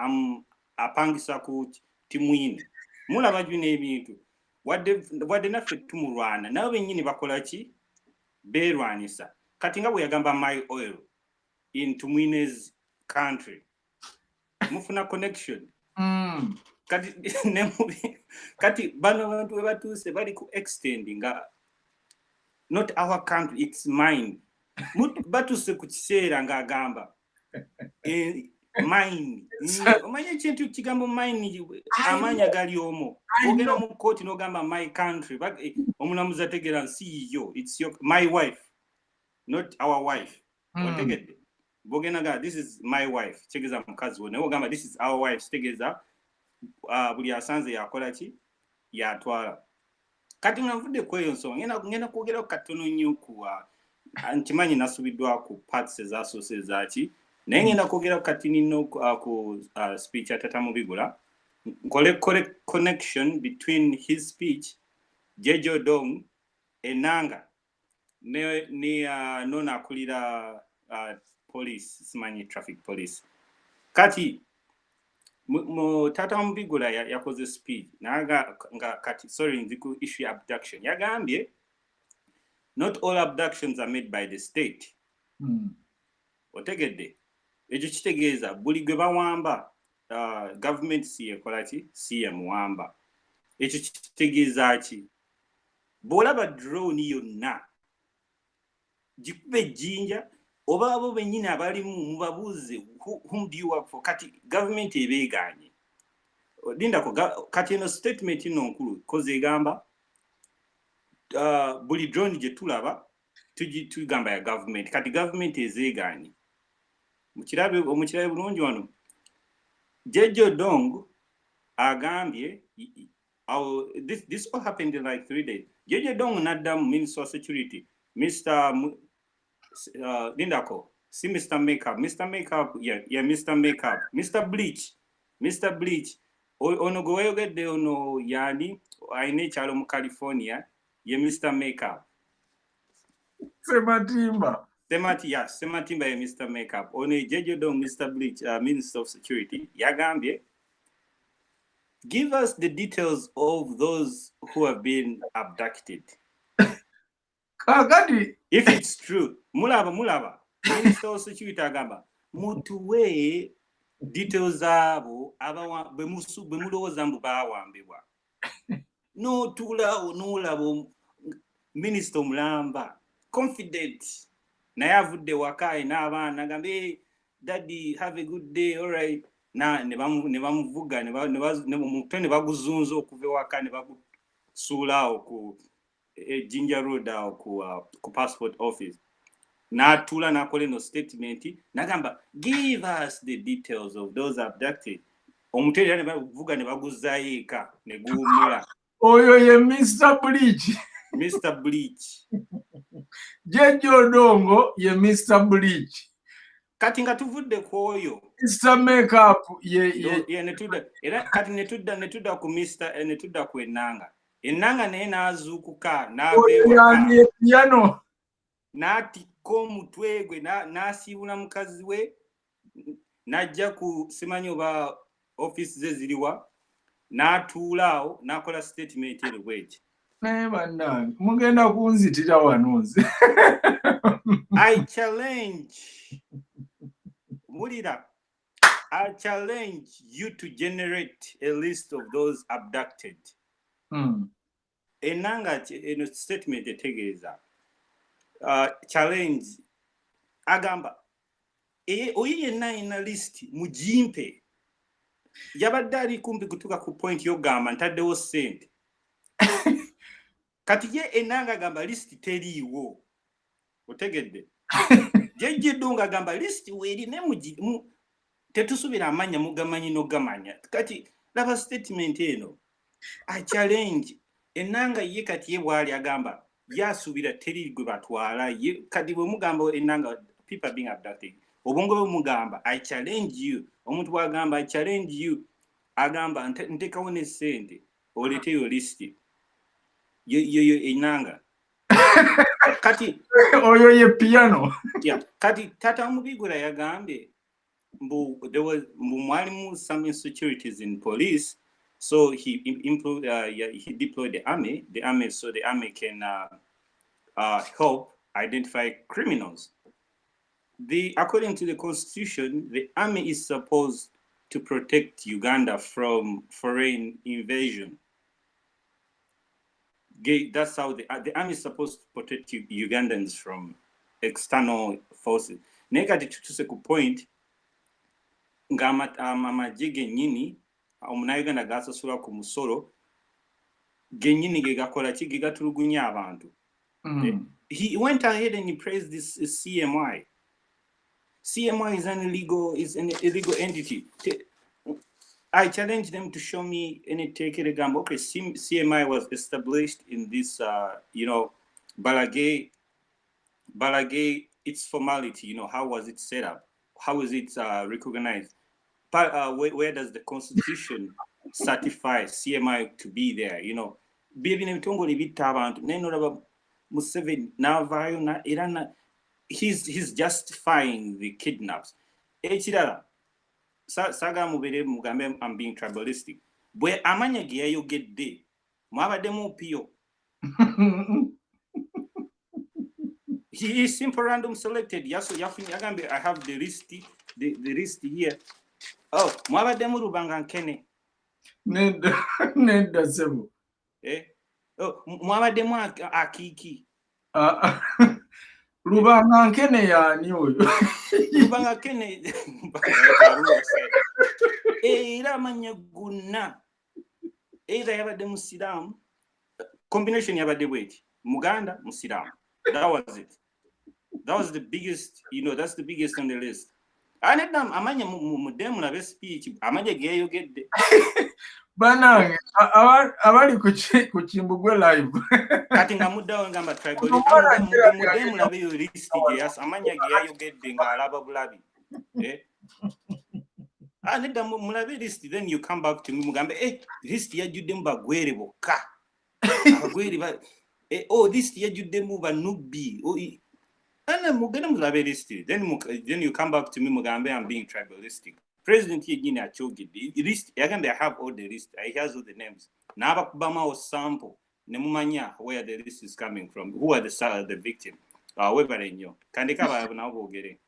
apangisa ku timwine mulaba bino ebintu wadde naffe tumulwana nabo bennyini bakola ki beerwanisa kati nga bwe yagamba my oil in tumwine's country mufuna connection. Kati bano abantu we batuuse bali ku extending not our country, it's mine. Batuuse ku kiseera ng'agamba mine. Omanye ekintu kigambo mine amaanya gali omwo. Ogenda mu kkooti n'ogamba my country. Omulamuzi ategeera nsi yo. It's my wife, not our wife. Otegedde. Bogenda this is my wife. Kitegeeza mukazi wo. Naye ogamba this is our wife. Kitegeeza buli asanze yakola ki yatwala. Kati nga nvudde ku eyo nsonga ngenda kwogera katono nnyo ku nkimanyi nasubiddwa ku parts ezasoose zaaki naye ngenda kwogera kati nino ku speech ya Tata Mubigula nkole connection between his speech Jejo Dong enanga ne nona akulira police simanyi traffic police kati Tata Mubigula yakoze speech naga nga kati sorry nziku issue abduction yagambye not all abductions are made by the state. Otegedde ekyo kitegeeza buli gwe bawamba government si ekola ki si yamuwamba. Ekyo kitegeeza ki bw'olaba drone yonna gikube ejjinja oba abo bennyini abalimu mubabuuze whom do you work for kati government ebeegaanye. Lindako kati eno statement ino nkulu koze egamba buli drone gye tulaba tugamba ya government kati government ezeegaanye. Mukirabe bulungi wano Jeje Odong agambye this all happened in like 3 days. Jeje Odong n'addamu Minister of Security Mr. Lindako si Mr. Makeup yeah Mr. Makeup Mr. Bleach ono gwe wayogedde ono yani ayina ekyalo mu California ye Mr. Makeup Sematimba ye Mr. Makeup ono Jeje Odong Mr. Bleach Minister of Security yagambye give us the details of those who have been abducted. If it's true, mulaba. Minister of Security agamba mutuwe details abo bemulowoza mbu bawambibwa. No tulabo Minister mulamba confident naye avudde wakaye n'abaana agambe daddy have a good day all right na ne bamuvuga ne baguzunza okuva ewaka ne bagusuulaawo ku Jinja Road ku passport office n'atuula n'akola eno statement n'agamba give us the details of those abducted. Omutwe era ne bavuga ne baguzaayo eka ne guwumula. Oyo ye Mr. Bleach. Mr. Bleach. Jeje Odongo ye Mr. Bleach. Kati nga tuvudde ku oyo Mr. Makeup ye netudda era kati netudda ku Mr. netudda ku Enanga naye n'azuukuka n'abeewaka piano n'atikka omutwe gwe n'asiibula mukazi we n'ajja ku simanyi oba office ze ziriwa n'atuulaawo n'akola statement ero bweki. Naye bannange mugenda kunzitira wano nze. I challenge Mulira, I challenge you to generate a list of those abducted. Enanga eno statement etegeeza challenge agamba oyo yenna ina list mujimpe yabadde ali kumpi kutuuka ku point yogamba ntaddewo ssente kati ye enanga agamba list teriiwo otegedde Jeje Odong agamba list weerine tetusubira amanya mugamanyi nogamanya kati laba statement eno I challenge enanga ye kati ye bwali agamba yasubira teri gwe batwala ye kati bwe mugamba enanga people being abducted obongo bwe mugamba I challenge you omuntu bwagamba I challenge you agamba ntekawo ne sente oleteyo list yo enanga kati oyo ye piano yeah kati tata Mubigura yagambye there was mwalimu some insecurities in police. So he deployed the army so the army can help identify criminals. According to the constitution, the army is supposed to protect Uganda from foreign invasion. That's how the army is supposed to protect Ugandans from external forces. Negati tutuse ku point ngama amagye gennyini omunauganda gasasula ku musolo gennyini ge gakola ki ge gatulugunya abantu. He went ahead and he praised this CMI. CMI is an illegal entity. I challenge them to show me any take it example. Okay, CMI was established in this Balagay, its formality, how was it set up? How is it recognized? Where does the constitution certify CMI to be there? Baby Nemtongoli bitabantu nenolaba Museveni navayo na irana he's justifying the kidnaps. Ekirala saga mubere mugambe I'm being tribalistic. Bwe amanya ge yayogedde mwabadde mu pio. He is simple random selected. Yaso yafunye agambe I have the list here. Oh, mwabadde mu Lubanga Nkene. Nedda sebo. Oh, mwabadde mu Akiki. Lubanga Nkene yani oyo. Lubanga Nkene. Era amanya gonna. Either yabadde Musiramu. Combination yabadde bweti. Muganda, Musiramu. That was it. That was the biggest, that's the biggest on the list. Anedam amanya mudemu na speech amanya geyogedde. Banange abali ku Kimbugwe live. Kati nga muddawo ngamba tribal mudemu na beyo list yes amanya geyogedde nga alaba bulabi. Anedam mulabe list, then you come back to me mugambe list yajudde mubagwere bokka. Abagwere ba list yajudde mubanubi. Then you come back to me mugambe I'm being tribalistic. President yegine achogedde list yagambe I have all the list. I has all the names. Naba kubama o sample nemumanya where the list is coming from. Who are the victim? Webale nnyo. Kandika ba nabo bogere.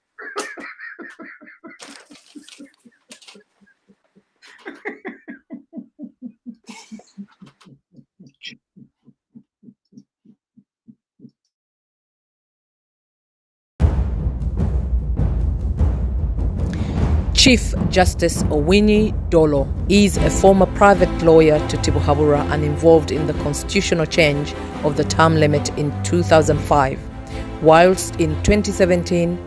Chief Justice Owinyi Dolo is a former private lawyer to Tibuhaburwa and involved in the constitutional change of the term limit in 2005. Whilst in 2017,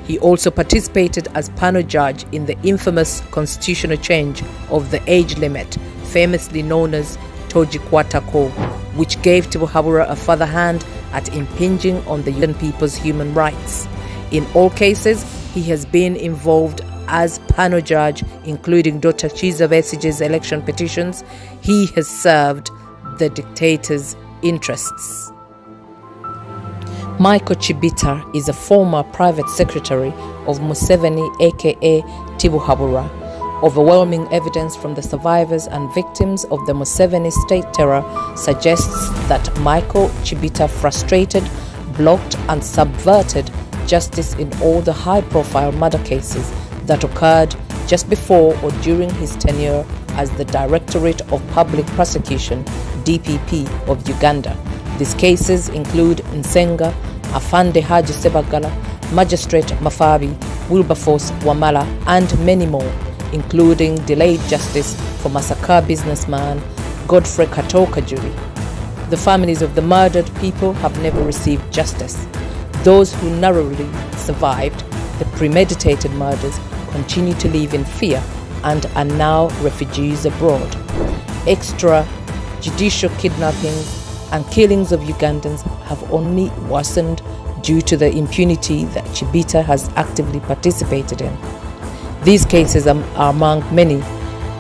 he also participated as panel judge in the infamous constitutional change of the age limit, famously known as Toji Kwatako, which gave Tibuhaburwa a further hand at impinging on the young people's human rights. In all cases, he has been involved as panel judge, including Dr. Chiza Besige's election petitions. He has served the dictator's interests. Michael Chibita is a former private secretary of Museveni aka Tibuhaburwa. Overwhelming evidence from the survivors and victims of the Museveni state terror suggests that Michael Chibita frustrated, blocked and subverted justice in all the high-profile murder cases that occurred just before or during his tenure as the Directorate of Public Prosecution, DPP of Uganda. These cases include Nsenga, Afande Haji Sebagala, Magistrate Mafabi, Wilberforce Wamala, and many more, including delayed justice for Masaka businessman Godfrey Katoka Jury. The families of the murdered people have never received justice. Those who narrowly survived the premeditated murders continue to live in fear and are now refugees abroad. Extrajudicial kidnappings and killings of Ugandans have only worsened due to the impunity that Chibita has actively participated in. These cases are among many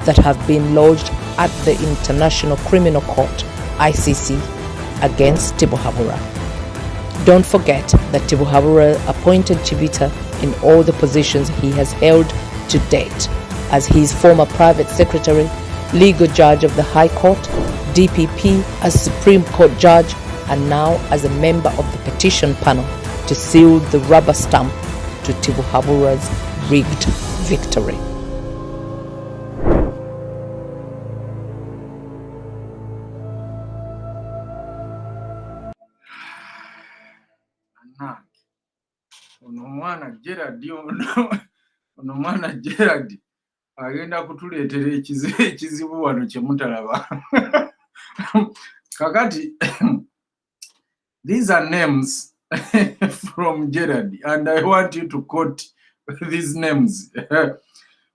that have been lodged at the International Criminal Court, ICC, against Tibuhaburwa. Don't forget that Tibuhaburwa appointed Chibita in all the positions he has held to date, as his former private secretary, legal judge of the High Court, DPP as Supreme Court judge, and now as a member of the petition panel to seal the rubber stamp to Tibuhaburwa's rigged victory. Ono mwana Gerard agenda kutuleetera ekizibu wano kye mutalaba. Kakati these are names from Gerard and I want you to quote these names.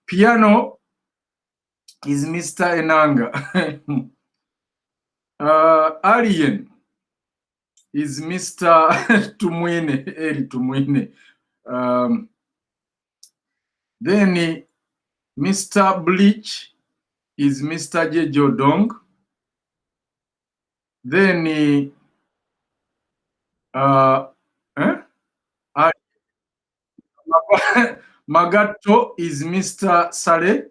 Piano is Mr. Enanga. Alien is Mr. Tumwine, Eri Tumwine. Then Mr. Bleach is Mr. Jejo Dong. Then Magato is Mr. Sale.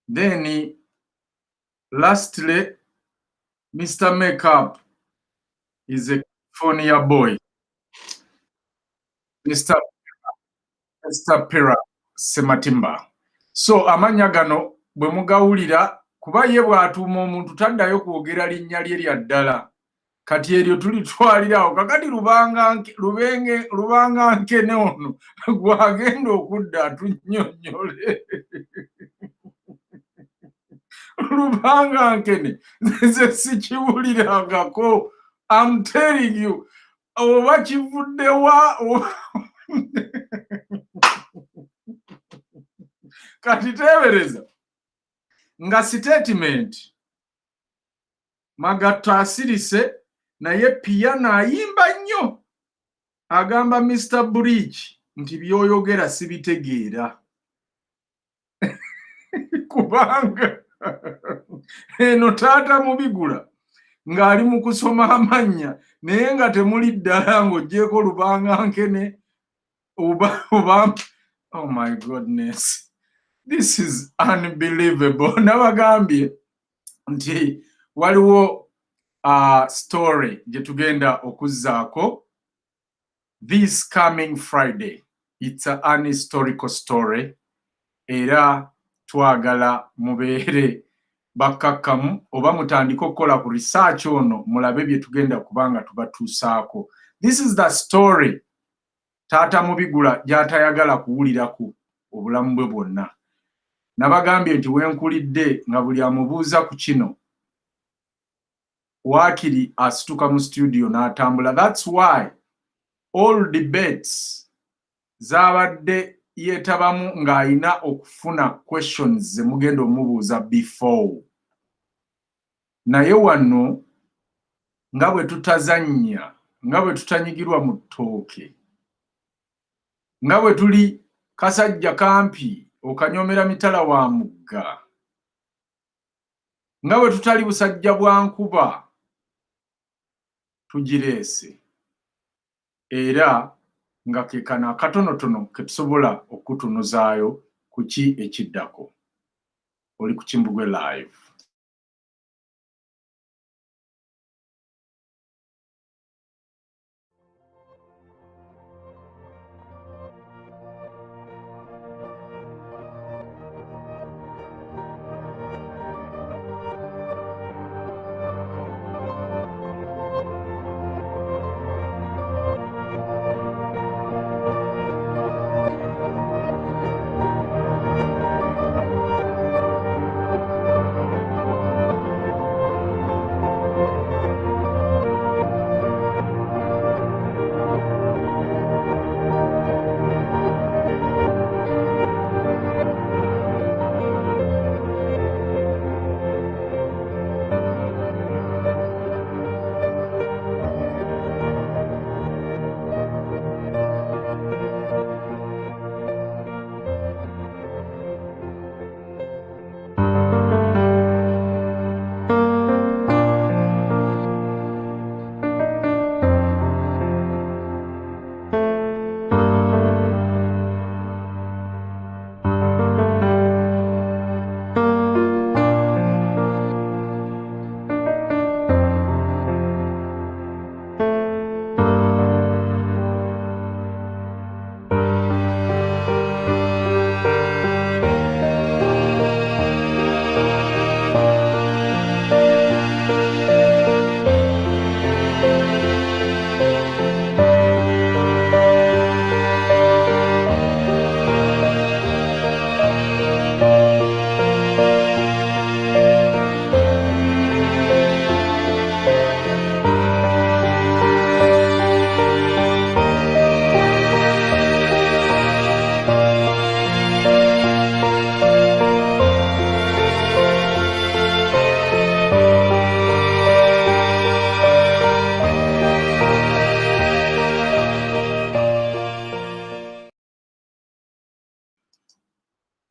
Then lastly, Mr. Makeup is a California boy. Mr. Pera Sematimba. So amanya gano bwe mugawulira kuba ye bw'atuuma omuntu taddayo kwogera linnya lye lya ddala. Kati eryo tulitwalirawo kakati lubanga nkene ono gwagenda okudda atunnyonnyole. Lubanga nkene nze sikiwulirangako. I'm telling you. Oba kivuddewa kati teebereza nga statement Magato asirise naye piano ayimba nnyo agamba Mr. Bridge nti byoyogera sibitegeera kubanga eno taata mubigula ng'ali mu kusoma amannya naye nga temuli ddala ng'oggyeko lubanga nkene oba oh my goodness, this is unbelievable. Nabagambye nti waliwo story gye tugenda okuzzaako this coming Friday. It's an historical story era twagala mubeere bakakkamu oba mutandika okukola ku research ono mulabe bye tugenda kubanga tubatuusaako. This is the story taata mubigula gy'atayagala kuwuliraku obulamu bwe bwonna. Nabagambye nti wenkulidde nga buli amubuuza ku kino waakiri asituka mu studio n'atambula. That's why all debates zaabadde yeetabamu ng'ayina okufuna questions ze mugenda omubuuza before. Naye wano nga bwe tutazannya, nga bwe tutanyigirwa mu ttooke, nga bwe tuli kasajja kampi okanyomera mitala wa mugga, nga bwe tutali busajja bwa nkuba, tugireese era nga ke kano akatonotono ke tusobola okutunuzaayo ku ki ekiddako. Oli ku Kimbugwe Live.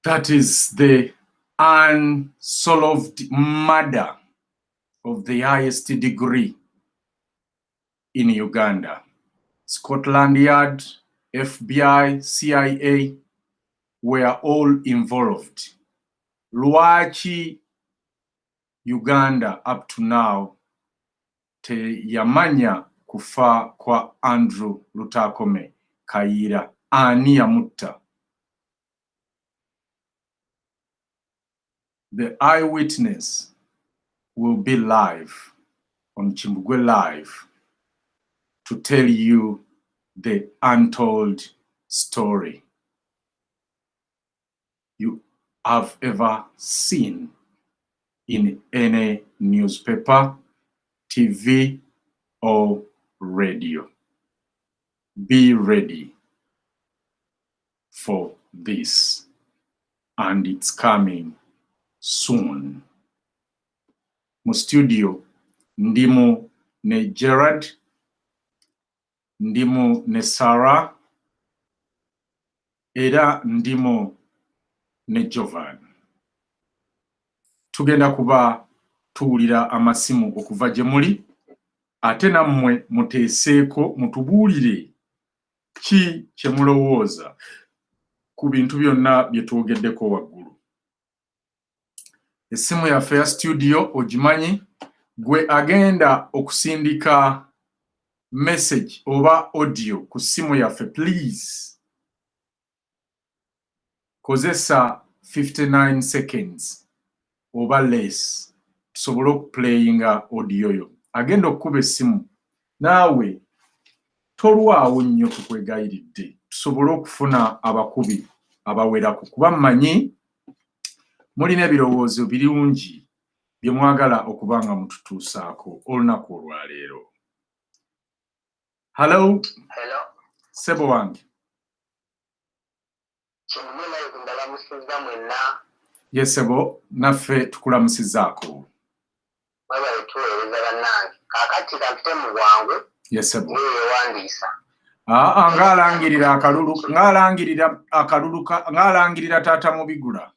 That is the unsolved murder of the highest degree in Uganda. Scotland Yard, FBI, CIA were all involved. Lwaki Uganda up to now teyamanya kufa kwa Andrew Lutakome Kayira ani yamutta. The eyewitness will be live on Kimbugwe Live to tell you the untold story you have ever seen in any newspaper, TV, or radio. Be ready for this, and it's coming soon. Mu studio ndimu ne Gerard, ndimu ne Sarah, era ndimu ne Jovan. Tugenda kuba tuwulira amasimu okuva gye muli, ate nammwe muteeseeko mutubuulire ki kye mulowooza ku bintu byonna bye twogeddeko waggulu. Essimu yaffe ya studio ogimanyi, gwe agenda okusindika message oba audio ku ssimu yaffe, please kozesa 59 seconds oba less tusobole okuplayinga audio yo. Agenda okukuba essimu, naawe tolwawo nnyo tukwegayiridde tusobole okufuna abakubi abawerako, kuba mmanyi mulina ebirowoozo birungi bye mwagala okuba nga mututuusaako olunaku olwaleero. Hello? Hello. Sebo wange. Yes, Sebo, naffe tukulamusizaako. Yes, Sebo. Ng'alangirira akalulu, ng'alangirira taata mu bigula.